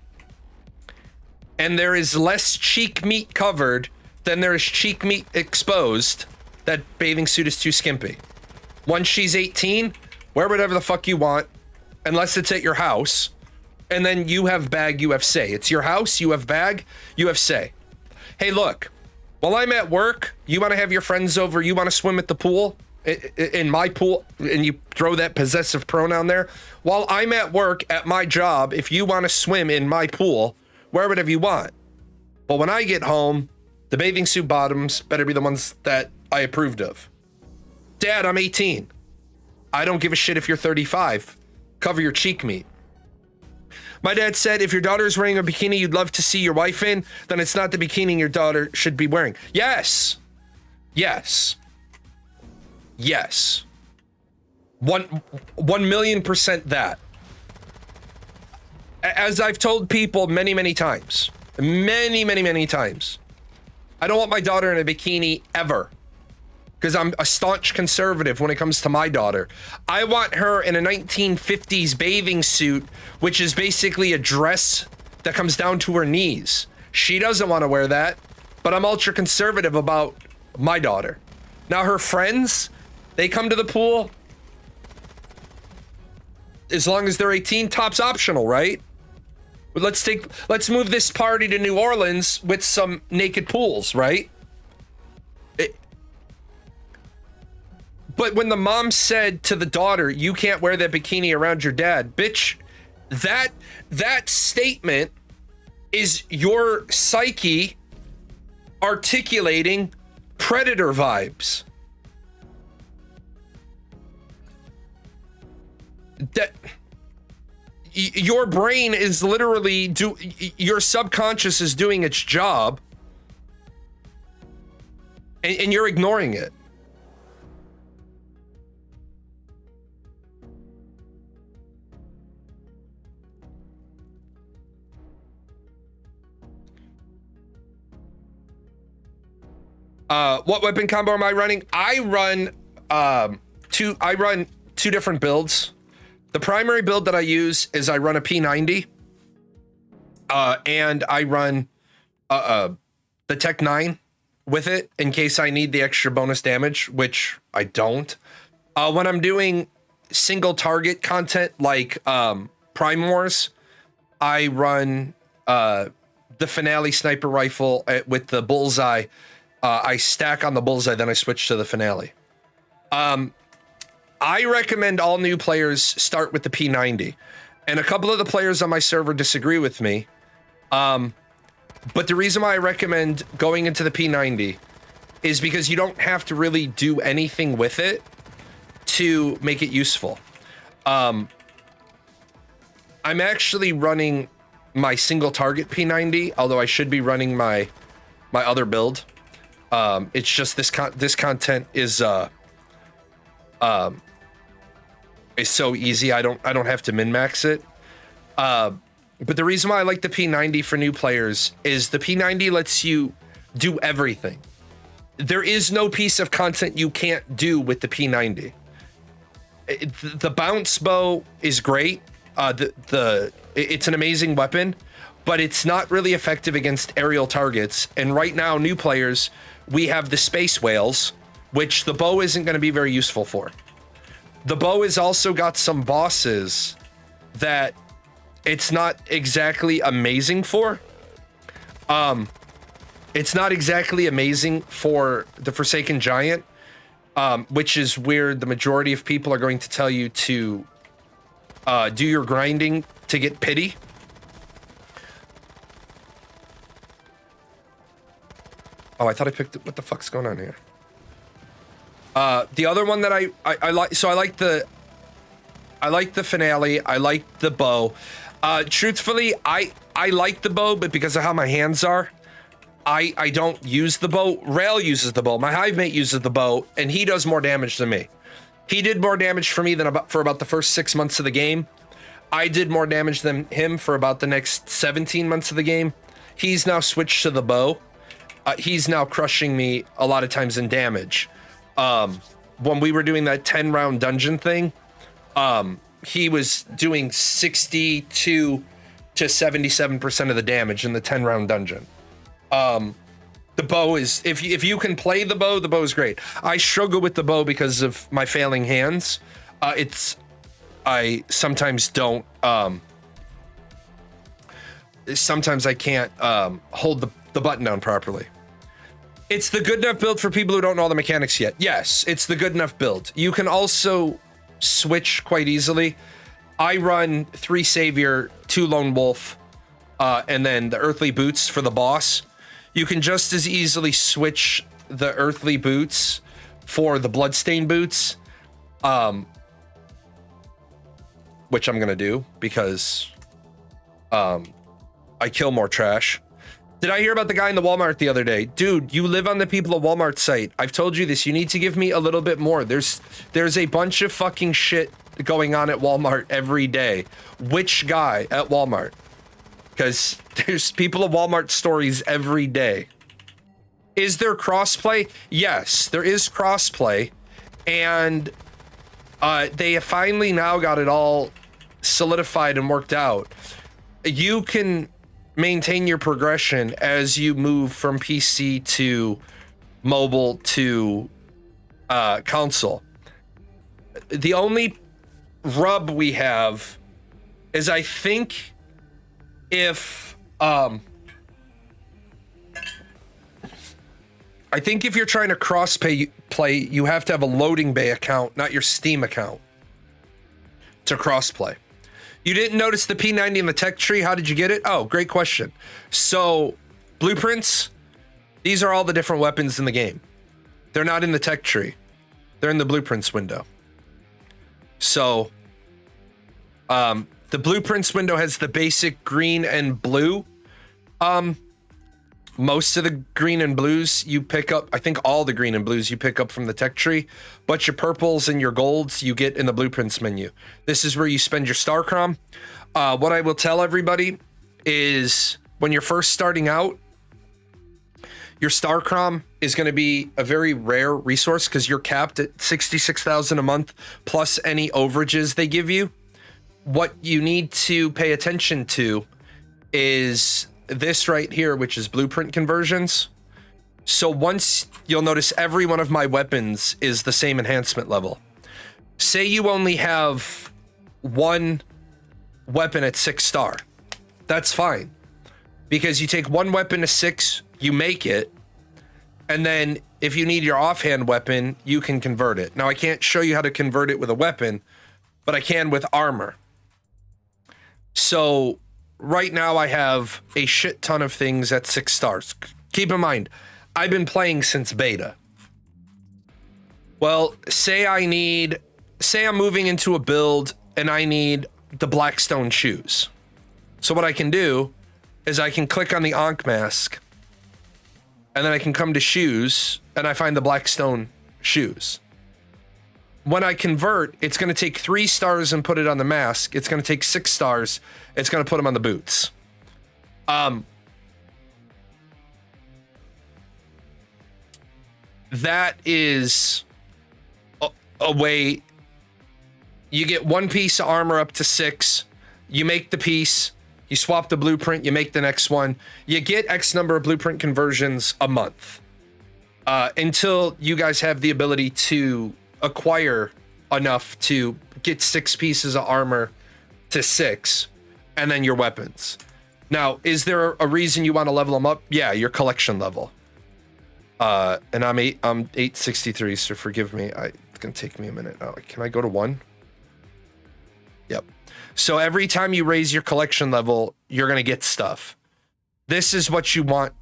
and there is less cheek meat covered than there is cheek meat exposed, that bathing suit is too skimpy. Once she's 18, wear whatever the fuck you want, unless it's at your house, and then you have bag, you have say. It's your house, you have bag, you have say. Hey, look, while I'm at work, you want to have your friends over, you want to swim at the pool, in my pool, and you throw that possessive pronoun there. While I'm at work at my job, if you want to swim in my pool, wear whatever you want. But when I get home, the bathing suit bottoms better be the ones that I approved of. Dad, I'm 18. I don't give a shit if you're 35. Cover your cheek meat. My dad said if your daughter is wearing a bikini you'd love to see your wife in, then it's not the bikini your daughter should be wearing. Yes. Yes. Yes. 1,000,000% that. As I've told people many times, many times, I don't want my daughter in a bikini ever, because I'm a staunch conservative when it comes to my daughter. I want her in a 1950s bathing suit, which is basically a dress that comes down to her knees. She doesn't want to wear that, but I'm ultra conservative about my daughter. Now her friends, they come to the pool, as long as they're 18, top's optional, right? Let's move this party to New Orleans with some naked pools, right? But when the mom said to the daughter, "You can't wear that bikini around your dad," bitch, that statement is your psyche articulating predator vibes. That your brain is literally your subconscious is doing its job, and you're ignoring it. What weapon combo am I running? I run two different builds. The primary build that I use is I run a P90, and I run the Tech 9 with it in case I need the extra bonus damage, which I don't. When I'm doing single target content like Prime Wars, I run the Finale sniper rifle with the bullseye. I stack on the bullseye, then I switch to the Finale. I recommend all new players start with the P90. And a couple of the players on my server disagree with me. But the reason why I recommend going into the P90 is because you don't have to really do anything with it to make it useful. I'm actually running my single target P90, although I should be running my other build. It's just this content is so easy. I don't have to min-max it. But the reason why I like the P90 for new players is the P90 lets you do everything. There is no piece of content you can't do with the P90. The bounce bow is great. It's an amazing weapon, but it's not really effective against aerial targets. And right now, new players, we have the space whales, which the bow isn't going to be very useful for. The bow has also got some bosses that it's not exactly amazing for. It's not exactly amazing for the Forsaken Giant, which is where the majority of people are going to tell you to do your grinding to get pity. Oh, I thought I picked it. What the fuck's going on here? The other one that I like, so I like the Finale. I like the bow. Truthfully, I like the bow, but because of how my hands are, I don't use the bow. Rail uses the bow. My hive mate uses the bow, and he does more damage than me. He did more damage for me than for about the first 6 months of the game. I did more damage than him for about the next 17 months of the game. He's now switched to the bow. He's now crushing me a lot of times in damage. When we were doing that 10-round dungeon thing, he was doing 62 to 77% of the damage in the 10-round dungeon. The bow is, if you can play the bow is great. I struggle with the bow because of my failing hands. I sometimes don't, sometimes I can't hold the button down properly. It's the good enough build for people who don't know all the mechanics yet. Yes, it's the good enough build. You can also switch quite easily. I run 3 Savior, 2 Lone Wolf, and then the Earthly Boots for the boss. You can just as easily switch the Earthly Boots for the Bloodstained Boots, which I'm gonna do because I kill more trash. Did I hear about the guy in the Walmart the other day? Dude, you live on the People of Walmart site. I've told you this. You need to give me a little bit more. There's a bunch of fucking shit going on at Walmart every day. Which guy at Walmart? Because there's People of Walmart stories every day. Is there crossplay? Yes, there is crossplay. And they have finally now got it all solidified and worked out. You can maintain your progression as you move from PC to mobile to console. The only rub we have is I think if I I think if you're trying to play, you have to have a loading bay account, not your Steam account, to crossplay. You didn't notice the P90 in the tech tree? How did you get it? Oh, great question. So, blueprints, these are all the different weapons in the game. They're not in the tech tree. They're in the blueprints window. So, the blueprints window has the basic green and blue. Most of the green and blues you pick up, I think all the green and blues you pick up from the tech tree, but your purples and your golds you get in the blueprints menu. This is where you spend your star crom. What I will tell everybody is when you're first starting out, your star crom is going to be a very rare resource because you're capped at 66,000 a month plus any overages they give you. What you need to pay attention to is this right here, which is blueprint conversions. So once you'll notice every one of my weapons is the same enhancement level. Say you only have one weapon at 6-star. That's fine. Because you take one weapon to 6, you make it. And then if you need your offhand weapon, you can convert it. Now I can't show you how to convert it with a weapon, but I can with armor. So right now I have a shit ton of things at 6 stars. Keep in mind, I've been playing since beta. Well, say I'm moving into a build and I need the Blackstone shoes. So what I can do is I can click on the Ankh mask and then I can come to shoes and I find the Blackstone shoes. When I convert, it's going to take 3 stars and put it on the mask. It's going to take 6 stars. It's going to put them on the boots. That is a way. You get one piece of armor up to 6. You make the piece. You swap the blueprint. You make the next one. You get X number of blueprint conversions a month. Until you guys have the ability to acquire enough to get 6 pieces of armor to 6 and then your weapons. Now, is there a reason you want to level them up? Yeah, your collection level. And I'm 863, so forgive me. It's gonna take me a minute. Can I go to 1? Yep. So every time you raise your collection level, you're gonna get stuff. This is what you want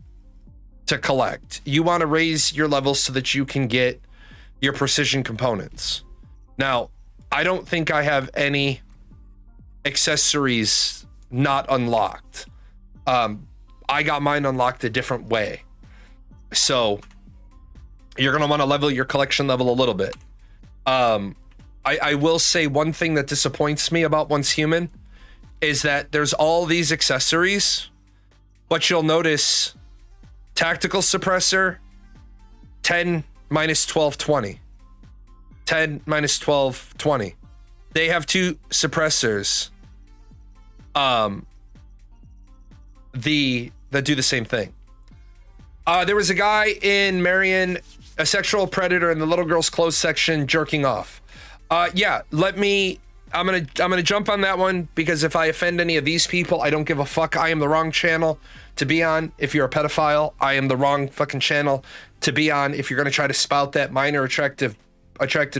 to collect. You want to raise your levels so that you can get your precision components. Now, I don't think I have any accessories not unlocked. I got mine unlocked a different way. So you're going to want to level your collection level a little bit. I will say one thing that disappoints me about Once Human is that there's all these accessories, but you'll notice tactical suppressor, 10 minus 12, 20. 10 minus 12, 20. They have 2 suppressors that do the same thing. There was a guy in Marion, a sexual predator in the little girl's clothes section jerking off. Yeah, I'm gonna jump on that one because if I offend any of these people, I don't give a fuck. I am the wrong channel to be on. If you're a pedophile, I am the wrong fucking channel to be on. If you're gonna try to spout that minor attracted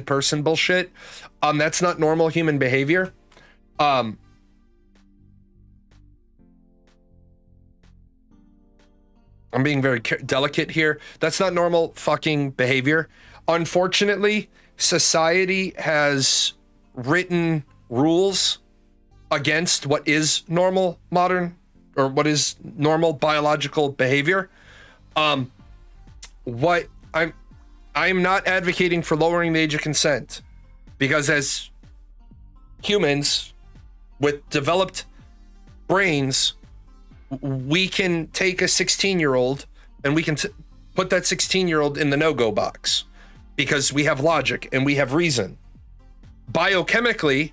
person bullshit, that's not normal human behavior. I'm being very delicate here. That's not normal fucking behavior. Unfortunately, society has written rules against what is normal modern or what is normal biological behavior. What I'm not advocating for lowering the age of consent because as humans with developed brains, we can take a 16-year-old and we can put that 16-year-old in the no-go box because we have logic and we have reason. Biochemically,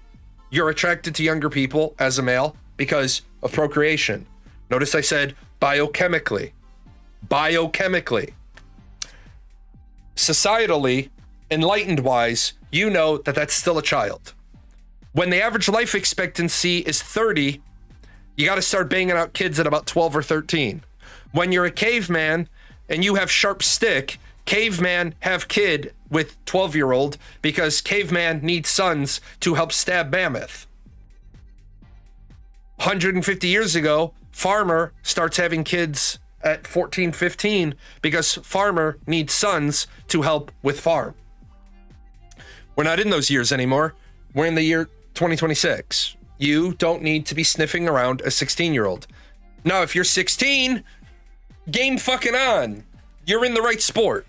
you're attracted to younger people as a male because of procreation. Notice I said biochemically. Biochemically. Societally, enlightened-wise, you know that that's still a child. When the average life expectancy is 30, you got to start banging out kids at about 12 or 13. When you're a caveman and you have sharp stick, Caveman have kid with 12-year-old because caveman needs sons to help stab mammoth. 150 years ago, farmer starts having kids at 14, 15 because farmer needs sons to help with farm. We're not in those years anymore. We're in the year 2026. You don't need to be sniffing around a 16-year-old. Now, if you're 16, game fucking on. You're in the right sport.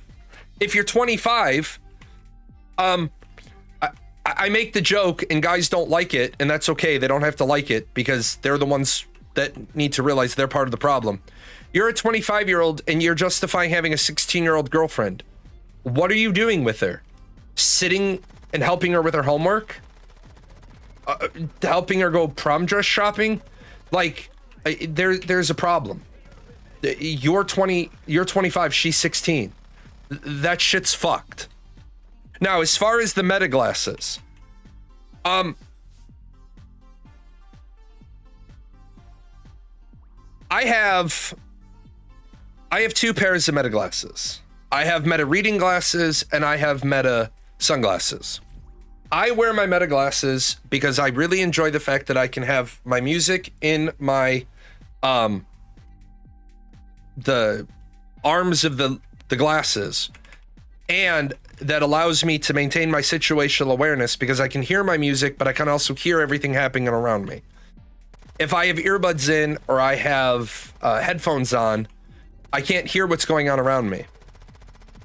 If you're 25, I make the joke and guys don't like it, and that's okay. They don't have to like it because they're the ones that need to realize they're part of the problem. You're a 25-year-old and you're justifying having a 16-year-old girlfriend. What are you doing with her? Sitting and helping her with her homework? Helping her go prom dress shopping? Like, there's a problem. You're 20, you're 25, she's 16. That shit's fucked. Now, as far as the Meta glasses, I have 2 pairs of Meta glasses. I have Meta reading glasses and I have Meta sunglasses. I wear my Meta glasses because I really enjoy the fact that I can have my music in my the arms of the glasses, and that allows me to maintain my situational awareness because I can hear my music, but I can also hear everything happening around me. If I have earbuds in or I have headphones on, I can't hear what's going on around me.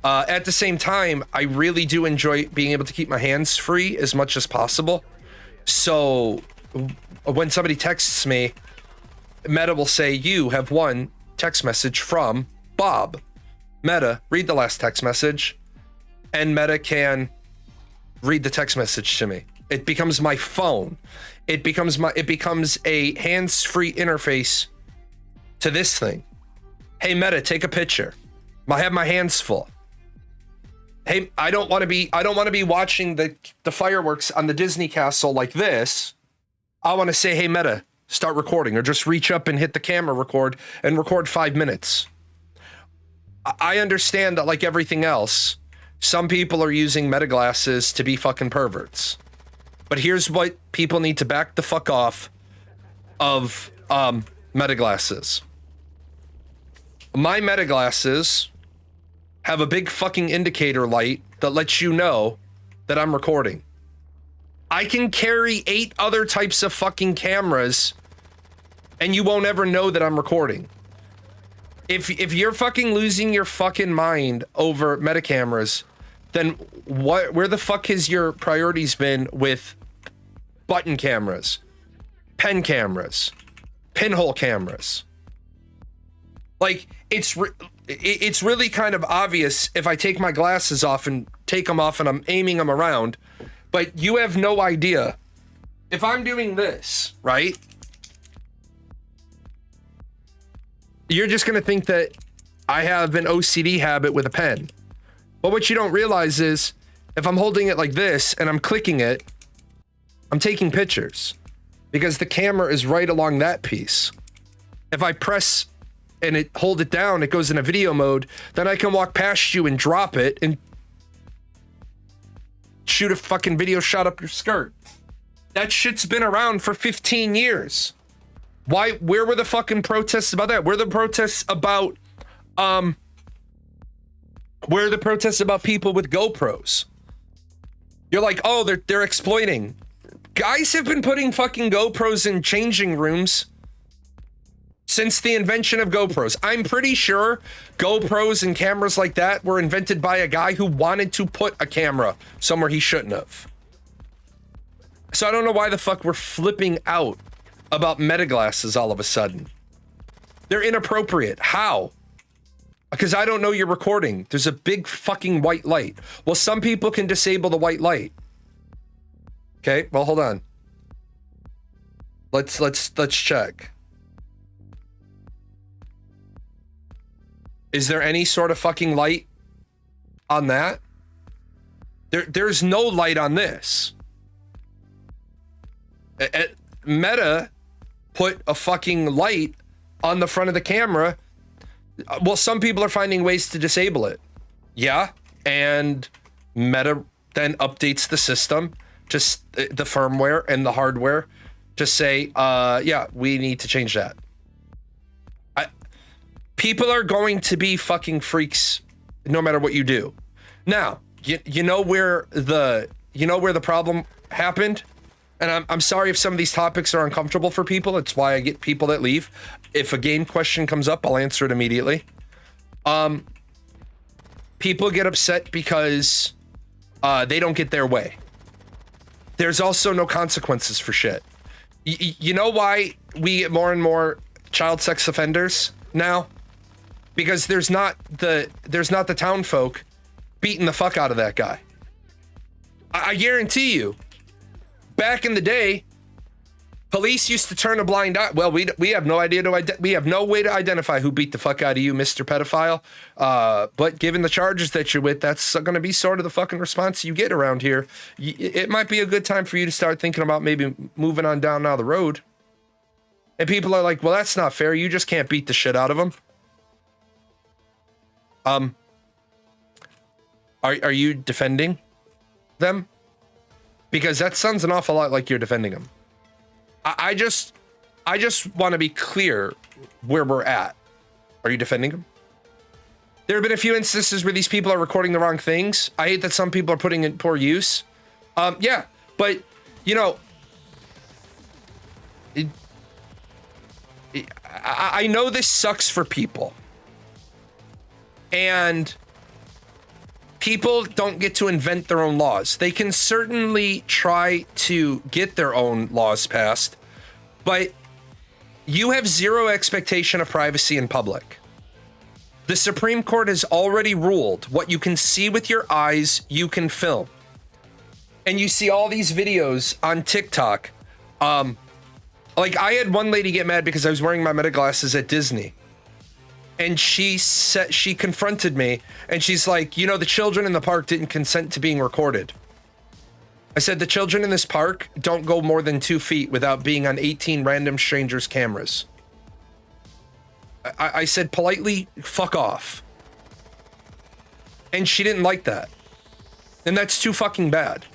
At the same time, I really do enjoy being able to keep my hands free as much as possible. So when somebody texts me, Meta will say, "You have one text message from Bob." Meta, read the last text message. And Meta can read the text message to me. It becomes my phone. It becomes a hands-free interface to this thing. Hey Meta, take a picture. I have my hands full. Hey, I don't want to be watching the fireworks on the Disney castle like this. I want to say, "Hey Meta, start recording," or just reach up and hit the camera record and record 5 minutes. I understand that, like everything else, some people are using Meta glasses to be fucking perverts. But here's what people need to back the fuck off of Meta glasses. My Meta glasses have a big fucking indicator light that lets you know that I'm recording. I can carry 8 other types of fucking cameras and you won't ever know that I'm recording. If you're fucking losing your fucking mind over Meta cameras, then where the fuck has your priorities been with button cameras, pen cameras, pinhole cameras? Like, it's really kind of obvious if I take my glasses off and take them off and I'm aiming them around, but you have no idea. If I'm doing this, right? You're just going to think that I have an OCD habit with a pen. But what you don't realize is if I'm holding it like this and I'm clicking it, I'm taking pictures because the camera is right along that piece. If I press and hold it down, it goes in a video mode, then I can walk past you and drop it and shoot a fucking video shot up your skirt. That shit's been around for 15 years. Why? Where were the fucking protests about that? Where are the protests about where are the protests about people with GoPros? You're like, "Oh, they're exploiting." Guys have been putting fucking GoPros in changing rooms since the invention of GoPros. I'm pretty sure GoPros and cameras like that were invented by a guy who wanted to put a camera somewhere he shouldn't have. So I don't know why the fuck we're flipping out about Meta glasses all of a sudden. They're inappropriate. How? Because I don't know you're recording. There's a big fucking white light. Well, some people can disable the white light. Okay, well, hold on. Let's check. Is there any sort of fucking light on that? There's no light on this. Meta put a fucking light on the front of the camera. Well, some people are finding ways to disable it. Yeah, and Meta then updates the system, just the firmware and the hardware, to say, yeah, we need to change that. People are going to be fucking freaks no matter what you do. Now, you know where the problem happened? And I'm sorry if some of these topics are uncomfortable for people. It's why I get people that leave. If a game question comes up, I'll answer it immediately. People get upset because they don't get their way. There's also no consequences for shit. You know why we get more and more child sex offenders now? Because there's not the town folk beating the fuck out of that guy. I guarantee you, back in the day, police used to turn a blind eye. Well, we have no idea we have no way to identify who beat the fuck out of you, Mr. Pedophile. But given the charges that you're with, that's going to be sort of the fucking response you get around here. It might be a good time for you to start thinking about maybe moving on down now the road. And people are like, well, that's not fair. You just can't beat the shit out of them. Are you defending them? Because that sounds an awful lot like you're defending them. I just want to be clear where we're at. Are you defending them? There have been a few instances where these people are recording the wrong things. I hate that some people are putting in poor use. Yeah, but you know, I know this sucks for people. And people don't get to invent their own laws. They can certainly try to get their own laws passed, but you have zero expectation of privacy in public. The Supreme Court has already ruled what you can see with your eyes, you can film. And you see all these videos on TikTok. Like I had one lady get mad because I was wearing my Meta glasses at Disney. And she confronted me and she's like, you know, the children in the park didn't consent to being recorded. I said, the children in this park don't go more than 2 feet without being on 18 random strangers' cameras. I said politely, fuck off. And she didn't like that. And that's too fucking bad.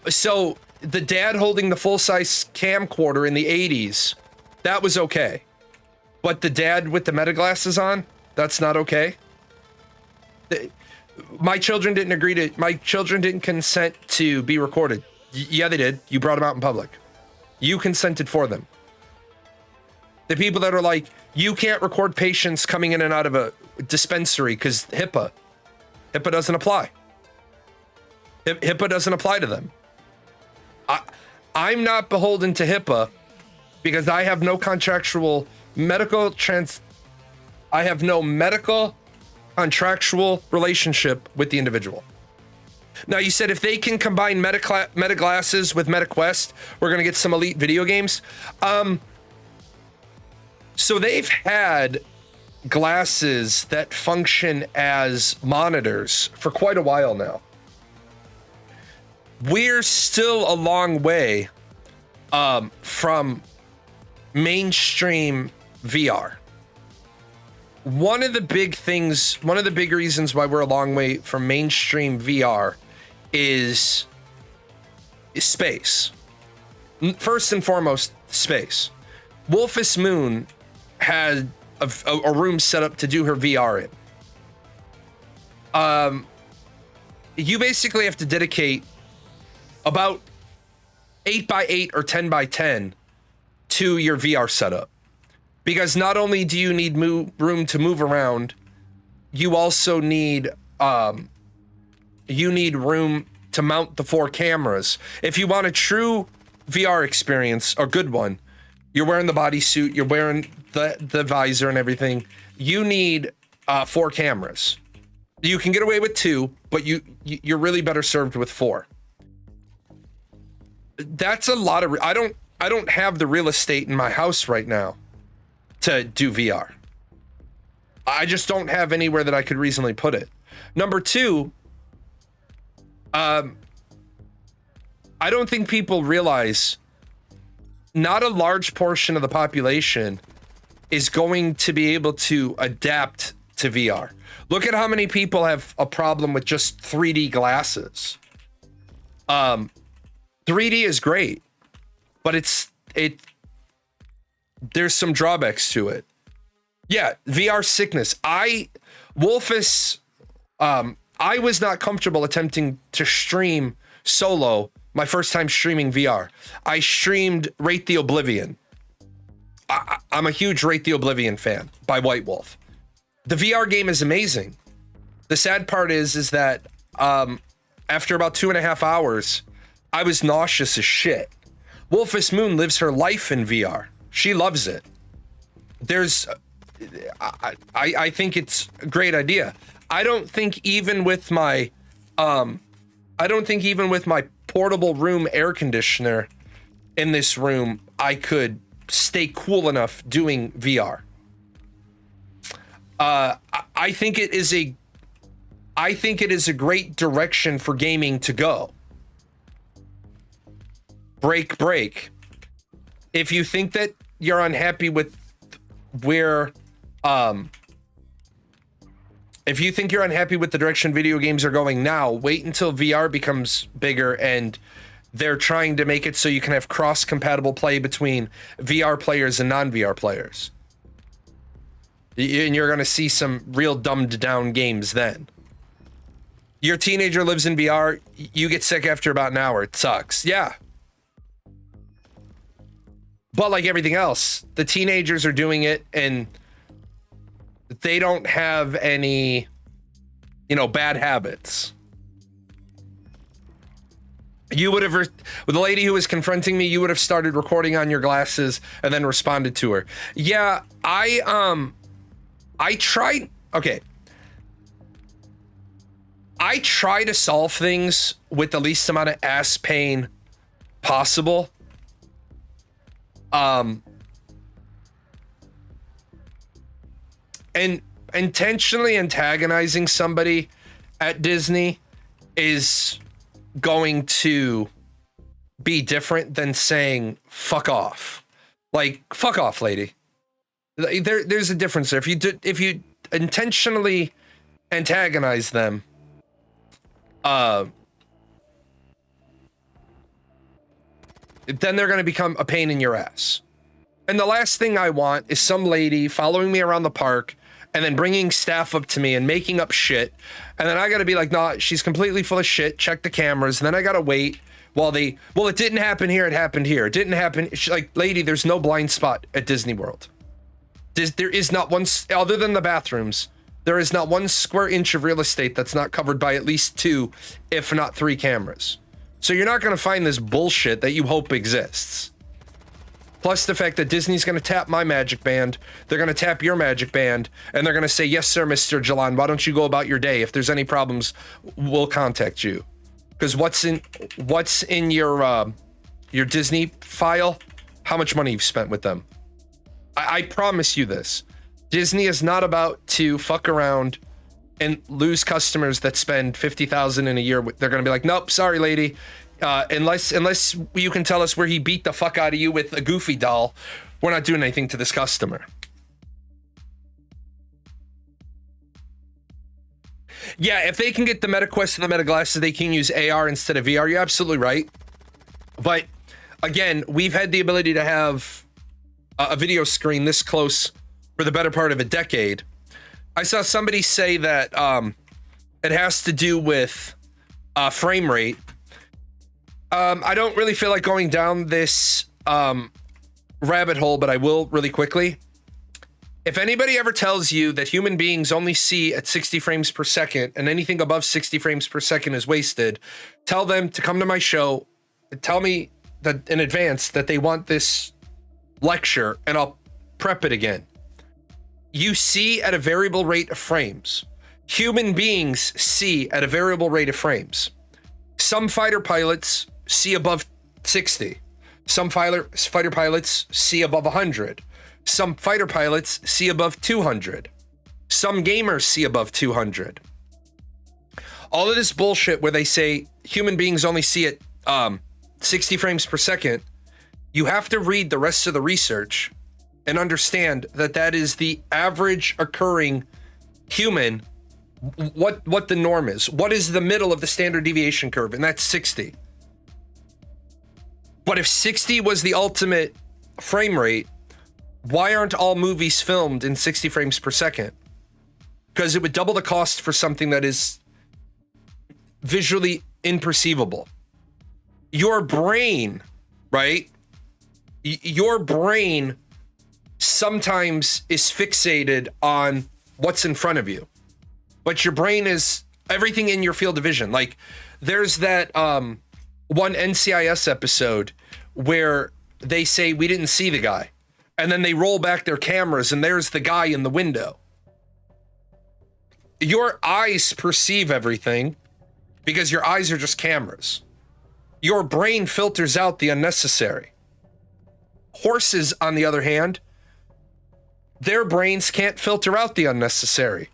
So the dad holding the full-size camcorder in the 80s, that was okay. But the dad with the Meta glasses on, that's not okay. My children didn't consent to be recorded. Yeah, they did. You brought them out in public. You consented for them. The people that are like, you can't record patients coming in and out of a dispensary because HIPAA doesn't apply. HIPAA doesn't apply to them. I'm not beholden to HIPAA because I have no contractual I have no medical contractual relationship with the individual. Now, you said if they can combine Meta glasses with Meta Quest, we're going to get some elite video games. So they've had glasses that function as monitors for quite a while now. We're still a long way from mainstream VR. One of the big reasons why we're a long way from mainstream VR is space. First and foremost, space. Wolfus Moon had a room set up to do her VR in. You basically have to dedicate about 8x8 or 10x10 to your VR setup. Because not only do you need room to move around, you also need room to mount the 4 cameras. If you want a true VR experience, a good one, you're wearing the bodysuit, you're wearing the visor and everything, you need 4 cameras. You can get away with 2, but you're really better served with 4. That's a lot of. I don't have the real estate in my house right now to do VR. I just don't have anywhere that I could reasonably put it. Number 2, I don't think people realize not a large portion of the population is going to be able to adapt to VR. Look at how many people have a problem with just 3D glasses. 3D is great, but there's some drawbacks to it. Yeah, VR sickness. Wolfus, I was not comfortable attempting to stream solo my first time streaming VR. I streamed Rate the Oblivion. I'm a huge Rate the Oblivion fan by White Wolf. The VR game is amazing. The sad part is that after about 2.5 hours, I was nauseous as shit. Wolfus Moon lives her life in VR. She loves it. I think it's a great idea. I don't think even with my portable room air conditioner in this room, I could stay cool enough doing VR. I think it is a great direction for gaming to go. Break. If you think that you're unhappy with where, if you think you're unhappy with the direction video games are going now, wait until VR becomes bigger and they're trying to make it so you can have cross-compatible play between VR players and non-VR players. And you're going to see some real dumbed-down games then. Your teenager lives in VR, you get sick after about an hour. It sucks. Yeah. But like everything else, the teenagers are doing it and they don't have any, bad habits. You would have, with the lady who was confronting me, you would have started recording on your glasses and then responded to her. Yeah, I tried, okay. I try to solve things with the least amount of ass pain possible. And intentionally antagonizing somebody at Disney is going to be different than saying fuck off. Like, fuck off, lady. There's a difference there. If you intentionally antagonize them, then they're going to become a pain in your ass. And the last thing I want is some lady following me around the park and then bringing staff up to me and making up shit. And then I got to be like, nah, she's completely full of shit. Check the cameras. And then I got to wait while it didn't happen here. It happened here. It didn't happen. She's like, lady, there's no blind spot at Disney World. There is not one, other than the bathrooms, there is not one square inch of real estate that's not covered by at least 2, if not 3 cameras. So you're not going to find this bullshit that you hope exists. Plus the fact that Disney's going to tap my magic band, they're going to tap your magic band, and they're going to say, yes, sir, Mr. Jalan, why don't you go about your day? If there's any problems, we'll contact you. Because what's in your Disney file? How much money you've spent with them? I promise you this. Disney is not about to fuck around and lose customers that spend $50,000 in a year. They're going to be like, nope, sorry, lady. Unless you can tell us where he beat the fuck out of you with a Goofy doll, we're not doing anything to this customer. Yeah, if they can get the MetaQuest and the Meta Glasses, they can use AR instead of VR. You're absolutely right. But again, we've had the ability to have a video screen this close for the better part of a decade. I saw somebody say that it has to do with frame rate. I don't really feel like going down this rabbit hole, but I will really quickly. If anybody ever tells you that human beings only see at 60 frames per second and anything above 60 frames per second is wasted, tell them to come to my show, tell me that in advance that they want this lecture, and I'll prep it again. You see at a variable rate of frames. Human beings see at a variable rate of frames. Some fighter pilots see above 60. Some fighter pilots see above 100. Some fighter pilots see above 200. Some gamers see above 200. All of this bullshit where they say human beings only see at 60 frames per second, you have to read the rest of the research and understand that that is the average occurring human what the norm is. What is the middle of the standard deviation curve? And that's 60. But if 60 was the ultimate frame rate, why aren't all movies filmed in 60 frames per second? Because it would double the cost for something that is visually imperceivable. Your brain, right? Your brain sometimes is fixated on what's in front of you. But your brain is everything in your field of vision. Like there's that one NCIS episode where they say we didn't see the guy. And then they roll back their cameras and there's the guy in the window. Your eyes perceive everything because your eyes are just cameras. Your brain filters out the unnecessary. Horses, on the other hand, their brains can't filter out the unnecessary,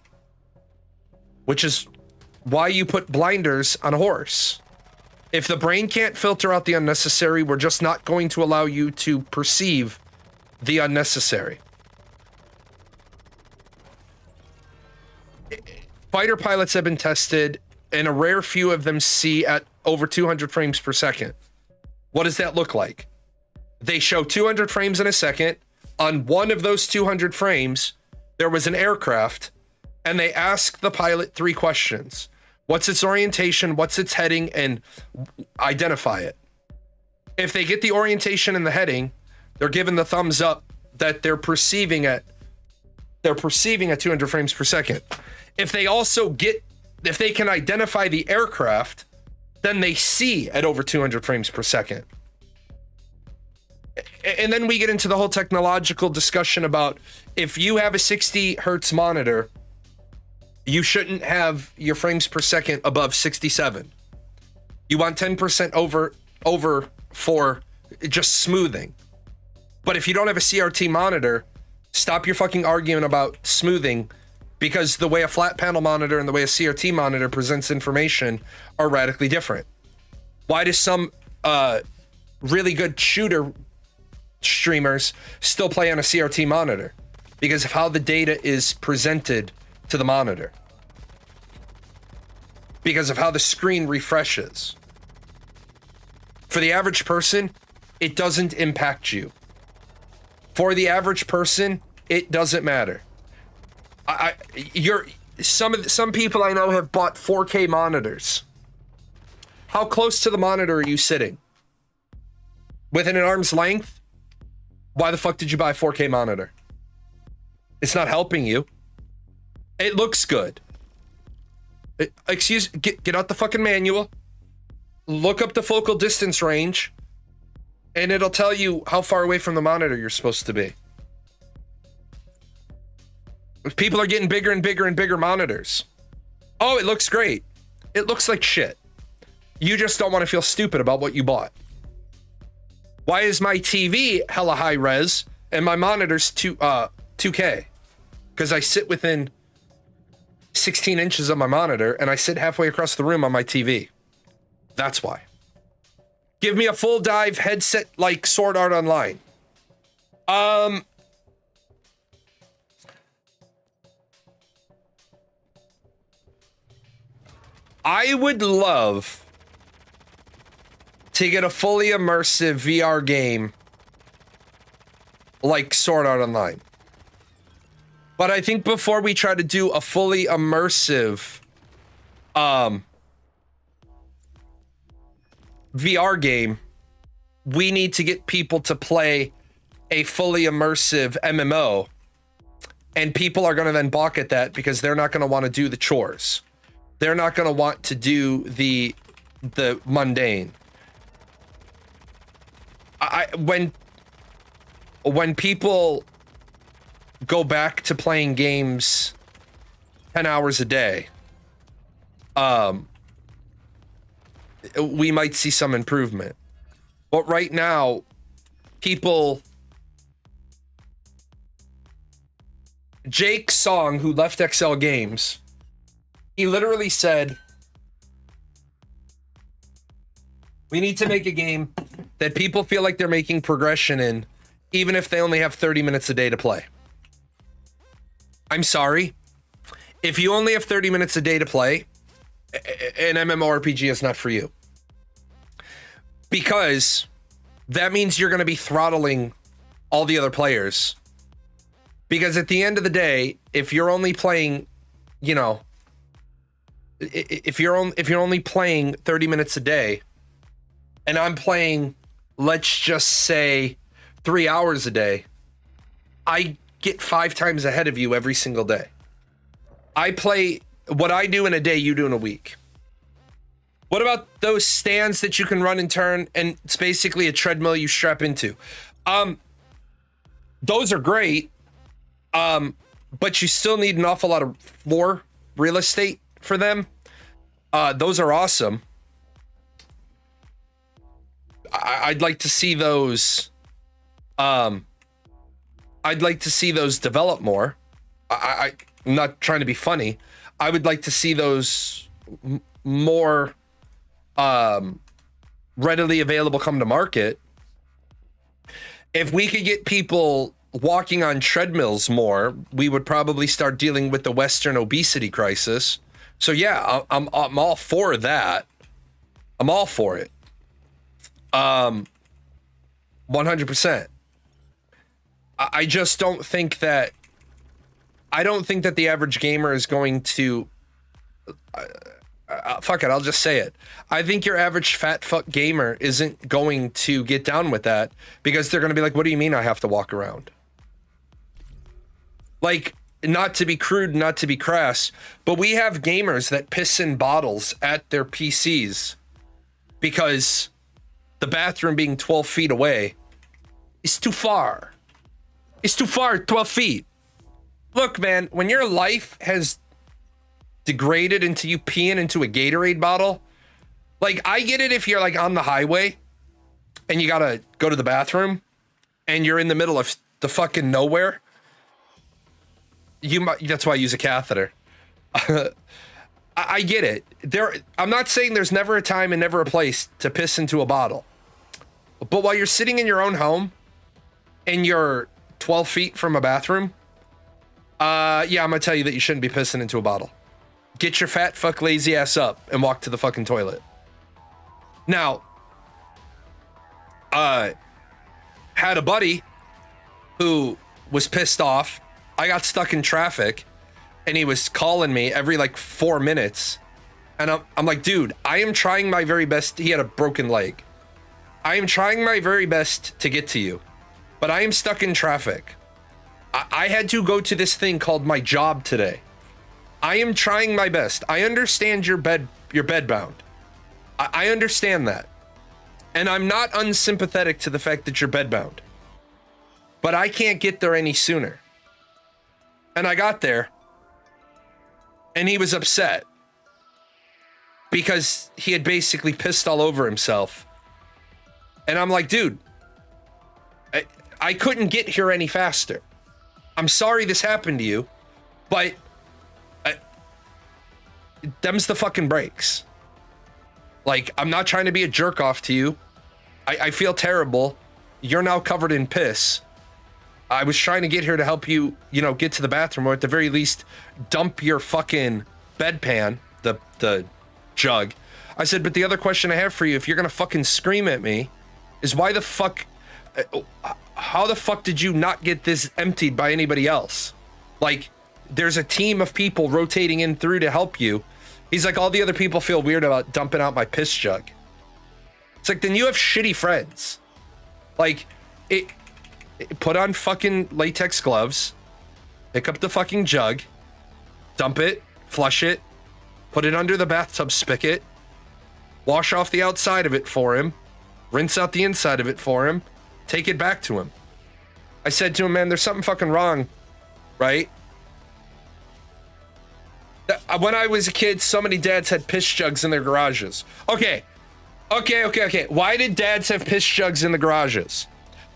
which is why you put blinders on a horse. If the brain can't filter out the unnecessary, we're just not going to allow you to perceive the unnecessary. Fighter pilots have been tested, and a rare few of them see at over 200 frames per second. What does that look like? They show 200 frames in a second. On one of those 200 frames, there was an aircraft, and they ask the pilot 3 questions. What's its orientation? What's its heading? And identify it. If they get the orientation and the heading, they're given the thumbs up that they're perceiving at 200 frames per second. If they can identify the aircraft, then they see at over 200 frames per second. And then we get into the whole technological discussion about if you have a 60 hertz monitor, you shouldn't have your frames per second above 67. You want 10% over for just smoothing. But if you don't have a CRT monitor, stop your fucking arguing about smoothing, because the way a flat panel monitor and the way a CRT monitor presents information are radically different. Why do some really good shooter streamers still play on a CRT monitor? Because of how the data is presented to the monitor. Because of how the screen refreshes. For the average person, it doesn't impact you. For the average person, it doesn't matter. Some people I know have bought 4K monitors. How close to the monitor are you sitting? Within an arm's length? Why the fuck did you buy a 4K monitor? It's not helping you. It looks good. Get out the fucking manual. Look up the focal distance range, and it'll tell you how far away from the monitor you're supposed to be. People are getting bigger and bigger and bigger monitors. Oh, it looks great. It looks like shit. You just don't want to feel stupid about what you bought. Why is my TV hella high res and my monitor's 2K? Because I sit within 16 inches of my monitor and I sit halfway across the room on my TV. That's why. Give me a full dive headset like Sword Art Online. I would love to get a fully immersive VR game like Sword Art Online. But I think before we try to do a fully immersive VR game, we need to get people to play a fully immersive MMO. And people are going to then balk at that because they're not going to want to do the chores. They're not going to want to do the mundane. When people go back to playing games 10 hours a day, we might see some improvement. But right now, Jake Song, who left XL Games, he literally said, we need to make a game that people feel like they're making progression in, even if they only have 30 minutes a day to play. I'm sorry. If you only have 30 minutes a day to play, an MMORPG is not for you. Because that means you're going to be throttling all the other players. Because at the end of the day, if you're only playing, you know, if you're only playing 30 minutes a day, and I'm playing, let's just say, 3 hours a day, I get 5 times ahead of you every single day. I play what I do in a day, you do in a week. What about those stands that you can run and turn, and it's basically a treadmill you strap into? Those are great, but you still need an awful lot of floor real estate for them. Those are awesome. I'd like to see those. I'd like to see those develop more. I'm not trying to be funny. I would like to see those more readily available come to market. If we could get people walking on treadmills more, we would probably start dealing with the Western obesity crisis. So yeah, I'm all for that. I'm all for it. 100%. I just don't think that. I don't think that the average gamer is going to. Fuck it, I'll just say it. I think your average fat fuck gamer isn't going to get down with that, because they're going to be like, what do you mean I have to walk around? Like, not to be crude, not to be crass, but we have gamers that piss in bottles at their PCs because the bathroom being 12 feet away is too far. It's too far, 12 feet. Look, man, when your life has degraded into you peeing into a Gatorade bottle, like, I get it if you're like on the highway and you gotta go to the bathroom and you're in the middle of the fucking nowhere. That's why I use a catheter. I get it. I'm not saying there's never a time and never a place to piss into a bottle, but while you're sitting in your own home and you're 12 feet from a bathroom, yeah, I'm gonna tell you that you shouldn't be pissing into a bottle. Get your fat fuck lazy ass up and walk to the fucking toilet. Now, had a buddy who was pissed off. I got stuck in traffic and he was calling me every like 4 minutes. And I'm like, dude, I am trying my very best. He had a broken leg. I am trying my very best to get to you, but I am stuck in traffic. I had to go to this thing called my job today. I am trying my best. I understand you're bedbound. I understand that. And I'm not unsympathetic to the fact that you're bedbound. But I can't get there any sooner. And I got there. And he was upset. Because he had basically pissed all over himself. And I'm like, dude, I couldn't get here any faster. I'm sorry this happened to you, but them's the fucking breaks. Like, I'm not trying to be a jerk off to you. I feel terrible. You're now covered in piss. I was trying to get here to help you, get to the bathroom, or at the very least, dump your fucking bedpan, the jug. I said, but the other question I have for you, if you're gonna fucking scream at me, is how the fuck did you not get this emptied by anybody else? Like, there's a team of people rotating in through to help you. He's like, all the other people feel weird about dumping out my piss jug. It's like, then you have shitty friends. Like, put on fucking latex gloves, pick up the fucking jug, dump it, flush it, put it under the bathtub spigot, wash off the outside of it for him, rinse out the inside of it for him, take it back to him. I said to him, man, there's something fucking wrong, right? When I was a kid, so many dads had piss jugs in their garages. Okay. Why did dads have piss jugs in the garages?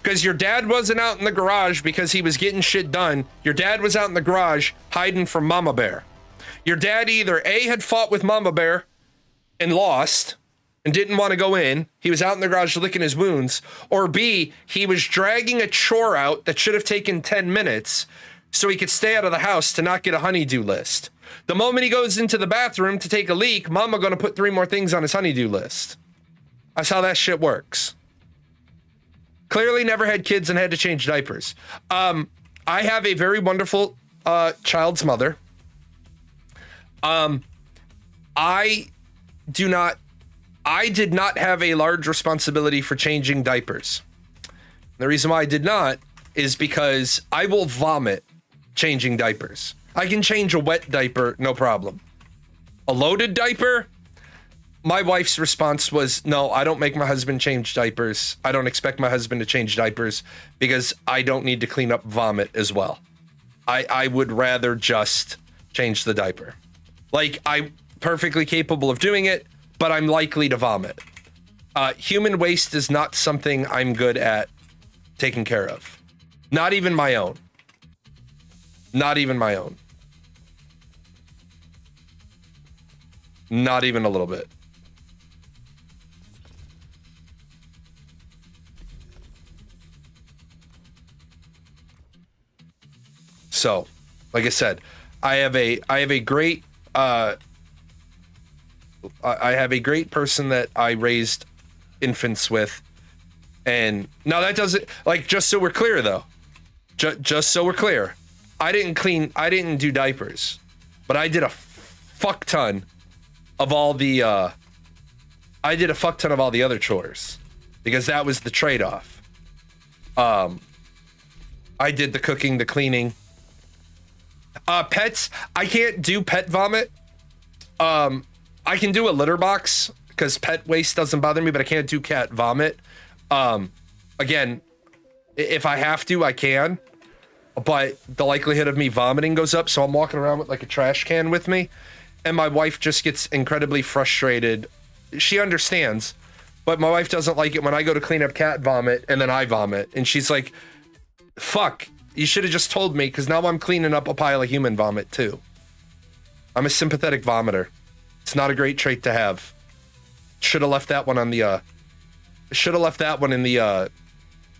Because your dad wasn't out in the garage because he was getting shit done. Your dad was out in the garage hiding from Mama Bear. Your dad either A, had fought with Mama Bear and lost and didn't want to go in. He was out in the garage licking his wounds. Or B, he was dragging a chore out that should have taken 10 minutes so he could stay out of the house to not get a honeydew list. The moment he goes into the bathroom to take a leak, mama gonna put 3 more things on his honeydew list. That's how that shit works. Clearly never had kids and had to change diapers. I have a very wonderful child's mother. I did not have a large responsibility for changing diapers. The reason why I did not is because I will vomit changing diapers. I can change a wet diaper, no problem. A loaded diaper, my wife's response was, no, I don't make my husband change diapers. I don't expect my husband to change diapers because I don't need to clean up vomit as well. I would rather just change the diaper. Like, I'm perfectly capable of doing it, but I'm likely to vomit. Human waste is not something I'm good at taking care of. Not even my own. Not even my own. Not even a little bit. So, like I said, I have a great person that I raised infants with. And now that doesn't, like, just so we're clear though, just so we're clear, I didn't do diapers, but I did a fuck ton of all the other chores because that was the trade-off. I did the cooking, the cleaning. Pets, I can't do pet vomit. I can do a litter box because pet waste doesn't bother me, but I can't do cat vomit. Again, if I have to, I can, but the likelihood of me vomiting goes up. So I'm walking around with like a trash can with me, and my wife just gets incredibly frustrated. She understands, but my wife doesn't like it when I go to clean up cat vomit and then I vomit. And she's like, fuck, you should have just told me, because now I'm cleaning up a pile of human vomit too. I'm a sympathetic vomiter. It's not a great trait to have. Should have left that one on the in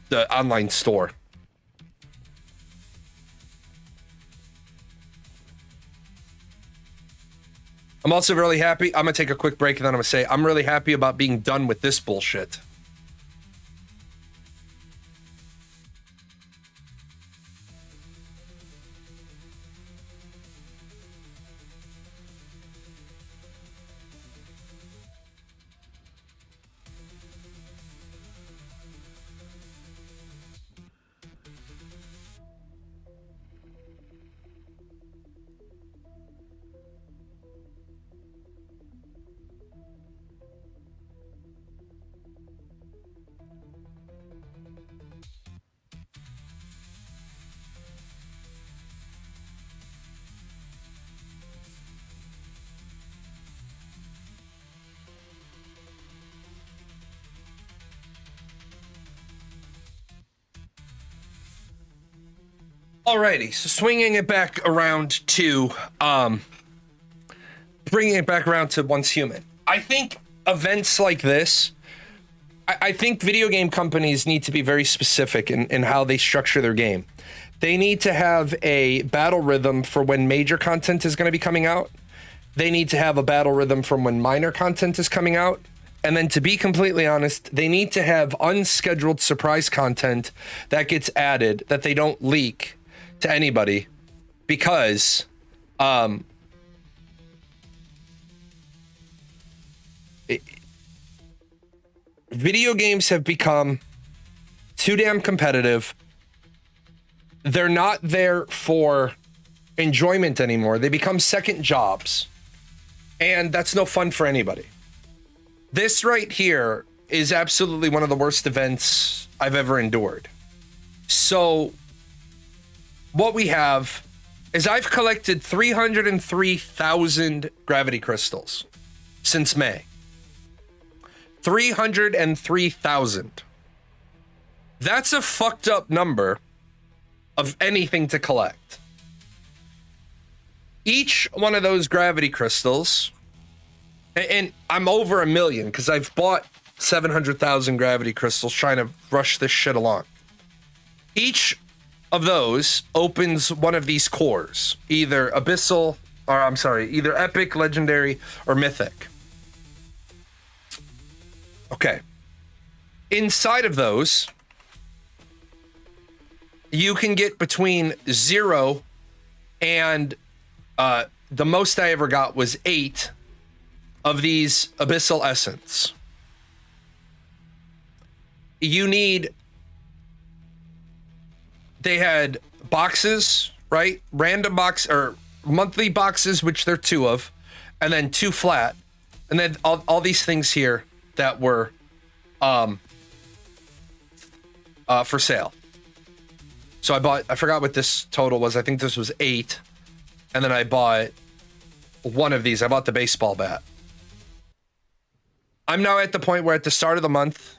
the online store. I'm also really happy. I'm gonna take a quick break and then I'm gonna say I'm really happy about being done with this bullshit. Alrighty, so swinging it back around to, bringing it back around to Once Human. I think events like this, I think video game companies need to be very specific in how they structure their game. They need to have a battle rhythm for when major content is going to be coming out. They need to have a battle rhythm from when minor content is coming out. And then, to be completely honest, they need to have unscheduled surprise content that gets added that they don't leak to anybody, because video games have become too damn competitive. They're not there for enjoyment anymore. They become second jobs, and that's no fun for anybody. This right here is absolutely one of the worst events I've ever endured. So what we have is I've collected 303,000 gravity crystals since May. 303,000. That's a fucked up number of anything to collect. Each one of those gravity crystals, and I'm over 1 million because I've bought 700,000 gravity crystals trying to rush this shit along. Each of those opens one of these cores, either abyssal, or I'm sorry, either epic, legendary, or mythic. Okay. Inside of those, you can get between 0 and the most I ever got was 8 of these Abyssal Essence. They had boxes, right? Random box or monthly boxes, which there are 2 of, and then 2 flat, and then all these things here that were for sale. So I forgot what this total was. I think this was 8. And then I bought one of these. I bought the baseball bat. I'm now at the point where at the start of the month,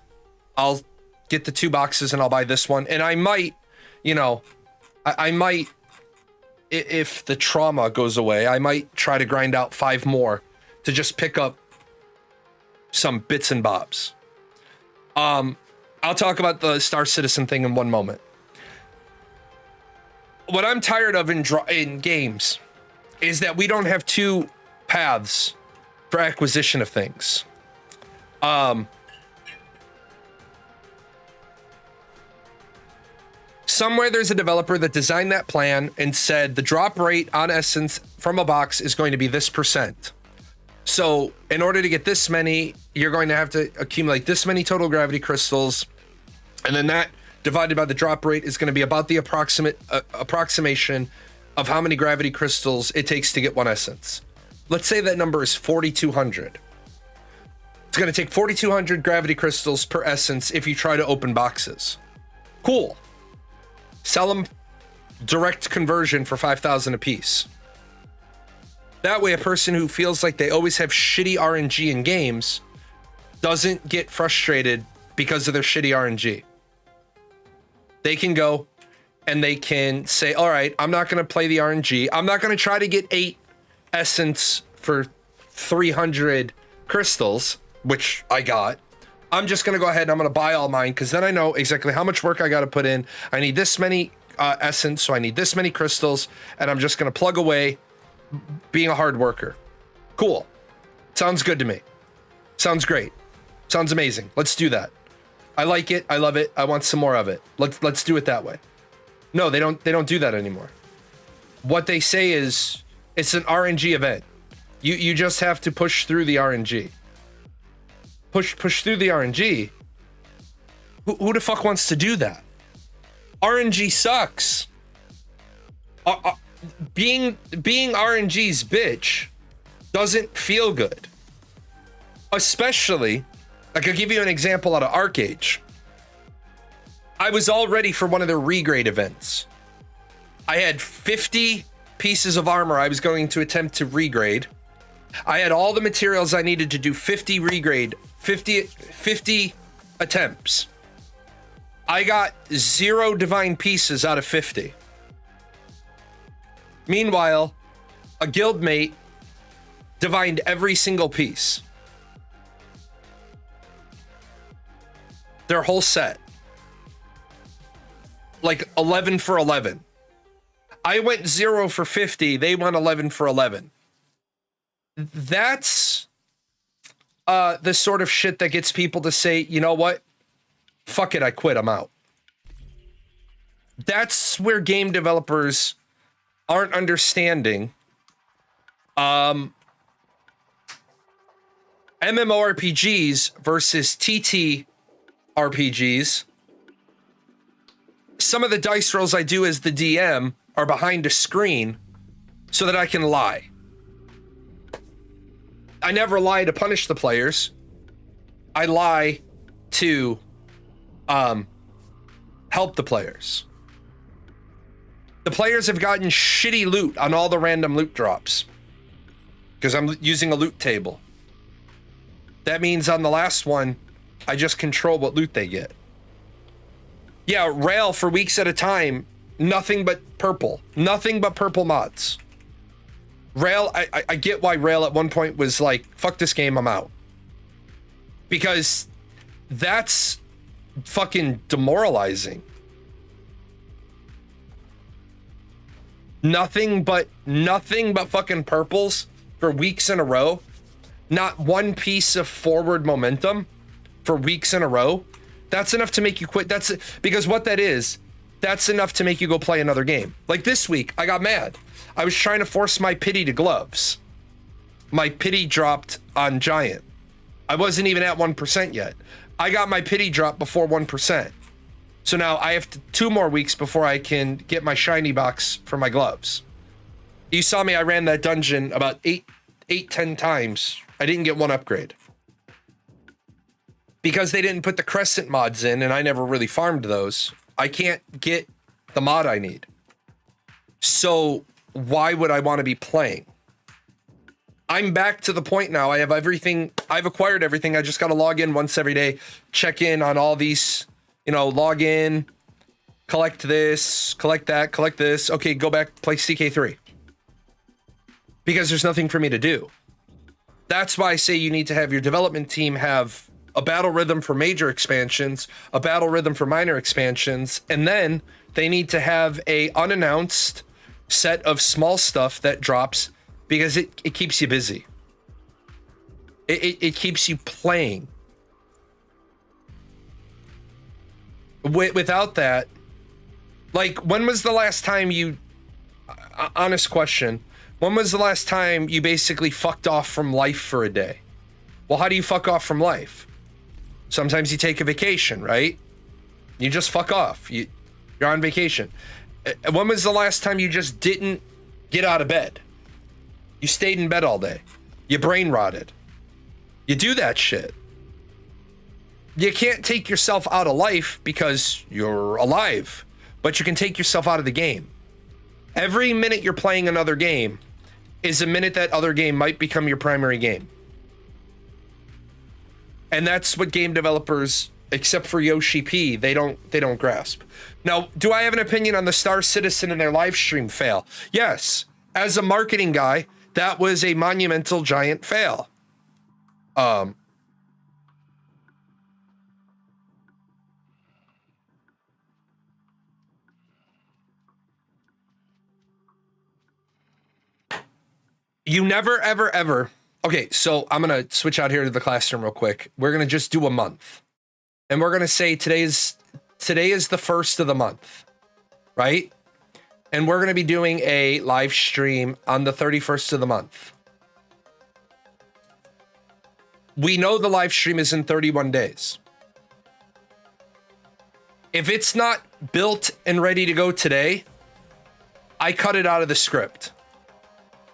I'll get the 2 boxes and I'll buy this one. And I might, I might, if the trauma goes away, I might try to grind out 5 more to just pick up some bits and bobs. I'll talk about the Star Citizen thing in one moment. What I'm tired of in games is that we don't have 2 paths for acquisition of things. Somewhere there's a developer that designed that plan and said the drop rate on Essence from a box is going to be this %. So in order to get this many, you're going to have to accumulate this many total gravity crystals, and then that divided by the drop rate is going to be about the approximation of how many gravity crystals it takes to get 1 essence. Let's say that number is 4,200. It's going to take 4,200 gravity crystals per essence if you try to open boxes. Cool. Sell them direct conversion for 5,000 a piece. That way, a person who feels like they always have shitty RNG in games doesn't get frustrated because of their shitty RNG. They can go and they can say, all right, I'm not going to play the RNG. I'm not going to try to get 8 essence for 300 crystals, which I got. I'm just going to go ahead and I'm going to buy all mine because then I know exactly how much work I got to put in. I need this many essence, so I need this many crystals, and I'm just going to plug away being a hard worker. Cool. Sounds good to me. Sounds great. Sounds amazing. Let's do that. I like it. I love it. I want some more of it. Let's do it that way. No, they don't do that anymore. What they say is it's an RNG event. You just have to push through the RNG. Push through the RNG. Who the fuck wants to do that? RNG sucks. Being RNG's bitch doesn't feel good. Especially, like, I'll give you an example out of Arcage. I was all ready for one of their regrade events. I had 50 pieces of armor I was going to attempt to regrade. I had all the materials I needed to do 50 regrade, 50 attempts. I got 0 divine pieces out of 50. Meanwhile, a guildmate divined every single piece. Their whole set. Like 11 for 11. I went 0 for 50. They went 11 for 11. That's the sort of shit that gets people to say, you know what? Fuck it, I quit, I'm out. That's where game developers aren't understanding MMORPGs versus TTRPGs. Some of the dice rolls I do as the DM are behind a screen so that I can lie. I never lie to punish the players. I lie to help the players. The players have gotten shitty loot on all the random loot drops because I'm using a loot table. That means on the last one, I just control what loot they get. Yeah, rail for weeks at a time, nothing but purple mods. Rail, I get why Rail at one point was like, fuck this game, I'm out. Because that's fucking demoralizing. Nothing but fucking purples for weeks in a row. Not one piece of forward momentum for weeks in a row. That's enough to make you quit. That's because what that is, that's enough to make you go play another game. Like this week, I got mad. I was trying to force my pity to gloves. My pity dropped on Giant. I wasn't even at 1% yet. I got my pity drop before 1%. So now I have 2 more weeks before I can get my shiny box for my gloves. You saw me, I ran that dungeon about 10 times. I didn't get 1 upgrade. Because they didn't put the Crescent mods in, and I never really farmed those, I can't get the mod I need. So why would I want to be playing? I'm back to the point now. I have everything. I've acquired everything. I just got to log in once every day, check in on all these, log in, collect this, collect that, collect this. Okay, go back, play CK3. Because there's nothing for me to do. That's why I say you need to have your development team have a battle rhythm for major expansions, a battle rhythm for minor expansions, and then they need to have a unannounced set of small stuff that drops because it keeps you busy. It keeps you playing. Without that, like, when was the last time you, honest question, when was the last time you basically fucked off from life for a day? Well, how do you fuck off from life? Sometimes you take a vacation, right? You just fuck off. You're on vacation. When was the last time you just didn't get out of bed? You stayed in bed all day. You brain rotted. You do that shit. You can't take yourself out of life because you're alive, but you can take yourself out of the game. Every minute you're playing another game is a minute that other game might become your primary game. And that's what game developers, except for Yoshi P, they don't grasp. Now, do I have an opinion on the Star Citizen and their live stream fail? Yes. As a marketing guy, that was a monumental giant fail. You never, ever, ever. Okay, so I'm going to switch out here to the classroom real quick. We're going to just do a month. And we're going to say today is the first of the month, right? And we're going to be doing a live stream on the 31st of the month. We know the live stream is in 31 days. If it's not built and ready to go today, I cut it out of the script.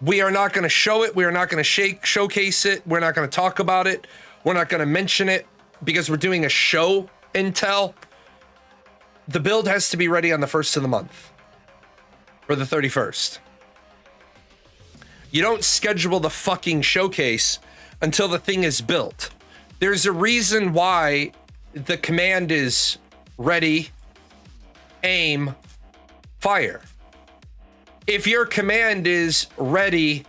We are not going to show it. We are not going to showcase it. We're not going to talk about it. We're not going to mention it because we're doing a show and tell. The build has to be ready on the 1st of the month or the 31st. You don't schedule the fucking showcase until the thing is built. There's a reason why the command is ready, aim, fire. If your command is ready,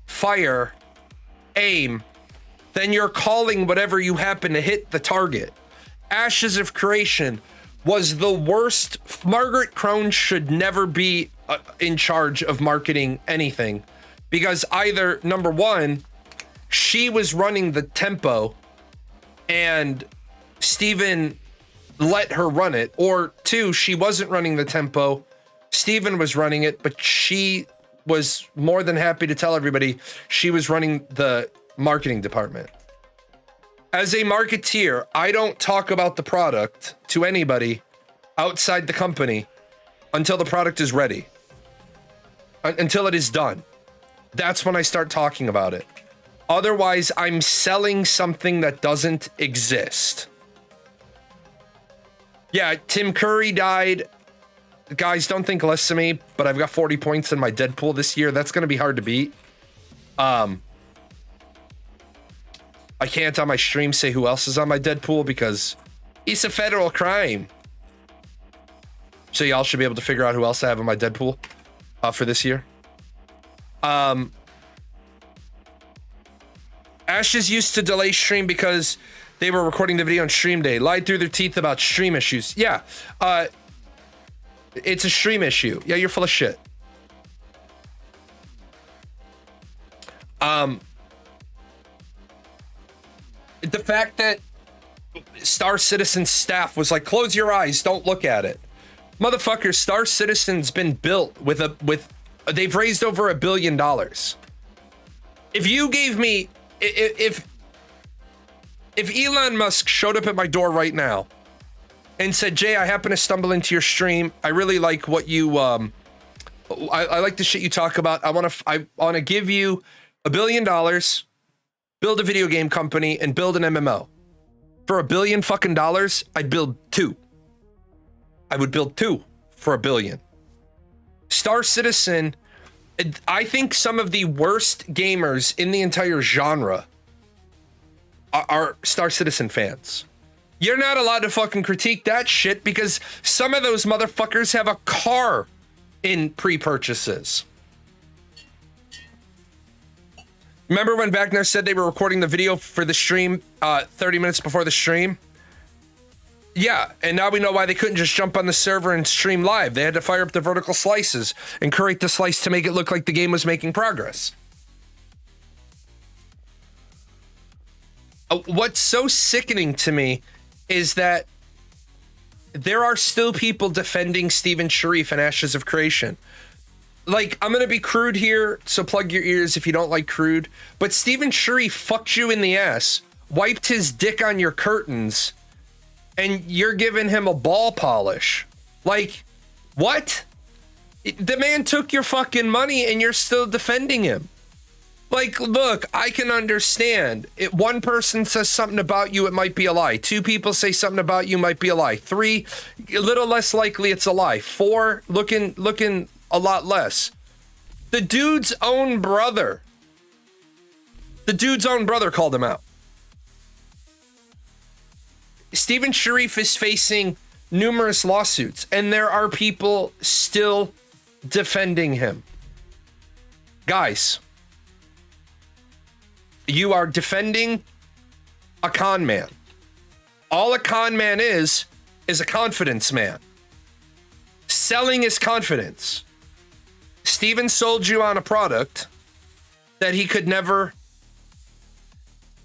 fire, aim, then you're calling whatever you happen to hit the target. Ashes of Creation was the worst. Margaret Crone should never be in charge of marketing anything because either, number one, she was running the tempo and Steven let her run it, or two, she wasn't running the tempo. Steven was running it, but she was more than happy to tell everybody she was running the marketing department. As a marketeer, I don't talk about the product to anybody outside the company until the product is ready. Until it is done. That's when I start talking about it. Otherwise, I'm selling something that doesn't exist. Yeah, Tim Curry died. Guys, don't think less of me, but I've got 40 points in my Deadpool this year. That's going to be hard to beat. I can't on my stream say who else is on my Deadpool because it's a federal crime. So y'all should be able to figure out who else I have on my Deadpool for this year. Ashes used to delay stream because they were recording the video on stream day. Lied through their teeth about stream issues. Yeah. It's a stream issue. Yeah, you're full of shit. The fact that Star Citizen staff was like, close your eyes, don't look at it. Motherfucker, Star Citizen's been built with they've raised over $1 billion. If you gave me, if Elon Musk showed up at my door right now and said, Jay, I happen to stumble into your stream. I really like what you, I like the shit you talk about. I want to give you $1 billion, build a video game company and build an MMO. For $1 billion fucking dollars, I'd build 2. I would build 2 for $1 billion. Star Citizen, I think some of the worst gamers in the entire genre are Star Citizen fans. You're not allowed to fucking critique that shit because some of those motherfuckers have a car in pre-purchases. Remember when Wagner said they were recording the video for the stream 30 minutes before the stream? Yeah, and now we know why they couldn't just jump on the server and stream live. They had to fire up the vertical slices and curate the slice to make it look like the game was making progress. What's so sickening to me is that there are still people defending Steven Sharif and Ashes of Creation. Like, I'm going to be crude here, so plug your ears if you don't like crude. But Steven Sharif fucked you in the ass, wiped his dick on your curtains, and you're giving him a ball polish. Like, what? The man took your fucking money and you're still defending him. Like, look, I can understand. One person says something about you, it might be a lie. 2 people say something about you, might be a lie. 3, a little less likely it's a lie. 4, looking a lot less. The dude's own brother called him out. Steven Sharif is facing numerous lawsuits, and there are people still defending him. Guys, you are defending a con man. All a con man is a confidence man. Selling is confidence. Steven sold you on a product that he could never,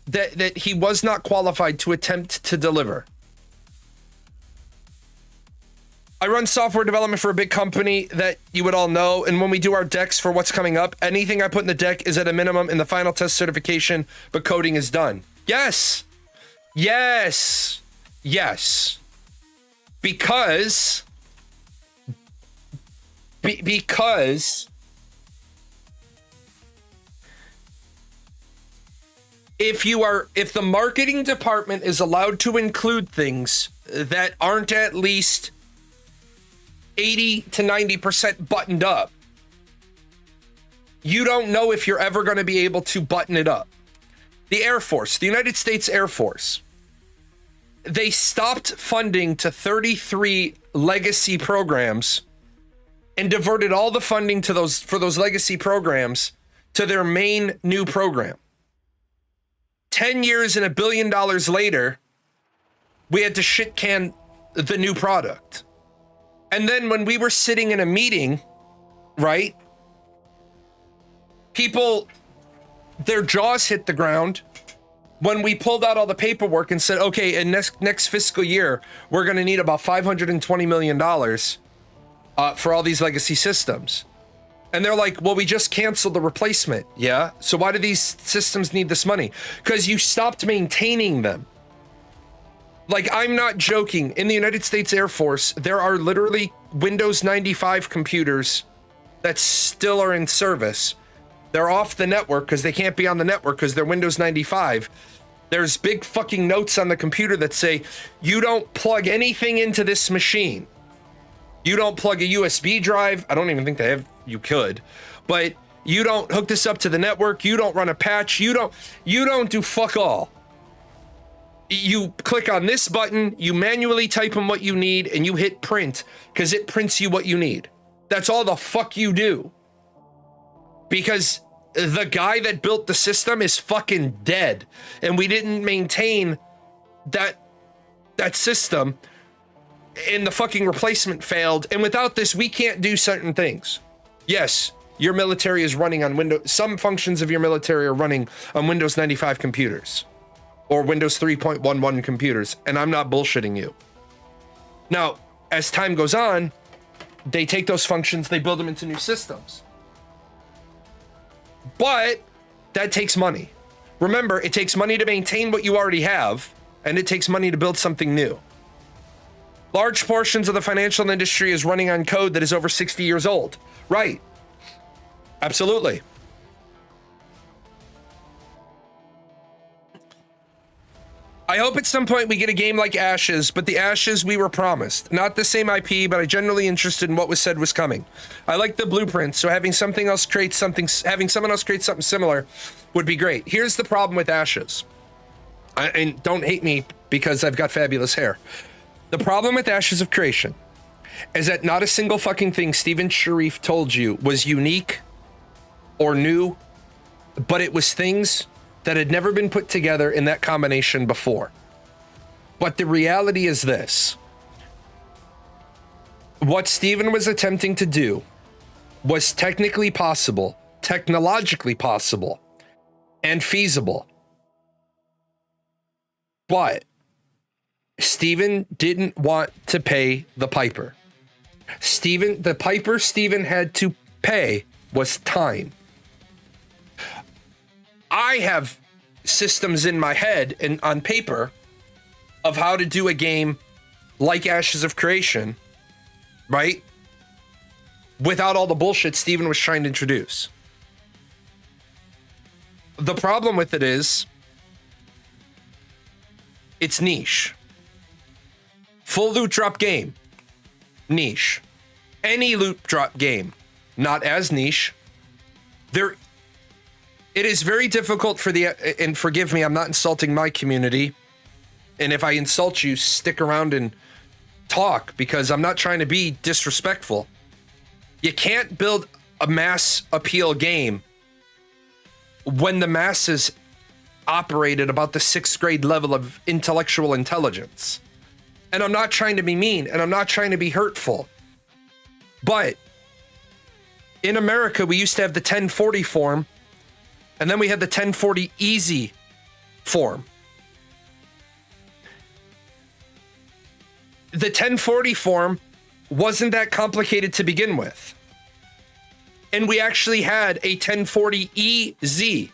that he was not qualified to attempt to deliver. I run software development for a big company that you would all know, and when we do our decks for what's coming up, anything I put in the deck is at a minimum in the final test certification, but coding is done. Yes. Yes. Yes. Because if the marketing department is allowed to include things that aren't at least 80 to 90% buttoned up, you don't know if you're ever going to be able to button it up. The Air Force, the United States Air Force, they stopped funding to 33 legacy programs and diverted all the funding to those legacy programs to their main new program. 10 years and $1 billion later, we had to shit can the new product. And then when we were sitting in a meeting, right? People, their jaws hit the ground when we pulled out all the paperwork and said, okay, in next fiscal year, we're going to need about $520 million for all these legacy systems. And they're like, well, we just canceled the replacement. Yeah. So why do these systems need this money? Because you stopped maintaining them. Like, I'm not joking. In the United States Air Force, there are literally Windows 95 computers that still are in service. They're off the network because they can't be on the network because they're Windows 95. There's big fucking notes on the computer that say, you don't plug anything into this machine. You don't plug a USB drive. I don't even think they have, you could, but you don't hook this up to the network. You don't run a patch. You don't do fuck all. You click on this button, you manually type in what you need, and you hit print because it prints you what you need. That's all the fuck you do. Because the guy that built the system is fucking dead, and we didn't maintain that system, and the fucking replacement failed. And without this, we can't do certain things. Yes, your military is running on Windows. Some functions of your military are running on Windows 95 computers or Windows 3.11 computers. And I'm not bullshitting you. Now, as time goes on, they take those functions, they build them into new systems. But that takes money. Remember, it takes money to maintain what you already have, and it takes money to build something new. Large portions of the financial industry is running on code that is over 60 years old. Right. Absolutely. I hope at some point we get a game like Ashes, but the Ashes we were promised. Not the same IP, but I'm generally interested in what was said was coming. I like the blueprint, so having someone else create something similar would be great. Here's the problem with Ashes. And don't hate me because I've got fabulous hair. The problem with Ashes of Creation is that not a single fucking thing Steven Sharif told you was unique or new, but it was things that had never been put together in that combination before. But the reality is this. What Steven was attempting to do was technically possible, technologically possible, and feasible. But Steven didn't want to pay the piper. The piper Steven had to pay was time. I have systems in my head and on paper of how to do a game like Ashes of Creation, right? Without all the bullshit Steven was trying to introduce. The problem with it is, it's niche. Full loot drop game, niche. Any loot drop game, not as niche. It is very difficult for and forgive me, I'm not insulting my community. And if I insult you, stick around and talk because I'm not trying to be disrespectful. You can't build a mass appeal game when the masses operate at about the 6th grade level of intellectual intelligence. And I'm not trying to be mean and I'm not trying to be hurtful. But in America, we used to have the 1040 form. And then we had the 1040 easy form. The 1040 form wasn't that complicated to begin with. And we actually had a 1040 easy.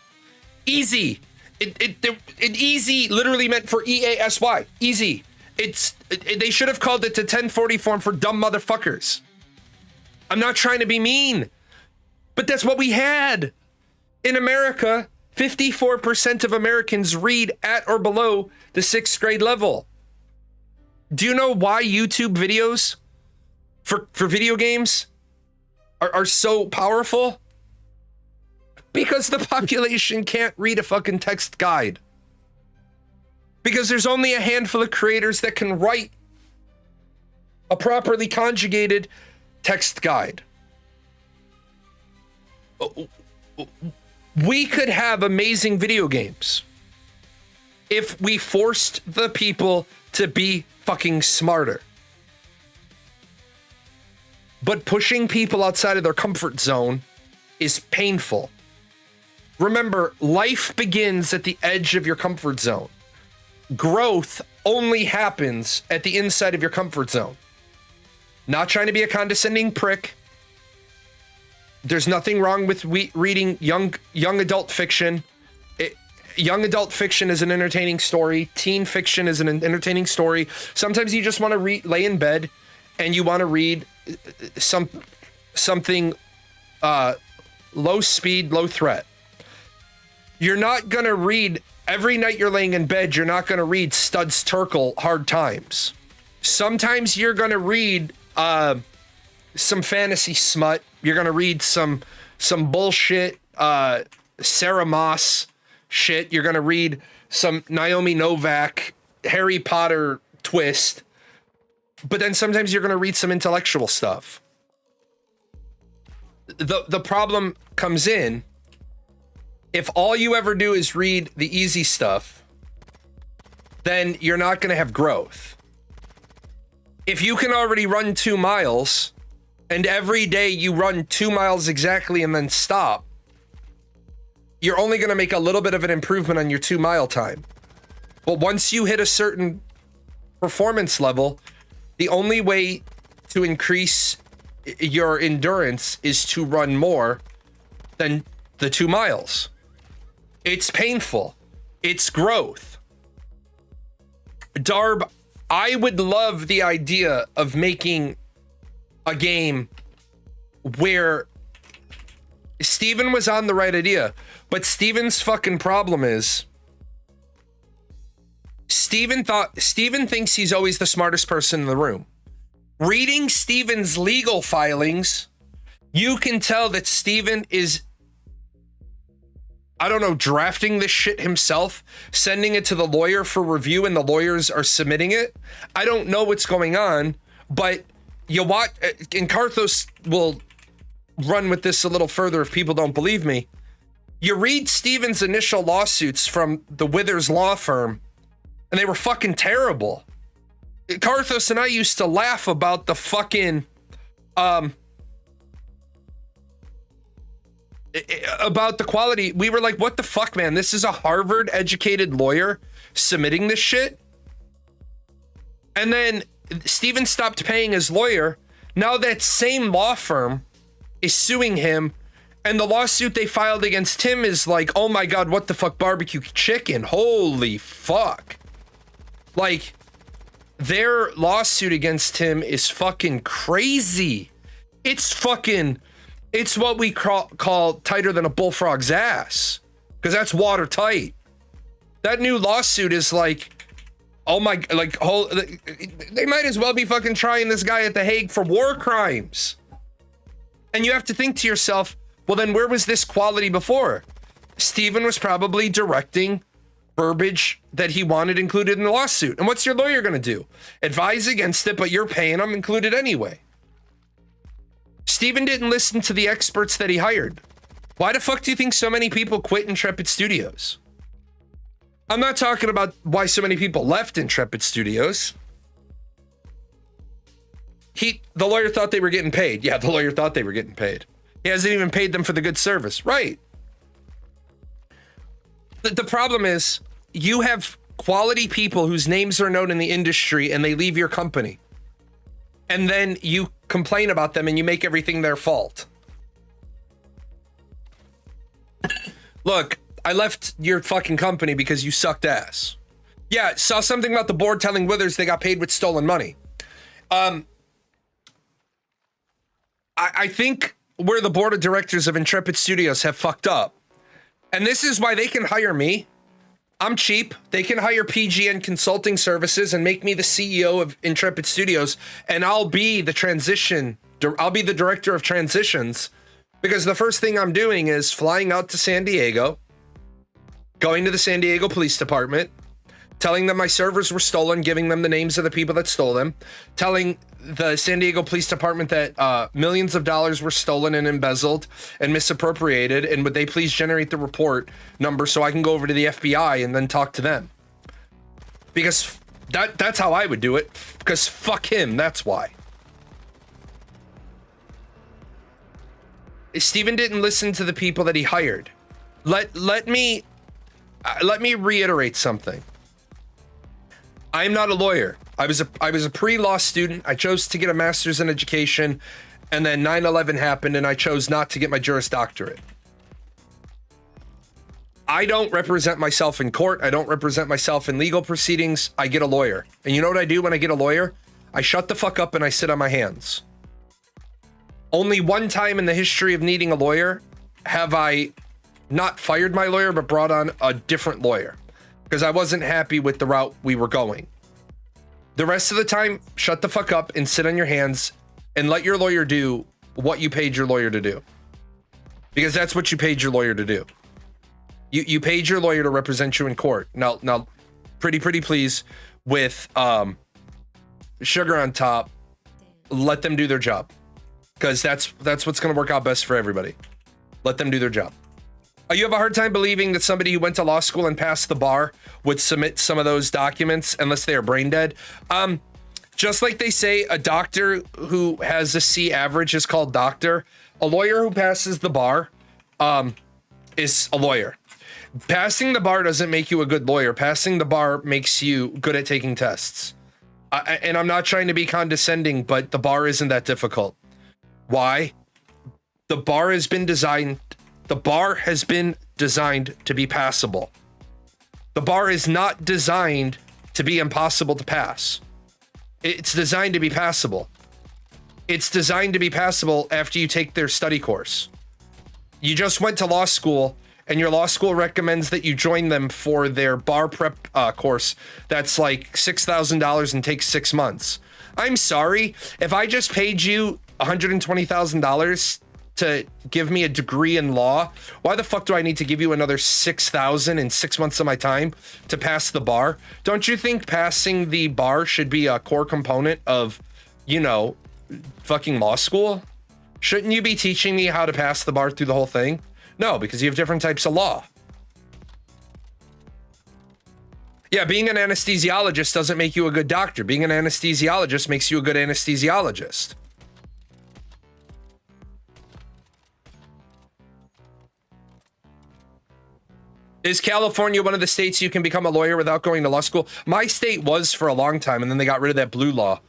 Easy. It easy literally meant for EASY. Easy. They should have called it the 1040 form for dumb motherfuckers. I'm not trying to be mean, but that's what we had. In America, 54% of Americans read at or below the 6th grade level. Do you know why YouTube videos for video games are so powerful? Because the population can't read a fucking text guide. Because there's only a handful of creators that can write a properly conjugated text guide. We could have amazing video games if we forced the people to be fucking smarter. But pushing people outside of their comfort zone is painful. Remember, life begins at the edge of your comfort zone. Growth only happens at the inside of your comfort zone. Not trying to be a condescending prick. There's nothing wrong with reading young adult fiction. Young adult fiction is an entertaining story. Teen fiction is an entertaining story. Sometimes you just want to lay in bed and you want to read something low speed, low threat. You're not going to read every night you're laying in bed. You're not going to read Studs Terkel Hard Times. Sometimes you're going to read some fantasy smut. You're going to read some bullshit Sarah Moss shit. You're going to read some Naomi Novak, Harry Potter twist. But then sometimes you're going to read some intellectual stuff. The problem comes in if all you ever do is read the easy stuff, then you're not going to have growth. If you can already run 2 miles and every day you run 2 miles exactly and then stop, you're only going to make a little bit of an improvement on your 2 mile time. But once you hit a certain performance level, the only way to increase your endurance is to run more than the 2 miles. It's painful. It's growth. Darb, I would love the idea of making a game where Steven was on the right idea, but Steven's fucking problem is Steven thinks he's always the smartest person in the room. Reading Steven's legal filings, you can tell that Steven is, I don't know, drafting this shit himself, sending it to the lawyer for review, and the lawyers are submitting it. I don't know what's going on, but you watch, and Karthos will run with this a little further if people don't believe me. You read Steven's initial lawsuits from the Withers law firm, and they were fucking terrible. Karthos and I used to laugh about the fucking, about the quality. We were like, what the fuck, man? This is a Harvard educated lawyer submitting this shit. And then Steven stopped paying his lawyer. Now that same law firm is suing him, and the lawsuit they filed against him is like, oh my God, what the fuck, barbecue chicken? Holy fuck. Like, their lawsuit against him is fucking crazy. It's what we call tighter than a bullfrog's ass, because that's watertight. That new lawsuit is like, oh my, like, they might as well be fucking trying this guy at The Hague for war crimes. And you have to think to yourself, well, then where was this quality before? Steven was probably directing verbiage that he wanted included in the lawsuit. And what's your lawyer going to do? Advise against it, but you're paying them included anyway. Steven didn't listen to the experts that he hired. Why the fuck do you think so many people quit Intrepid Studios? I'm not talking about why so many people left Intrepid Studios. The lawyer thought they were getting paid. Yeah, the lawyer thought they were getting paid. He hasn't even paid them for the good service. Right. The problem is you have quality people whose names are known in the industry and they leave your company. And then you complain about them and you make everything their fault. Look, I left your fucking company because you sucked ass. Yeah, saw something about the board telling Withers they got paid with stolen money. I think where the board of directors of Intrepid Studios have fucked up. And this is why they can hire me. I'm cheap. They can hire PGN Consulting Services and make me the CEO of Intrepid Studios, and I'll be the director of transitions, because the first thing I'm doing is flying out to San Diego, going to the San Diego Police Department, telling them my servers were stolen, giving them the names of the people that stole them, telling the San Diego Police Department that millions of dollars were stolen and embezzled and misappropriated, and would they please generate the report number so I can go over to the FBI and then talk to them. Because that's how I would do it, because fuck him, that's why. Steven didn't listen to the people that he hired. Let me reiterate something. I'm not a lawyer. I was a pre-law student. I chose to get a master's in education, and then 9/11 happened and I chose not to get my Juris Doctorate. I don't represent myself in court. I don't represent myself in legal proceedings. I get a lawyer. And you know what I do when I get a lawyer? I shut the fuck up and I sit on my hands. Only one time in the history of needing a lawyer have I not fired my lawyer, but brought on a different lawyer, because I wasn't happy with the route we were going. The rest of the time, shut the fuck up and sit on your hands and let your lawyer do what you paid your lawyer to do. Because that's what you paid your lawyer to do. You paid your lawyer to represent you in court. Now, pretty please, with sugar on top, let them do their job. Because that's what's going to work out best for everybody. Let them do their job. You have a hard time believing that somebody who went to law school and passed the bar would submit some of those documents unless they are brain dead. Just like they say a doctor who has a C average is called doctor, a lawyer who passes the bar is a lawyer. Passing the bar doesn't make you a good lawyer. Passing the bar makes you good at taking tests. And I'm not trying to be condescending, but the bar isn't that difficult. Why? The bar has been designed to be passable. The bar is not designed to be impossible to pass. It's designed to be passable. It's designed to be passable after you take their study course. You just went to law school, and your law school recommends that you join them for their bar prep course that's like $6,000 and takes 6 months. I'm sorry, if I just paid you $120,000 to give me a degree in law, why the fuck do I need to give you another $6,000 in 6 months of my time to pass the bar? Don't you think passing the bar should be a core component of, you know, fucking law school? Shouldn't you be teaching me how to pass the bar through the whole thing? No, because you have different types of law. Yeah, being an anesthesiologist doesn't make you a good doctor. Being an anesthesiologist makes you a good anesthesiologist. Is California one of the states you can become a lawyer without going to law school? My state was for a long time, and then they got rid of that blue law.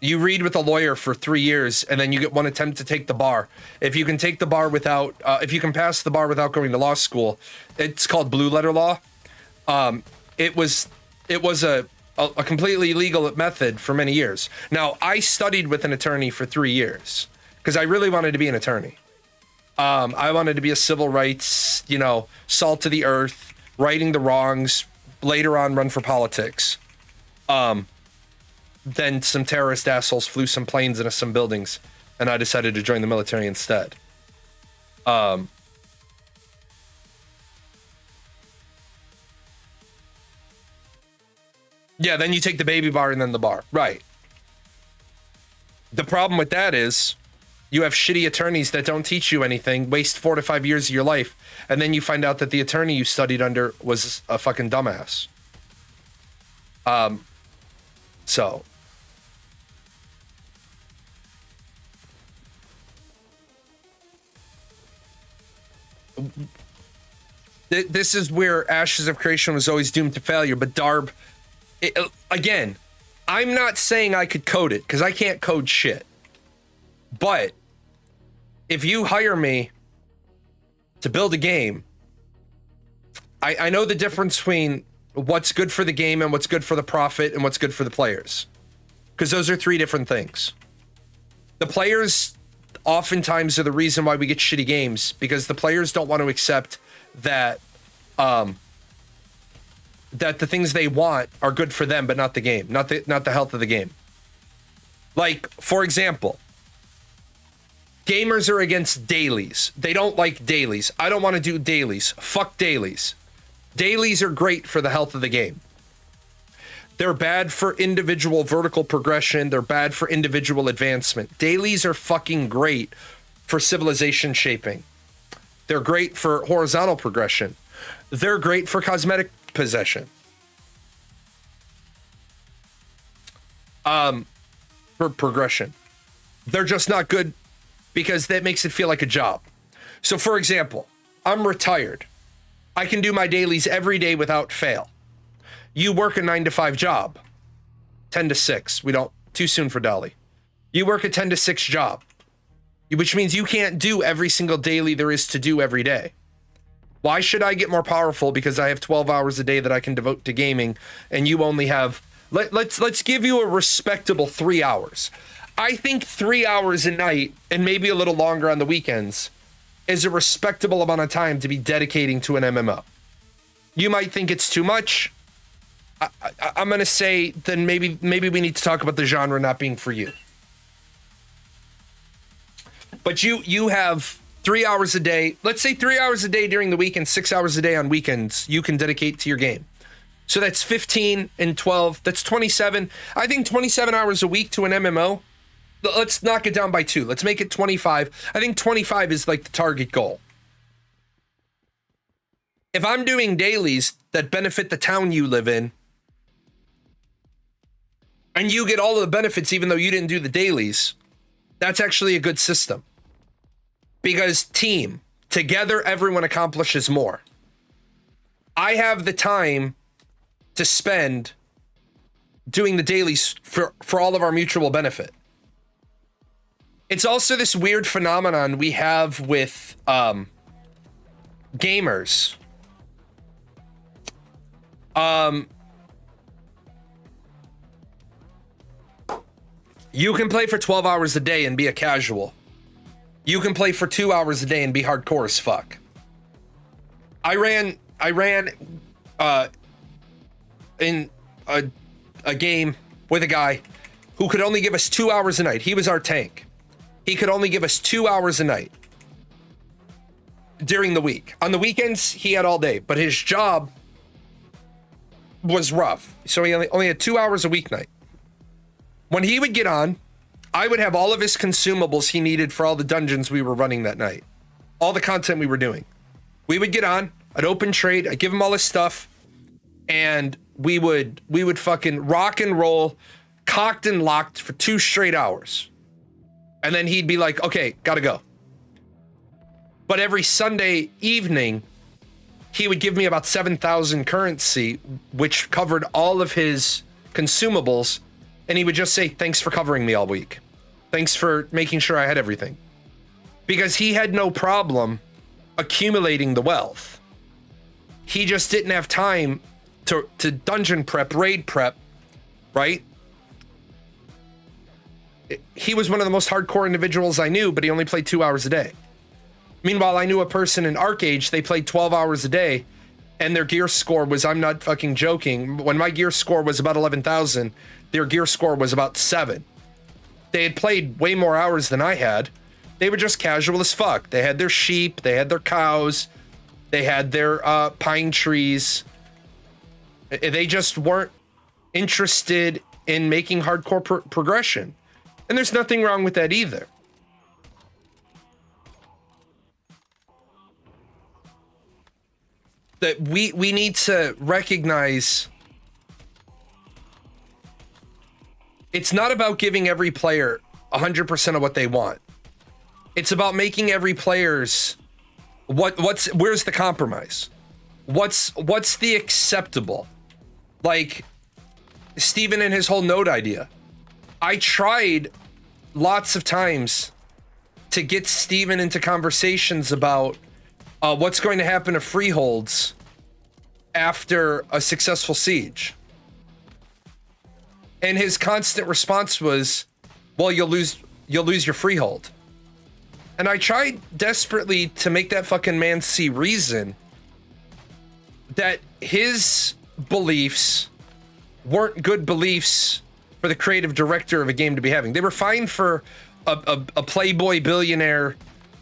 You read with a lawyer for 3 years, and then you get one attempt to take the bar. If you can take the bar without, if you can pass the bar without going to law school, it's called blue letter law. It was a completely legal method for many years. Now, I studied with an attorney for 3 years because I really wanted to be an attorney. I wanted to be a civil rights, you know, salt to the earth, righting the wrongs, later on run for politics. Then some terrorist assholes flew some planes into some buildings, and I decided to join the military instead. Yeah, then you take the baby bar and then the bar. Right. The problem with that is you have shitty attorneys that don't teach you anything, waste 4 to 5 years of your life, and then you find out that the attorney you studied under was a fucking dumbass. So this is where Ashes of Creation was always doomed to failure. But Darb, again, I'm not saying I could code it because I can't code shit. But if you hire me to build a game, I know the difference between what's good for the game and what's good for the profit and what's good for the players. Because those are 3 different things. The players oftentimes are the reason why we get shitty games, because the players don't want to accept that that the things they want are good for them, but not the game, not the health of the game. Like, for example, gamers are against dailies. They don't like dailies. I don't want to do dailies. Fuck dailies. Dailies are great for the health of the game. They're bad for individual vertical progression. They're bad for individual advancement. Dailies are fucking great for civilization shaping. They're great for horizontal progression. They're great for cosmetic possession. For progression. They're just not good because that makes it feel like a job. So for example, I'm retired. I can do my dailies every day without fail. You work a 9-to-5 job, 10 to 6. We don't, too soon for Dolly. You work a 10 to 6 job, which means you can't do every single daily there is to do every day. Why should I get more powerful because I have 12 hours a day that I can devote to gaming and you only have, let's give you a respectable 3 hours. I think 3 hours a night and maybe a little longer on the weekends is a respectable amount of time to be dedicating to an MMO. You might think it's too much. I'm going to say then maybe we need to talk about the genre not being for you. But you have 3 hours a day. Let's say 3 hours a day during the week and 6 hours a day on weekends you can dedicate to your game. So that's 15 and 12. That's 27. I think 27 hours a week to an MMO. Let's knock it down by 2. Let's make it 25. I think 25 is like the target goal. If I'm doing dailies that benefit the town you live in, and you get all of the benefits even though you didn't do the dailies, that's actually a good system. Because team, together, everyone accomplishes more. I have the time to spend doing the dailies for all of our mutual benefit. It's also this weird phenomenon we have with gamers. You can play for 12 hours a day and be a casual. You can play for 2 hours a day and be hardcore as fuck. I ran in a game with a guy who could only give us 2 hours a night. He was our tank. He could only give us 2 hours a night during the week. On the weekends, he had all day, but his job was rough. So he only had 2 hours a weeknight. When he would get on, I would have all of his consumables he needed for all the dungeons we were running that night. All the content we were doing. We would get on, I'd open trade, I'd give him all his stuff, and we would fucking rock and roll, cocked and locked for 2 straight hours. And then he'd be like, okay, gotta go. But every Sunday evening, he would give me about 7,000 currency, which covered all of his consumables. And he would just say, thanks for covering me all week. Thanks for making sure I had everything. Because he had no problem accumulating the wealth. He just didn't have time to dungeon prep, raid prep, right? He was one of the most hardcore individuals I knew, but he only played 2 hours a day. Meanwhile, I knew a person in ArcAge, they played 12 hours a day, and their gear score was, I'm not fucking joking, when my gear score was about 11,000, their gear score was about 7. They had played way more hours than I had. They were just casual as fuck. They had their sheep, they had their cows, they had their pine trees. They just weren't interested in making hardcore progression. And there's nothing wrong with that either. That we need to recognize it's not about giving every player 100% of what they want. It's about making every player's where's the compromise? What's the acceptable? Like Steven and his whole node idea. I tried lots of times to get Steven into conversations about what's going to happen to freeholds after a successful siege. And his constant response was, well, you'll lose your freehold. And I tried desperately to make that fucking man see reason that his beliefs weren't good beliefs for the creative director of a game to be having. They were fine for a playboy billionaire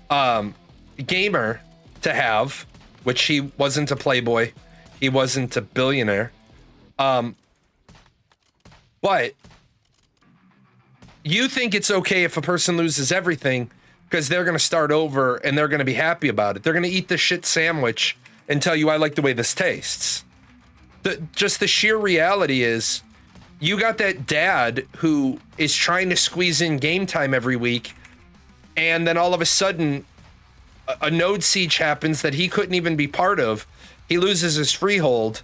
gamer to have, which he wasn't a playboy. He wasn't a billionaire. But you think it's okay if a person loses everything because they're going to start over and they're going to be happy about it. They're going to eat the shit sandwich and tell you, I like the way this tastes. Just the sheer reality is you got that dad who is trying to squeeze in game time every week, and then all of a sudden a node siege happens that he couldn't even be part of. He loses his freehold.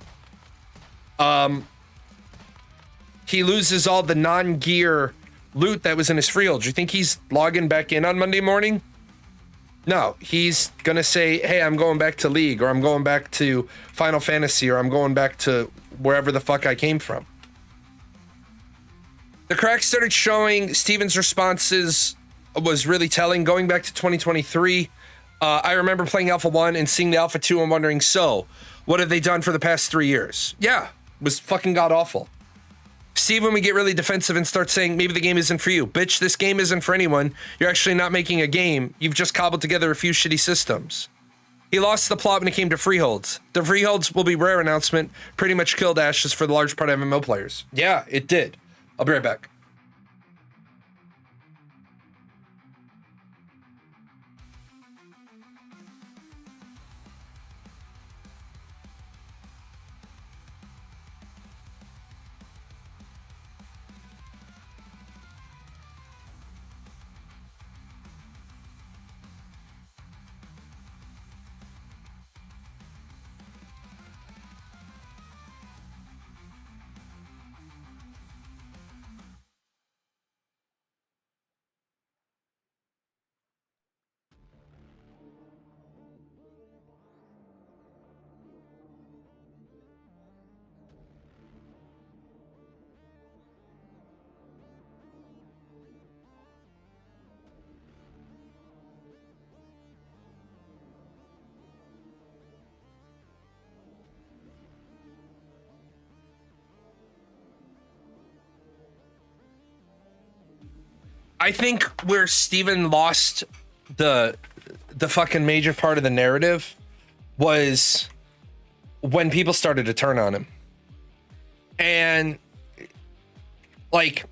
He loses all the non-gear loot that was in his freehold. Do you think he's logging back in on Monday morning? No, he's going to say, hey, I'm going back to League, or I'm going back to Final Fantasy, or I'm going back to wherever the fuck I came from. The cracks started showing. Steven's responses was really telling. Going back to 2023, I remember playing Alpha 1 and seeing the Alpha 2 and wondering, so, what have they done for the past 3 years? Yeah, it was fucking god-awful. Steve, when we get really defensive and start saying, maybe the game isn't for you. Bitch, this game isn't for anyone. You're actually not making a game. You've just cobbled together a few shitty systems. He lost the plot when it came to freeholds. The freeholds will be rare announcement. Pretty much killed Ashes for the large part of MMO players. Yeah, it did. I'll be right back. I think where Steven lost the fucking major part of the narrative was when people started to turn on him. And like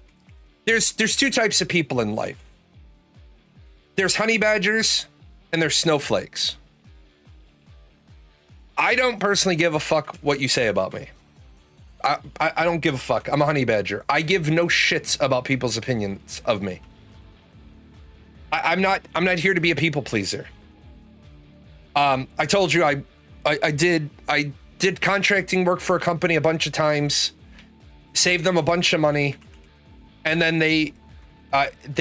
there's two types of people in life. There's honey badgers and there's snowflakes. I don't personally give a fuck what you say about me. I don't give a fuck. I'm a honey badger. I give no shits about people's opinions of me. I'm not here to be a people pleaser. I told you I did contracting work for a company a bunch of times, saved them a bunch of money, and then they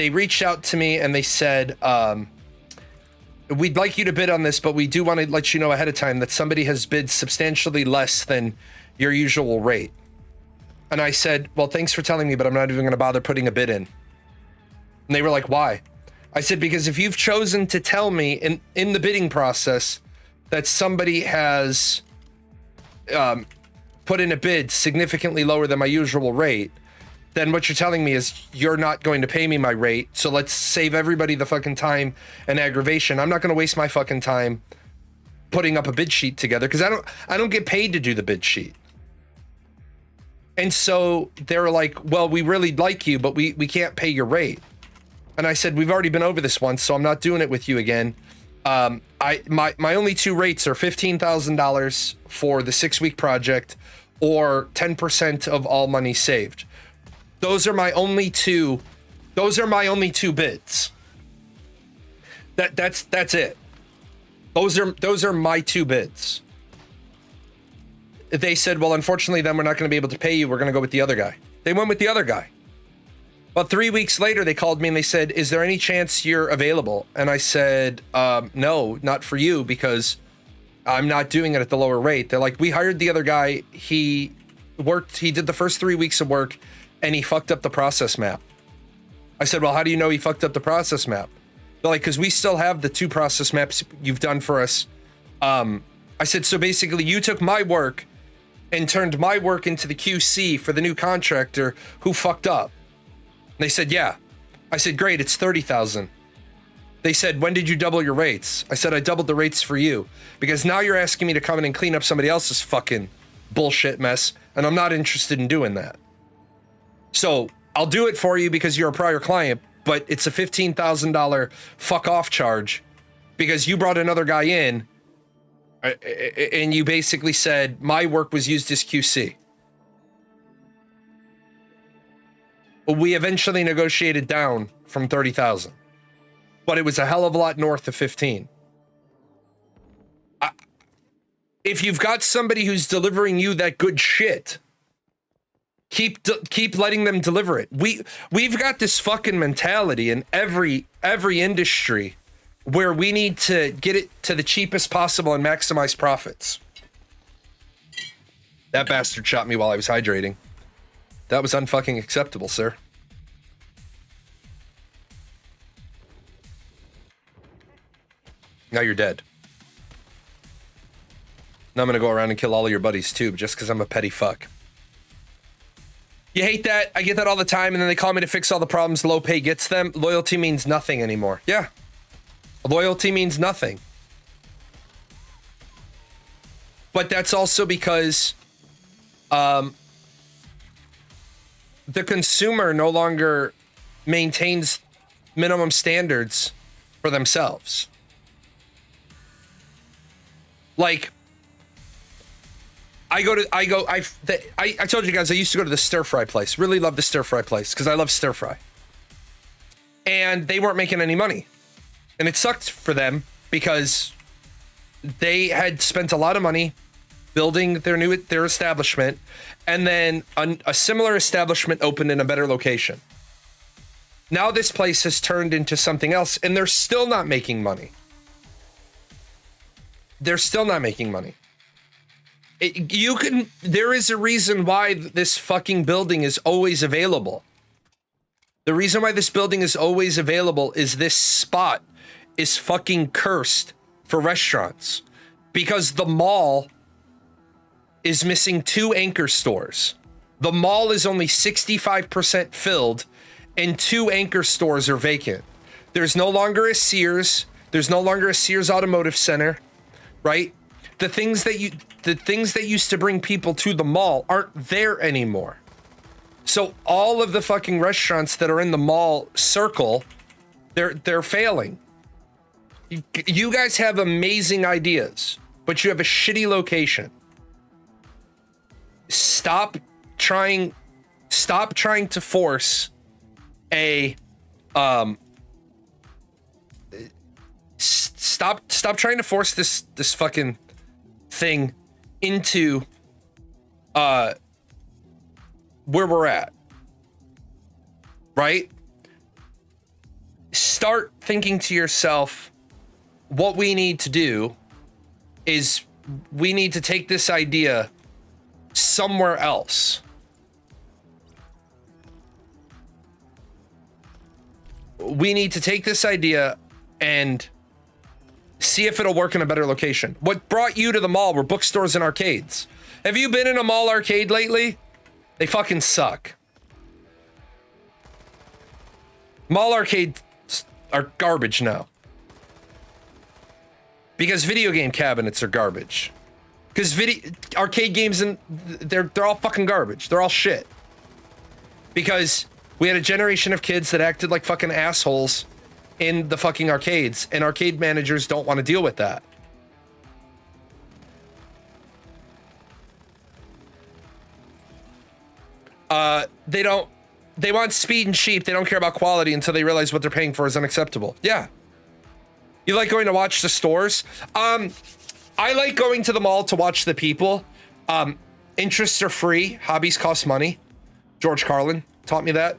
reached out to me and they said, we'd like you to bid on this, but we do want to let you know ahead of time that somebody has bid substantially less than your usual rate. And I said, well, thanks for telling me, but I'm not even going to bother putting a bid in. And they were like, why? I said, because if you've chosen to tell me in the bidding process that somebody has put in a bid significantly lower than my usual rate, then what you're telling me is you're not going to pay me my rate. So let's save everybody the fucking time and aggravation. I'm not going to waste my fucking time putting up a bid sheet together because I don't get paid to do the bid sheet. And so they were like, well, we really like you, but we can't pay your rate. And I said, we've already been over this once, so I'm not doing it with you again. My only two rates are $15,000 for the 6-week project or 10% of all money saved. Those are my only two bids. That's it. Those are my two bids. They said, well, unfortunately, then we're not going to be able to pay you. We're going to go with the other guy. They went with the other guy. About 3 weeks later, they called me and they said, is there any chance you're available? And I said, no, not for you, because I'm not doing it at the lower rate. They're like, we hired the other guy. He did the first 3 weeks of work and he fucked up the process map. I said, well, how do you know he fucked up the process map? They're like, because we still have the 2 process maps you've done for us. I said, so basically you took my work and turned my work into the QC for the new contractor who fucked up. They said, yeah. I said, great, it's 30,000. They said, when did you double your rates? I said, I doubled the rates for you because now you're asking me to come in and clean up somebody else's fucking bullshit mess. And I'm not interested in doing that. So I'll do it for you because you're a prior client, but it's a $15,000 fuck off charge because you brought another guy in and you basically said my work was used as QC. We eventually negotiated down from 30,000, but it was a hell of a lot north of 15. If you've got somebody who's delivering you that good shit, keep letting them deliver it. We've got this fucking mentality in every industry where we need to get it to the cheapest possible and maximize profits. That bastard shot me while I was hydrating. That was unfucking acceptable, sir. Now you're dead. Now I'm gonna go around and kill all of your buddies too, just because I'm a petty fuck. You hate that? I get that all the time, and then they call me to fix all the problems low pay gets them. Loyalty means nothing anymore. Yeah. Loyalty means nothing. But that's also because the consumer no longer maintains minimum standards for themselves. Like, I told you guys I used to go to the stir fry place. Really love the stir fry place because I love stir fry. And they weren't making any money. And it sucked for them because they had spent a lot of money building their establishment, and then a similar establishment opened in a better location. Now this place has turned into something else, and they're still not making money. They're still not making money. There is a reason why this fucking building is always available. The reason why this building is always available is this spot is fucking cursed for restaurants because the mall is missing 2 anchor stores. The mall is only 65% filled and 2 anchor stores are vacant. There's no longer a Sears. There's no longer a Sears Automotive Center, right? The things that used to bring people to the mall aren't there anymore. So all of the fucking restaurants that are in the mall circle, they're failing. You guys have amazing ideas, but you have a shitty location. Stop trying to force a stop trying to force this fucking thing into where we're at, right? Start thinking to yourself, what we need to do is we need to take this idea somewhere else. We need to take this idea and see if it'll work in a better location. What brought you to the mall were bookstores and arcades. Have you been in a mall arcade lately? They fucking suck. Mall arcades are garbage now. Because video game cabinets are garbage. Because arcade games, they're all fucking garbage. They're all shit. Because we had a generation of kids that acted like fucking assholes in the fucking arcades, and arcade managers don't want to deal with that. They want speed and cheap. They don't care about quality until they realize what they're paying for is unacceptable. Yeah. You like going to watch the stores? I like going to the mall to watch the people. Interests are free. Hobbies cost money. George Carlin taught me that.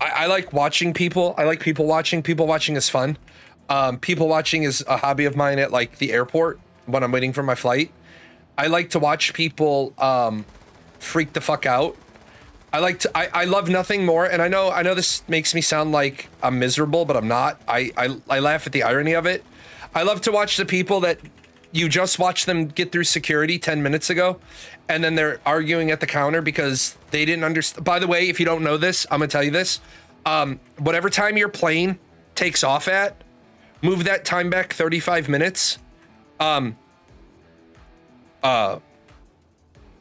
I like watching people. I like people watching. People watching is fun. People watching is a hobby of mine at like the airport when I'm waiting for my flight. I like to watch people freak the fuck out. I love nothing more, and I know this makes me sound like I'm miserable, but I'm not. I laugh at the irony of it. I love to watch the people that you just watched them get through security 10 minutes ago, and then they're arguing at the counter because they didn't understand. By the way, if you don't know this, I'm gonna tell you this. Whatever time your plane takes off at, move that time back 35 minutes.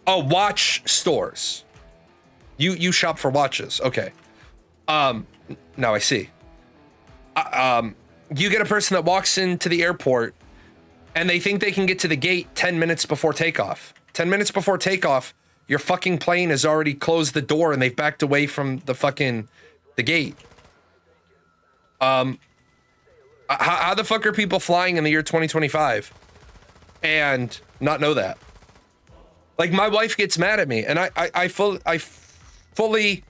Watch stores. You shop for watches. Okay. Now I see. You get a person that walks into the airport and they think they can get to the gate 10 minutes before takeoff. 10 minutes before takeoff, your fucking plane has already closed the door and they've backed away from the gate. How the fuck are people flying in the year 2025 and not know that? Like, my wife gets mad at me, and I fully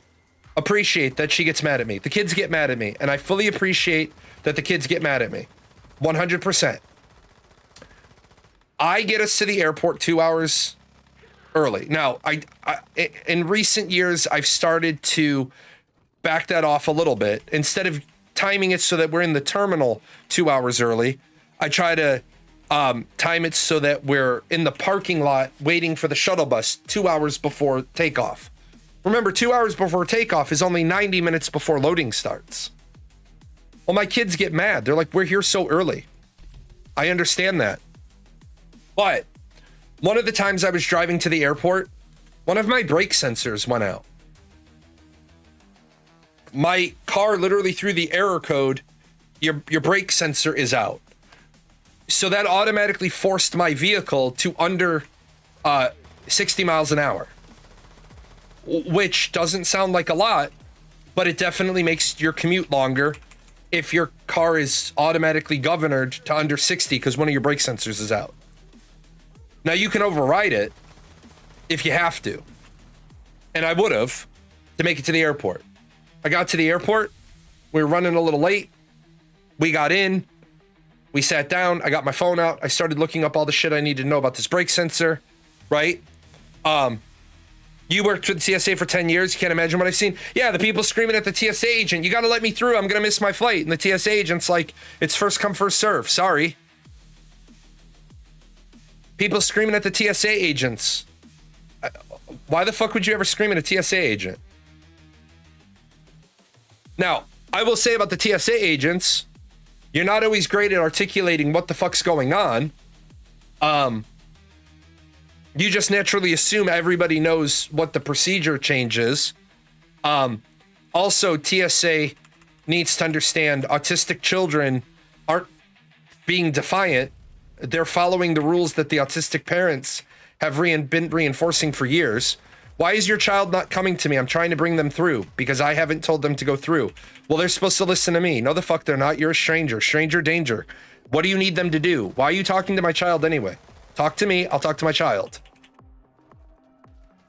appreciate that she gets mad at me. The kids get mad at me, and I fully appreciate that the kids get mad at me. 100%. I get us to the airport 2 hours early. Now, I in recent years, I've started to back that off a little bit. Instead of timing it so that we're in the terminal 2 hours early, I try to time it so that we're in the parking lot waiting for the shuttle bus 2 hours before takeoff. Remember, 2 hours before takeoff is only 90 minutes before loading starts. Well, my kids get mad. They're like, we're here so early. I understand that. But one of the times I was driving to the airport, one of my brake sensors went out. My car literally threw the error code, your brake sensor is out. So that automatically forced my vehicle to under 60 miles an hour, which doesn't sound like a lot, but it definitely makes your commute longer if your car is automatically governed to under 60 because one of your brake sensors is out. Now, you can override it if you have to, and I would have to make it to the airport. I got to the airport. We were running a little late. We got in. We sat down. I got my phone out. I started looking up all the shit I needed to know about this brake sensor, right? You worked for the TSA for 10 years. You can't imagine what I've seen. Yeah, the people screaming at the TSA agent, you got to let me through. I'm going to miss my flight. And the TSA agent's like, it's first come, first serve. Sorry. People screaming at the TSA agents. Why the fuck would you ever scream at a TSA agent? Now, I will say about the TSA agents, you're not always great at articulating what the fuck's going on. You just naturally assume everybody knows what the procedure change is. Also, TSA needs to understand autistic children aren't being defiant. They're following the rules that the autistic parents have been reinforcing for years. Why is your child not coming to me? I'm trying to bring them through because I haven't told them to go through. Well, they're supposed to listen to me. No, the fuck they're not. You're a stranger. Stranger danger. What do you need them to do? Why are you talking to my child anyway? Talk to me. I'll talk to my child.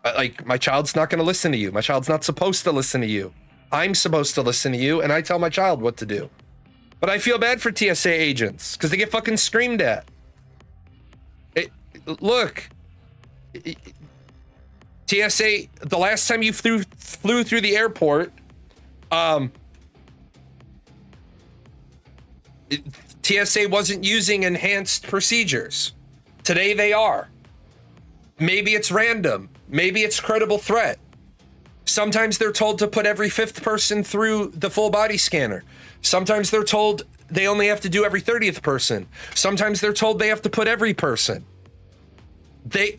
Like, my child's not going to listen to you. My child's not supposed to listen to you. I'm supposed to listen to you, and I tell my child what to do. But I feel bad for TSA agents because they get fucking screamed at. Look, TSA, the last time you flew through the airport, TSA wasn't using enhanced procedures. Today they are. Maybe it's random. Maybe it's credible threat. Sometimes they're told to put every 5th person through the full body scanner. Sometimes they're told they only have to do every 30th person. Sometimes they're told they have to put every person. The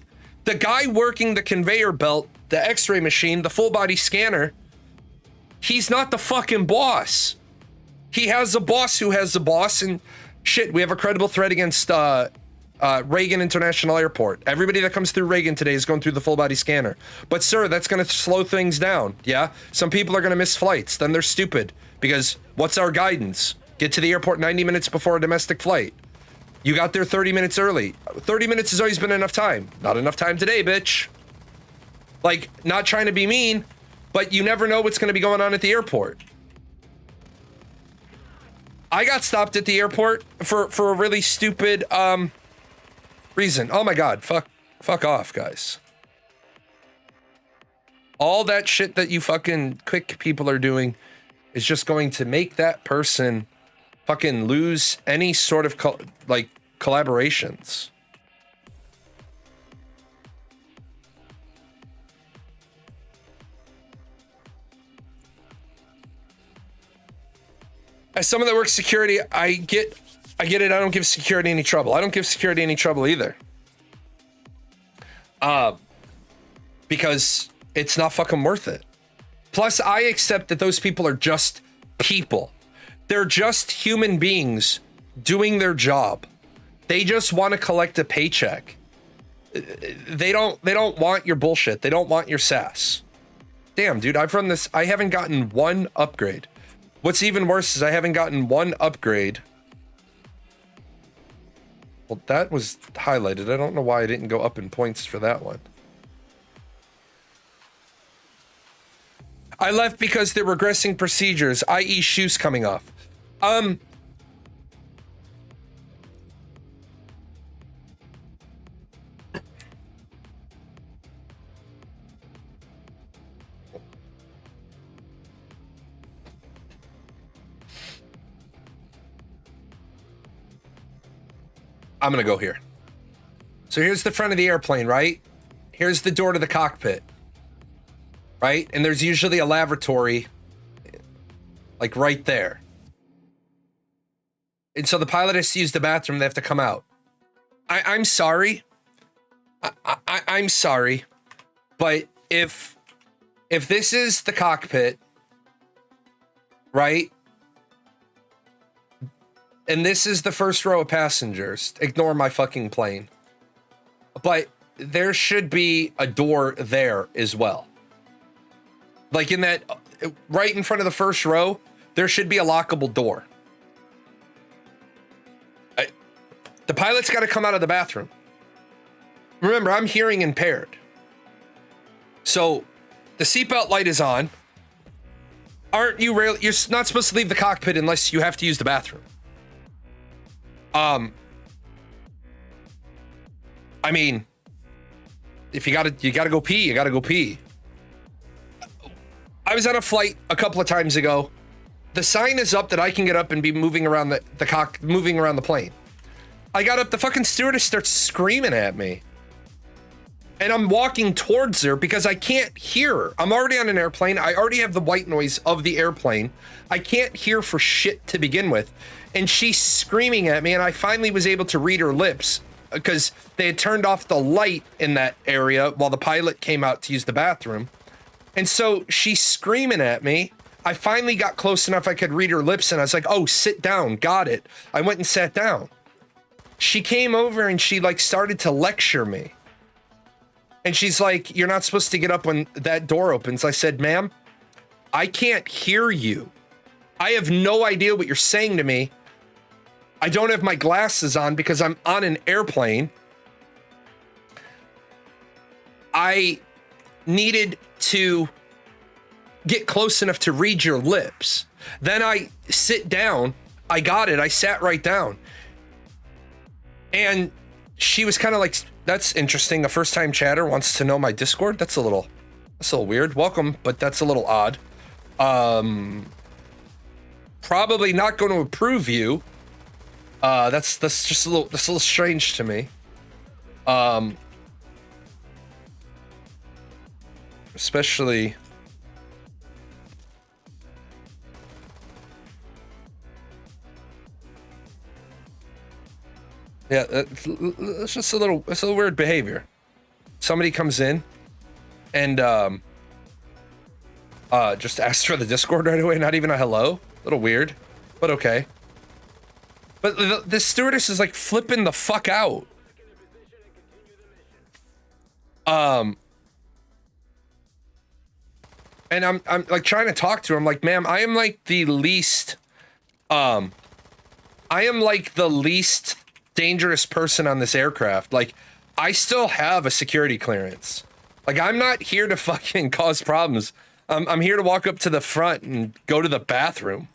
guy working the conveyor belt, the x-ray machine, the full body scanner, he's not the fucking boss. He has a boss who has a boss, and shit, we have a credible threat against Reagan International Airport. Everybody that comes through Reagan today is going through the full body scanner. But sir, that's going to slow things down. Yeah, some people are going to miss flights. Then they're stupid because what's our guidance? Get to the airport 90 minutes before a domestic flight. You got there 30 minutes early. 30 minutes has always been enough time. Not enough time today, bitch. Like, not trying to be mean, but you never know what's going to be going on at the airport. I got stopped at the airport for a really stupid reason. Oh my god, fuck off, guys. All that shit that you fucking quick people are doing is just going to make that person fucking lose any sort of collaborations. As someone that works security, I get it. I don't give security any trouble. I don't give security any trouble either. Because it's not fucking worth it. Plus, I accept that those people are just people. They're just human beings doing their job. They just want to collect a paycheck. They don't want your bullshit. They don't want your sass. Damn, dude, I've run this. I haven't gotten one upgrade. What's even worse is I haven't gotten one upgrade. Well, that was highlighted. I don't know why I didn't go up in points for that one. I left because they're regressing procedures, i.e. shoes coming off. I'm gonna go here. So here's the front of the airplane, right? Here's the door to the cockpit, right? And there's usually a lavatory, like right there. And so the pilot has to use the bathroom. They have to come out. I'm sorry. I'm sorry, but if this is the cockpit, right? And this is the first row of passengers. Ignore my fucking plane. But there should be a door there as well. Like in that, right in front of the first row, there should be a lockable door. The pilot's got to come out of the bathroom. Remember, I'm hearing impaired. So the seatbelt light is on. You're not supposed to leave the cockpit unless you have to use the bathroom. I mean, if you gotta go pee, you gotta go pee. I was on a flight a couple of times ago. The sign is up that I can get up and be moving around moving around the plane. I got up, the fucking stewardess starts screaming at me. And I'm walking towards her because I can't hear her. I'm already on an airplane. I already have the white noise of the airplane. I can't hear for shit to begin with. And she's screaming at me, and I finally was able to read her lips because they had turned off the light in that area while the pilot came out to use the bathroom. And so she's screaming at me. I finally got close enough I could read her lips, and I was like, oh, sit down. Got it. I went and sat down. She came over and she like started to lecture me. And she's like, you're not supposed to get up when that door opens. I said, ma'am, I can't hear you. I have no idea what you're saying to me. I don't have my glasses on because I'm on an airplane. I needed to get close enough to read your lips. Then I sit down. I got it. I sat right down. And she was kind of like, that's interesting. A first-time chatter wants to know my Discord. That's a little weird. Welcome, but that's a little odd. Probably not going to approve you. That's just a little strange to me. Especially. Yeah, it's just a little weird behavior. Somebody comes in and just asks for the Discord right away, not even a hello. A little weird, but okay. But the stewardess is like flipping the fuck out. And I'm like trying to talk to her. I'm like, ma'am, I am like the least dangerous person on this aircraft. Like, I still have a security clearance. Like, I'm not here to fucking cause problems. I'm here to walk up to the front and go to the bathroom.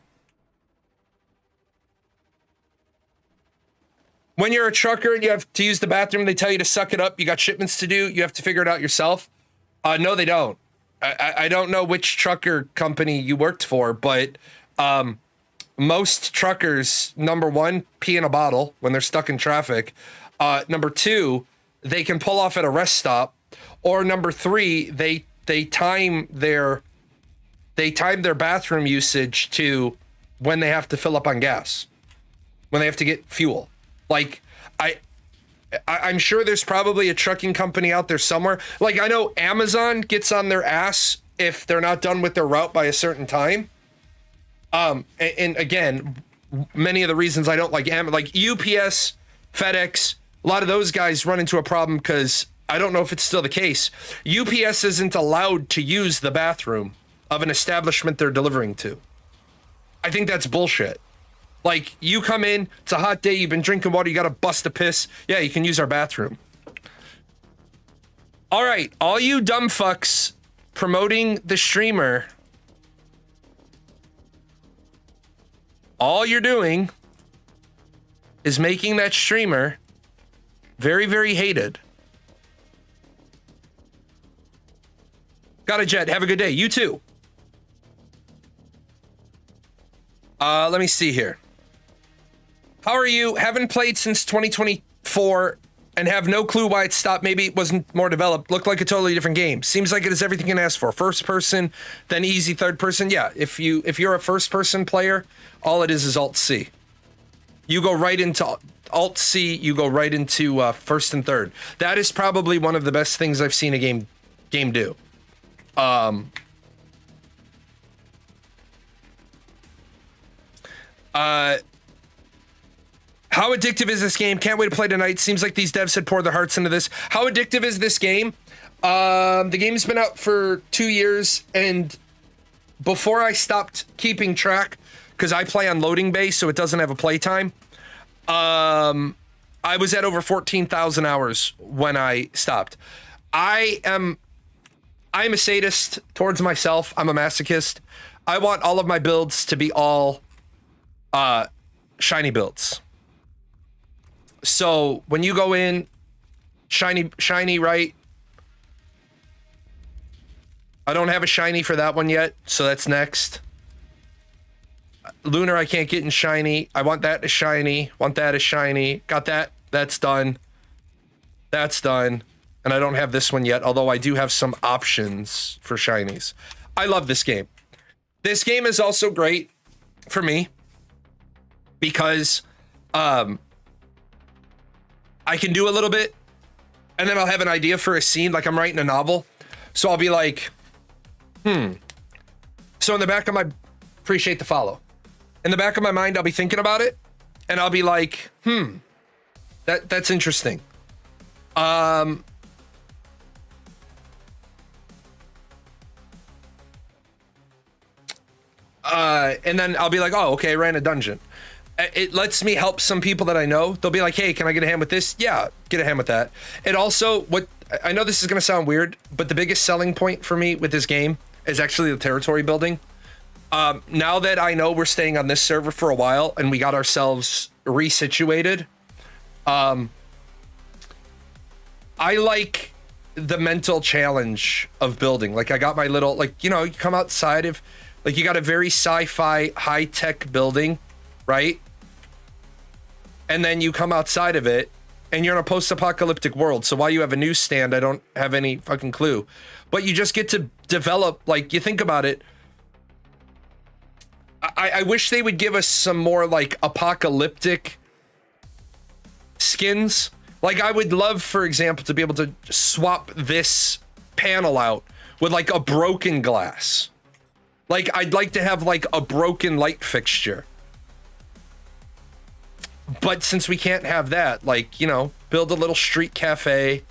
When you're a trucker and you have to use the bathroom, they tell you to suck it up. You got shipments to do. You have to figure it out yourself. No, they don't. I don't know which trucker company you worked for, but most truckers, number one, pee in a bottle when they're stuck in traffic. Number two, they can pull off at a rest stop. Or number three, they time their bathroom usage to when they have to fill up on gas, when they have to get fuel. Like, I'm sure there's probably a trucking company out there somewhere. Like, I know Amazon gets on their ass if they're not done with their route by a certain time. And again, many of the reasons I don't like UPS, FedEx, a lot of those guys run into a problem because I don't know if it's still the case. UPS isn't allowed to use the bathroom of an establishment they're delivering to. I think that's bullshit. Like, you come in, it's a hot day, you've been drinking water, you got to bust a piss. Yeah, you can use our bathroom. All right, all you dumb fucks promoting the streamer, all you're doing is making that streamer very, very hated. Got a jet. Have a good day. You too. Let me see here. How are you? Haven't played since 2024 and have no clue why it stopped. Maybe it wasn't more developed. Looked like a totally different game. Seems like it is everything you can ask for. First person, then easy third person. Yeah, if you're a first person player, all it is Alt C. You go right into Alt C, you go right into first and third. That is probably one of the best things I've seen a game do. How addictive is this game? Can't wait to play tonight. Seems like these devs had poured their hearts into this. How addictive is this game? The game's been out for 2 years, and before I stopped keeping track, because I play on loading bay, so it doesn't have a playtime, I was at over 14,000 hours when I stopped. I'm a sadist towards myself. I'm a masochist. I want all of my builds to be all shiny builds. So when you go in, shiny, right? I don't have a shiny for that one yet, so that's next. Lunar, I can't get in shiny. I want that as shiny. Want that as shiny. Got that. That's done. That's done. and I don't have this one yet, although I do have some options for shinies. I love this game. This game is also great for me because I can do a little bit and then I'll have an idea for a scene, like I'm writing a novel. So I'll be like, So in the back of my, appreciate the follow. In the back of my mind, I'll be thinking about it and I'll be like, that's interesting. And then I'll be like, oh, okay, I ran a dungeon. It lets me help some people that I know. They'll be like, hey, can I get a hand with this? Yeah, get a hand with that. It also, what I know this is going to sound weird, but the biggest selling point for me with this game is actually the territory building. Now that I know we're staying on this server for a while and we got ourselves resituated, I like the mental challenge of building. Like I got my little, like, you know, you come outside of, like you got a very sci-fi high-tech building, right? And then you come outside of it and you're in a post-apocalyptic world. So while you have a newsstand, I don't have any fucking clue. But you just get to develop, like, you think about it. I wish they would give us some more like apocalyptic skins. Like I would love, for example, to be able to swap this panel out with like a broken glass. Like I'd like to have like a broken light fixture. But since we can't have that, like, you know, build a little street cafe,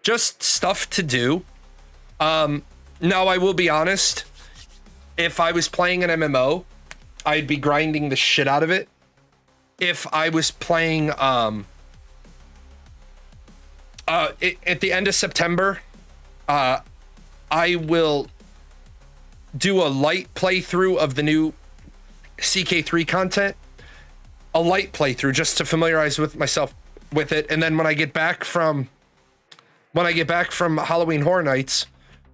just stuff to do. Now I will be honest, if I was playing an MMO, I'd be grinding the shit out of it. If I was playing, at the end of September, I will do a light playthrough of the new CK3 content. A light playthrough just to familiarize with myself with it. And then when I get back from Halloween Horror Nights,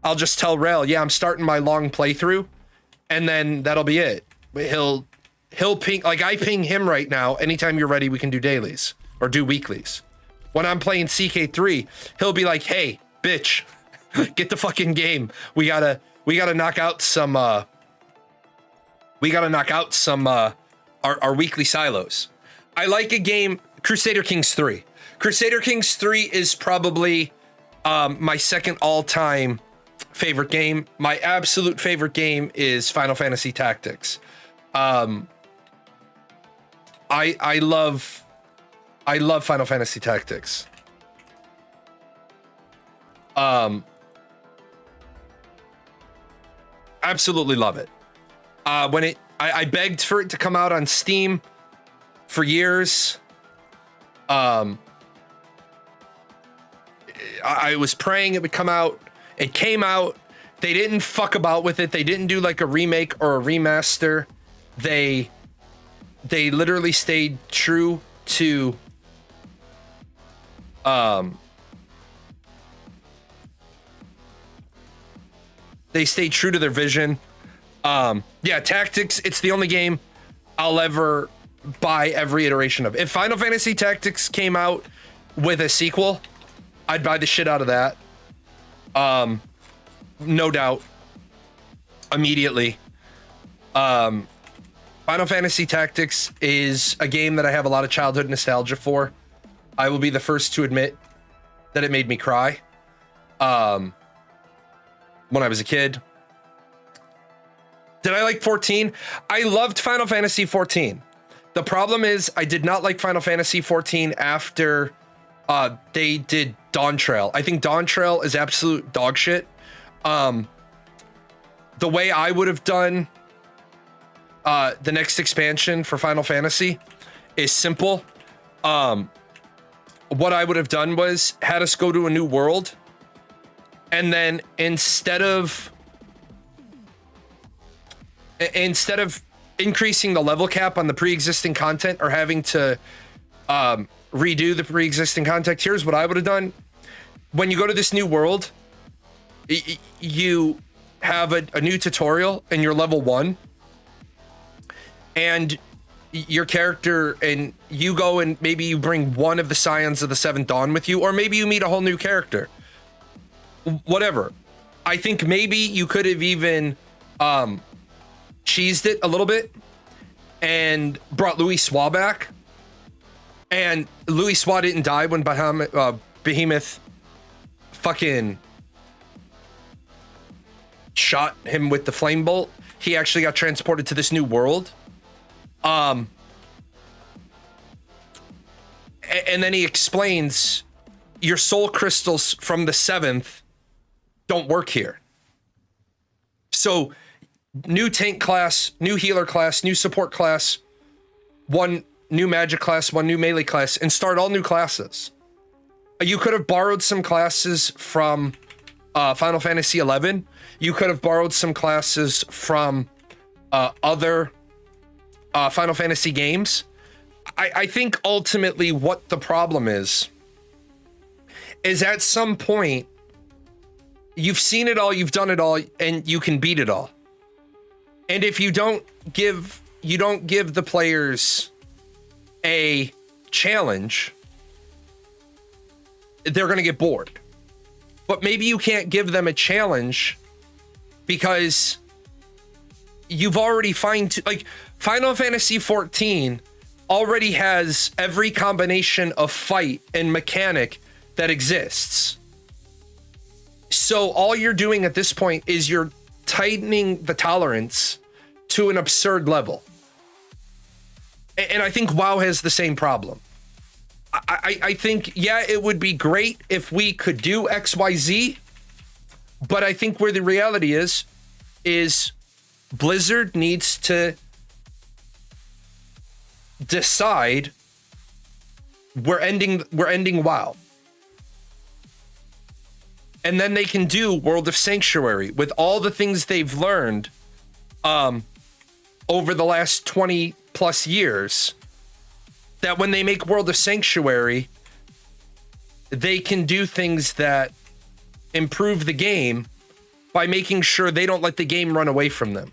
I'll just tell Rail, yeah, I'm starting my long playthrough. And then that'll be it. He'll ping, like I ping him right now. Anytime you're ready, we can do dailies or do weeklies. When I'm playing CK3, he'll be like, hey, bitch, get the fucking game. We gotta knock out some, our weekly silos. I like a game, Crusader Kings 3. Crusader Kings 3 is probably my second all-time favorite game. My absolute favorite game is Final Fantasy Tactics. I love Final Fantasy Tactics. Absolutely love it. I begged for it to come out on Steam for years. I was praying it would come out. It came out. They didn't fuck about with it. They didn't do like a remake or a remaster. They literally stayed true to they stayed true to their vision. Yeah, Tactics, it's the only game I'll ever buy every iteration of. If Final Fantasy Tactics came out with a sequel, I'd buy the shit out of that. No doubt. Immediately. Final Fantasy Tactics is a game that I have a lot of childhood nostalgia for. I will be the first to admit that it made me cry. When I was a kid. Did I like 14? I loved Final Fantasy 14. The problem is I did not like Final Fantasy 14 after they did Dawn Trail. I think Dawn Trail is absolute dog shit. The way I would have done the next expansion for Final Fantasy is simple. What I would have done was had us go to a new world, and then instead of increasing the level cap on the pre-existing content or having to redo the pre-existing content, here's what I would have done. When you go to this new world, you have a new tutorial and you're level 1, and your character, and you go and maybe you bring one of the Scions of the Seventh Dawn with you, or maybe you meet a whole new character. whatever. I think maybe you could have even cheesed it a little bit and brought Louis Swa back. And Louis Swa didn't die when Behemoth fucking shot him with the flame bolt. He actually got transported to this new world. And then he explains your soul crystals from the 7th don't work here. So new tank class, new healer class, new support class, one new magic class, one new melee class, and start all new classes. You could have borrowed some classes from Final Fantasy XI. You could have borrowed some classes from other Final Fantasy games. I think ultimately what the problem is at some point, you've seen it all, you've done it all, and you can beat it all. And if you don't give the players a challenge, they're going to get bored. But maybe you can't give them a challenge because you've already like Final Fantasy 14 already has every combination of fight and mechanic that exists. So all you're doing at this point is you're tightening the tolerance to an absurd level. And I think WoW has the same problem. I think, yeah, it would be great if we could do XYZ, but I think where the reality is Blizzard needs to decide we're ending WoW. And then they can do World of Sanctuary with all the things they've learned over the last 20 plus years, that when they make World of Sanctuary, they can do things that improve the game by making sure they don't let the game run away from them.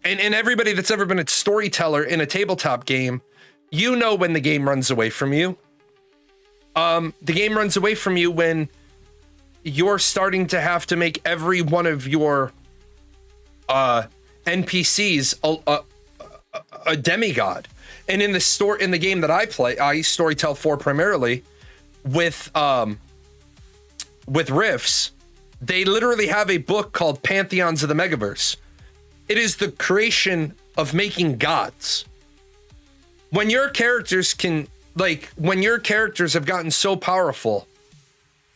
And everybody that's ever been a storyteller in a tabletop game, you know when the game runs away from you. The game runs away from you when you're starting to have to make every one of your NPCs a demigod. And in the game that I play, I storytell for primarily with Rifts, they literally have a book called Pantheons of the Megaverse. It is the creation of making gods. When your characters have gotten so powerful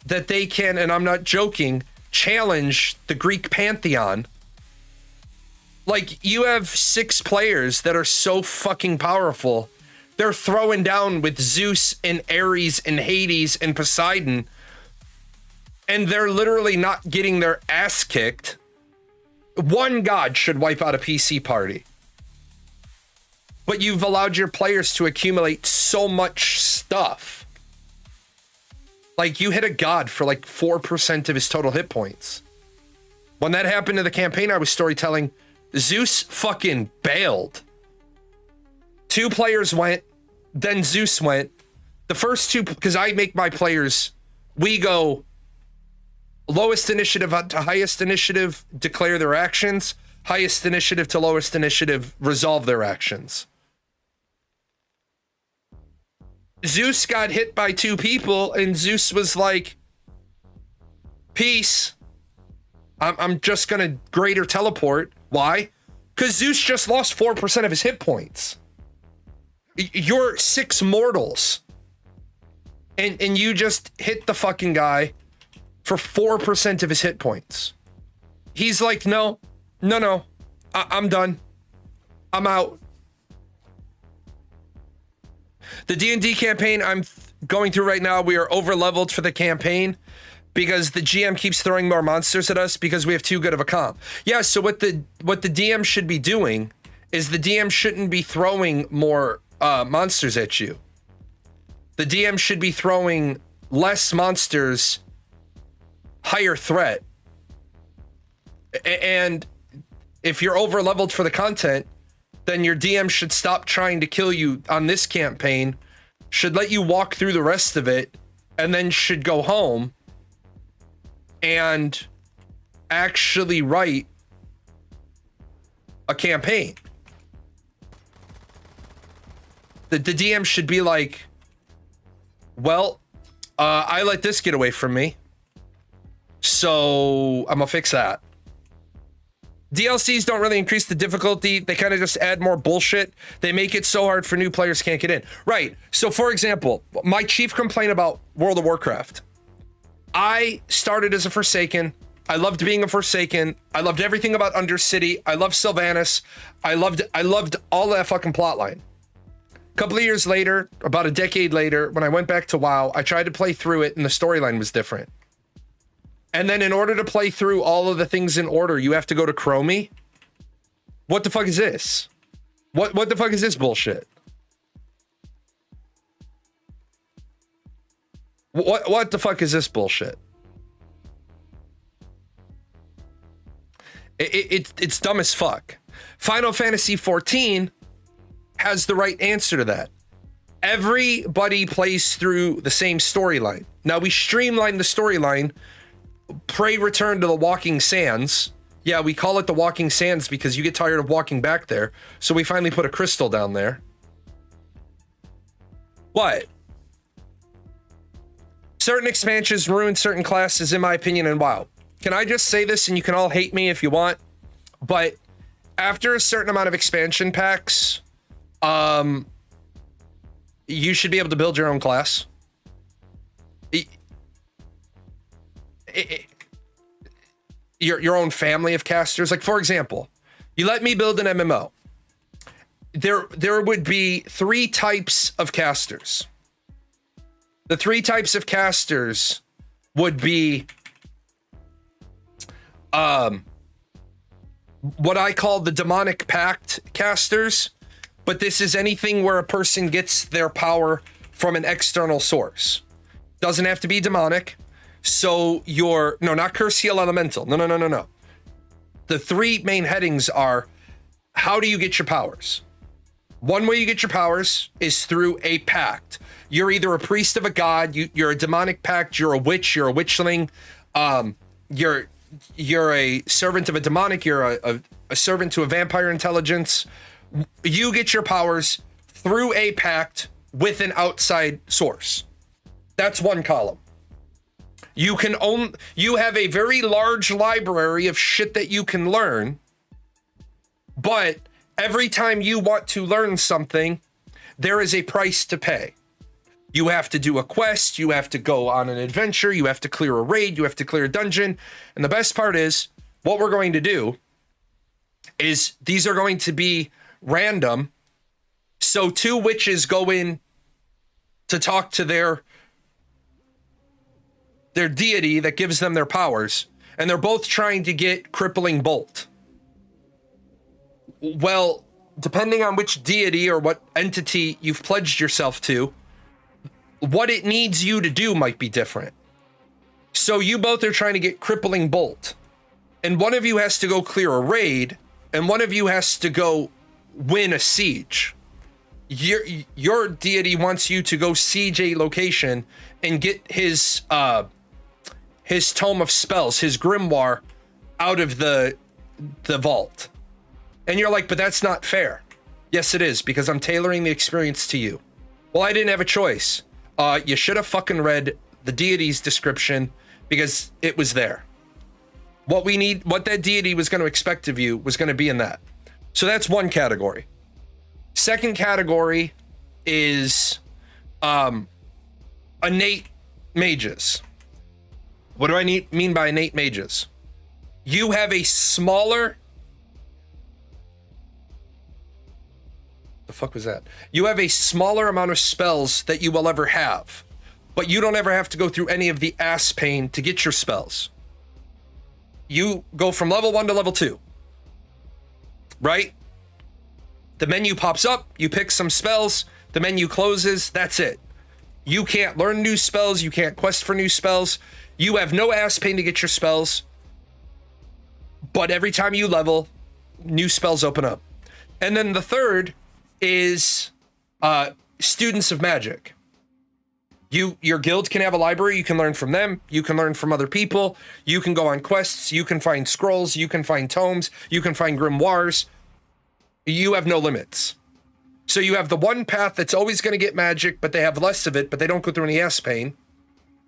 that they can, and I'm not joking, challenge the Greek pantheon. Like, you have 6 players that are so fucking powerful, they're throwing down with Zeus and Ares and Hades and Poseidon, and they're literally not getting their ass kicked. One god should wipe out a PC party. But you've allowed your players to accumulate so much stuff. Like, you hit a god for like 4% of his total hit points. When that happened in the campaign I was storytelling, Zeus fucking bailed. 2 players went, then Zeus went. The first 2, because I make my players, we go lowest initiative to highest initiative, declare their actions, highest initiative to lowest initiative, resolve their actions. Zeus got hit by 2 people, and Zeus was like, peace. I'm just gonna greater teleport. Why? Because Zeus just lost 4% of his hit points. You're 6 mortals. And you just hit the fucking guy for 4% of his hit points. He's like, no. I'm done. I'm out. The D&D campaign I'm going through right now, we are over leveled for the campaign because the GM keeps throwing more monsters at us because we have too good of a comp. Yeah, so what the DM should be doing is the DM shouldn't be throwing more monsters at you. The DM should be throwing less monsters, higher threat. And if you're over leveled for the content, then your DM should stop trying to kill you on this campaign, should let you walk through the rest of it and then should go home and actually write a campaign. The DM should be like, well, I let this get away from me, so I'm gonna fix that. DLCs don't really increase the difficulty. They kind of just add more bullshit. They make it so hard for new players can't get in. Right. So for example, my chief complaint about World of Warcraft. I started as a Forsaken. I loved being a Forsaken. I loved everything about Undercity. I loved Sylvanas. I loved all that fucking plotline. A couple of years later, about a decade later, when I went back to WoW, I tried to play through it and the storyline was different. And then in order to play through all of the things in order, you have to go to Chromie. What the fuck is this? What the fuck is this bullshit? What the fuck is this bullshit? It's dumb as fuck. Final Fantasy 14 has the right answer to that. Everybody plays through the same storyline. Now we streamlined the storyline. Prey Return to the Walking Sands. Yeah, we call it the Walking Sands because you get tired of walking back there. So we finally put a crystal down there. What? Certain expansions ruin certain classes, in my opinion, and WoW. Can I just say this, and you can all hate me if you want, but after a certain amount of expansion packs, you should be able to build your own class. Your own family of casters. Like, for example, you let me build an MMO. There would be 3 types of casters. The 3 types of casters would be what I call the demonic pact casters, but this is anything where a person gets their power from an external source. Doesn't have to be demonic. So no, not curse, heal, elemental. No. The 3 main headings are, how do you get your powers? One way you get your powers is through a pact. You're either a priest of a god, you're a demonic pact, you're a witch, you're a witchling, you're a servant of a demonic, you're a servant to a vampire intelligence. You get your powers through a pact with an outside source. That's one column. You have a very large library of shit that you can learn, but every time you want to learn something, there is a price to pay. You have to do a quest, you have to go on an adventure, you have to clear a raid, you have to clear a dungeon. And the best part is, what we're going to do is these are going to be random. So 2 witches go in to talk to their deity that gives them their powers, and they're both trying to get Crippling Bolt. Well, depending on which deity or what entity you've pledged yourself to, what it needs you to do might be different. So you both are trying to get Crippling Bolt, and one of you has to go clear a raid, and one of you has to go win a siege. Your deity wants you to go siege a location and get his Tome of Spells, his grimoire, out of the vault. And you're like, but that's not fair. Yes, it is, because I'm tailoring the experience to you. Well, I didn't have a choice. You should have fucking read the deity's description, because it was there. What that deity was going to expect of you was going to be in that. So that's one category. Second category is innate mages. What do I mean by innate mages? You have a smaller... The fuck was that? You have a smaller amount of spells that you will ever have, but you don't ever have to go through any of the ass pain to get your spells. You go from level 1 to level 2, right? The menu pops up, you pick some spells, the menu closes, that's it. You can't learn new spells, you can't quest for new spells. You have no ass pain to get your spells, but every time you level, new spells open up. And then the third is students of magic. Your guild can have a library. You can learn from them. You can learn from other people. You can go on quests. You can find scrolls. You can find tomes. You can find grimoires. You have no limits. So you have the one path that's always going to get magic, but they have less of it, but they don't go through any ass pain.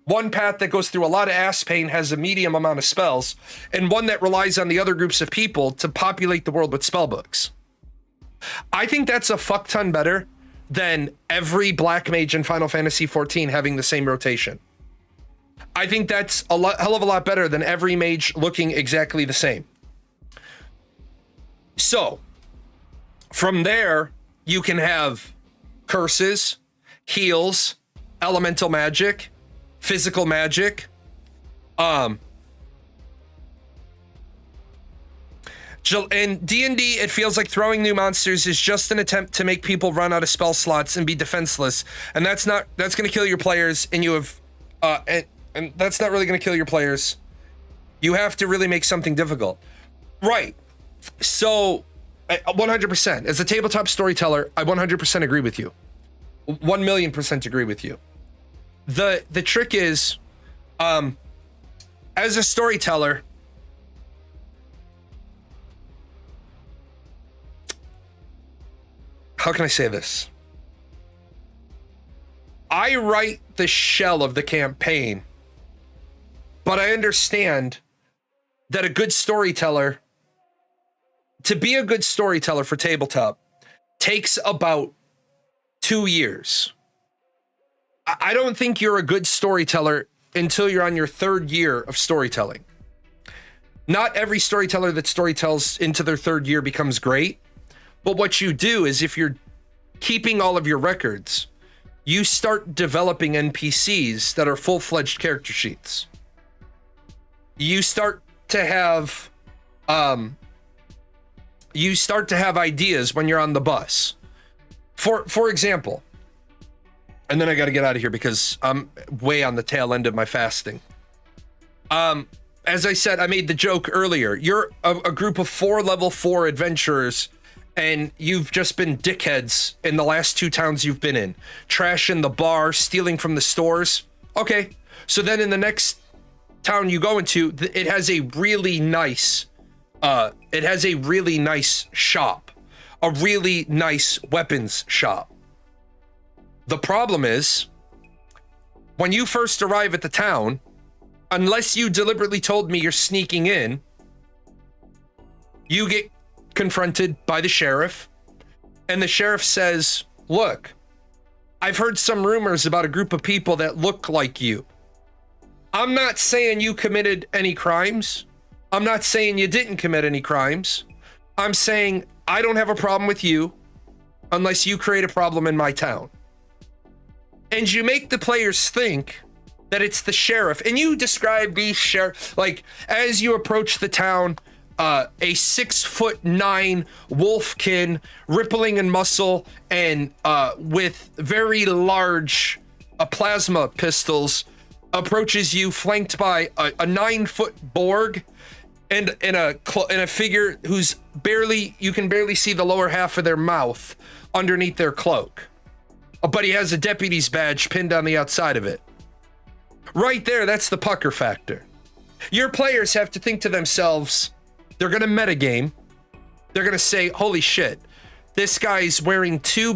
One path that goes through a lot of ass pain, has a medium amount of spells, and one that relies on the other groups of people to populate the world with spell books. I think that's a fuck ton better than every black mage in Final Fantasy XIV having the same rotation. I think that's hell of a lot better than every mage looking exactly the same. So, from there, you can have curses, heals, elemental magic, physical magic, in D&D, it feels like throwing new monsters is just an attempt to make people run out of spell slots and be defenseless, and that's going to kill your players. And you have, and that's not really going to kill your players. You have to really make something difficult, right? So, 100%. As a tabletop storyteller, I 100% agree with you. 1,000,000% agree with you. The trick is, as a storyteller, how can I say this? I write the shell of the campaign, but I understand that a good storyteller, to be a good storyteller for tabletop, takes about 2 years. I don't think you're a good storyteller until you're on your 3rd year of storytelling. Not every storyteller that storytells into their 3rd year becomes great. But what you do is, if you're keeping all of your records, you start developing NPCs that are full-fledged character sheets. You start to have ideas when you're on the bus. For example, and then I got to get out of here because I'm way on the tail end of my fasting. As I said, I made the joke earlier. You're a group of 4 level 4 adventurers, and you've just been dickheads in the last 2 towns you've been in. Trashing the bar, stealing from the stores. Okay, so then in the next town you go into, it has a really nice shop. A really nice weapons shop. The problem is, when you first arrive at the town, unless you deliberately told me you're sneaking in, you get confronted by the sheriff, and the sheriff says, look, I've heard some rumors about a group of people that look like you. I'm not saying you committed any crimes. I'm not saying you didn't commit any crimes. I'm saying I don't have a problem with you unless you create a problem in my town. And you make the players think that it's the sheriff, and you describe the sheriff, like, as you approach the town, a 6'9" wolfkin, rippling in muscle, and with very large plasma pistols, approaches you, flanked by a 9-foot Borg, and in a figure who's you can barely see the lower half of their mouth underneath their cloak. But he has a deputy's badge pinned on the outside of it. Right there, that's the pucker factor. Your players have to think to themselves, they're going to metagame. They're going to say, holy shit, this guy's wearing 2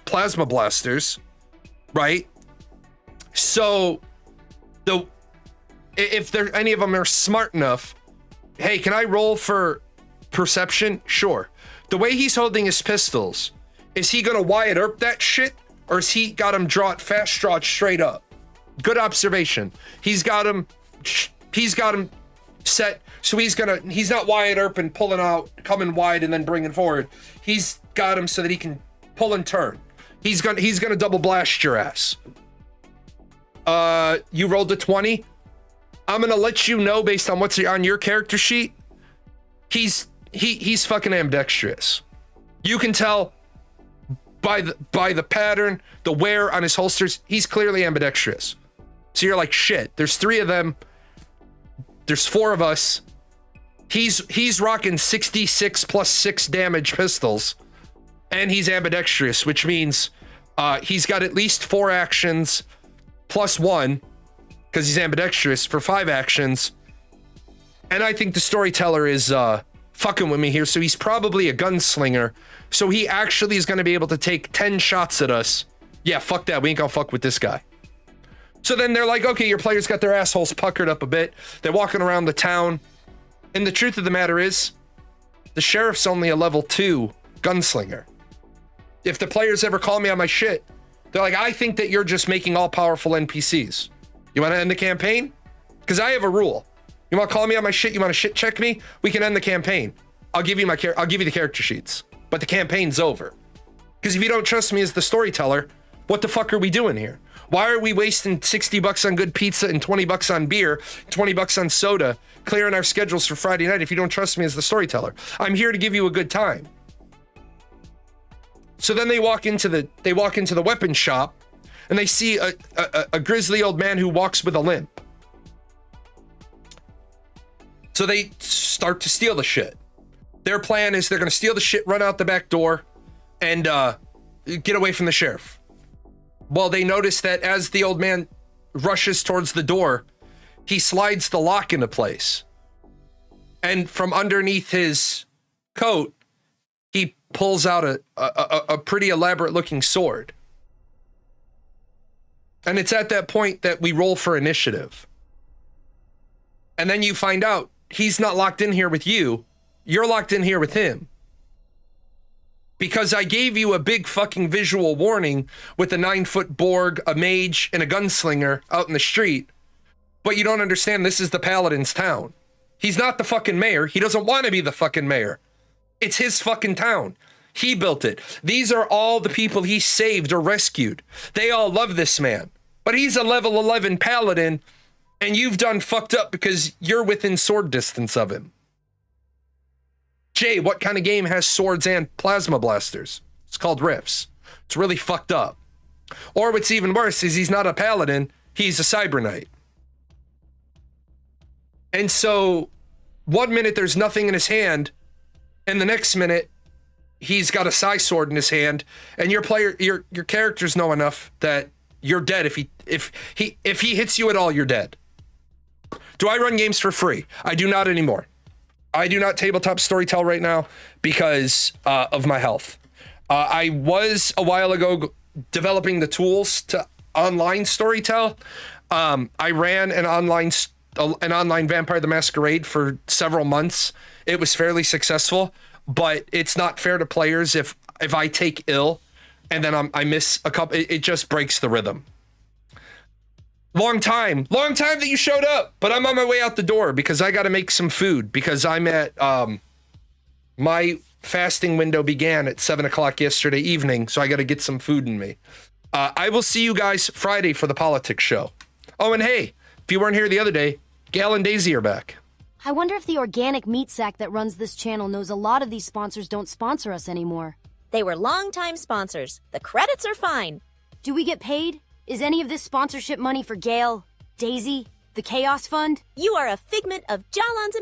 plasma blasters, right? So, if any of them are smart enough, hey, can I roll for perception? Sure. The way he's holding his pistols, is he going to Wyatt Earp that shit? Or has he got him fast draw it straight up? Good observation. He's got him set, so he's not Wyatt Earp and pulling out, coming wide and then bringing forward. He's got him so that he can pull and turn. He's gonna double blast your ass. You rolled a 20. I'm gonna let you know based on what's on your character sheet. He's fucking ambidextrous. You can tell by the pattern, the wear on his holsters, he's clearly ambidextrous. So you're like, shit, there's 3 of them. There's 4 of us. He's rocking 66 plus 6 damage pistols, and he's ambidextrous, which means he's got at least 4 actions +1, because he's ambidextrous, for 5 actions. And I think the storyteller is fucking with me here, so he's probably a gunslinger. So he actually is going to be able to take 10 shots at us. Yeah, fuck that. We ain't gonna fuck with this guy. So then they're like, okay, your players got their assholes puckered up a bit. They're walking around the town. And the truth of the matter is, the sheriff's only a level 2 gunslinger. If the players ever call me on my shit, they're like, I think that you're just making all-powerful NPCs. You want to end the campaign? Because I have a rule. You want to call me on my shit? You want to shit check me? We can end the campaign. I'll give you the character sheets, but the campaign's over. Because if you don't trust me as the storyteller, what the fuck are we doing here? Why are we wasting $60 on good pizza and $20 on beer, $20 on soda, clearing our schedules for Friday night if you don't trust me as the storyteller? I'm here to give you a good time. So then they walk into the weapon shop, and they see a grisly old man who walks with a limp. So they start to steal the shit. Their plan is they're going to steal the shit, run out the back door, and get away from the sheriff. Well, they notice that as the old man rushes towards the door, he slides the lock into place. And from underneath his coat, he pulls out a pretty elaborate looking sword. And it's at that point that we roll for initiative. And then you find out he's not locked in here with you. You're locked in here with him. Because I gave you a big fucking visual warning with a 9-foot Borg, a mage, and a gunslinger out in the street. But you don't understand, this is the Paladin's town. He's not the fucking mayor. He doesn't want to be the fucking mayor. It's his fucking town. He built it. These are all the people he saved or rescued. They all love this man. But he's a level 11 Paladin, and you've done fucked up because you're within sword distance of him. Jay, what kind of game has swords and plasma blasters? It's called Rifts. It's really fucked up. Or what's even worse is he's not a paladin, he's a cyber knight. And so, 1 minute there's nothing in his hand, and the next minute he's got a psi sword in his hand, and your characters know enough that you're dead if he hits you at all, you're dead. Do I run games for free? I do not anymore. I do not tabletop storytell right now because of my health. I was a while ago developing the tools to online storytell. I ran an online Vampire the Masquerade for several months. It was fairly successful, but it's not fair to players if I take ill and then I miss a couple. It just breaks the rhythm. Long time that you showed up, but I'm on my way out the door because I got to make some food because I'm at, my fasting window began at 7:00 yesterday evening. So I got to get some food in me. I will see you guys Friday for the politics show. Oh, and hey, if you weren't here the other day, Gal and Daisy are back. I wonder if the organic meat sack that runs this channel knows a lot of these sponsors don't sponsor us anymore. They were longtime sponsors. The credits are fine. Do we get paid? Is any of this sponsorship money for Gail, Daisy, the Chaos Fund? You are a figment of Jalan's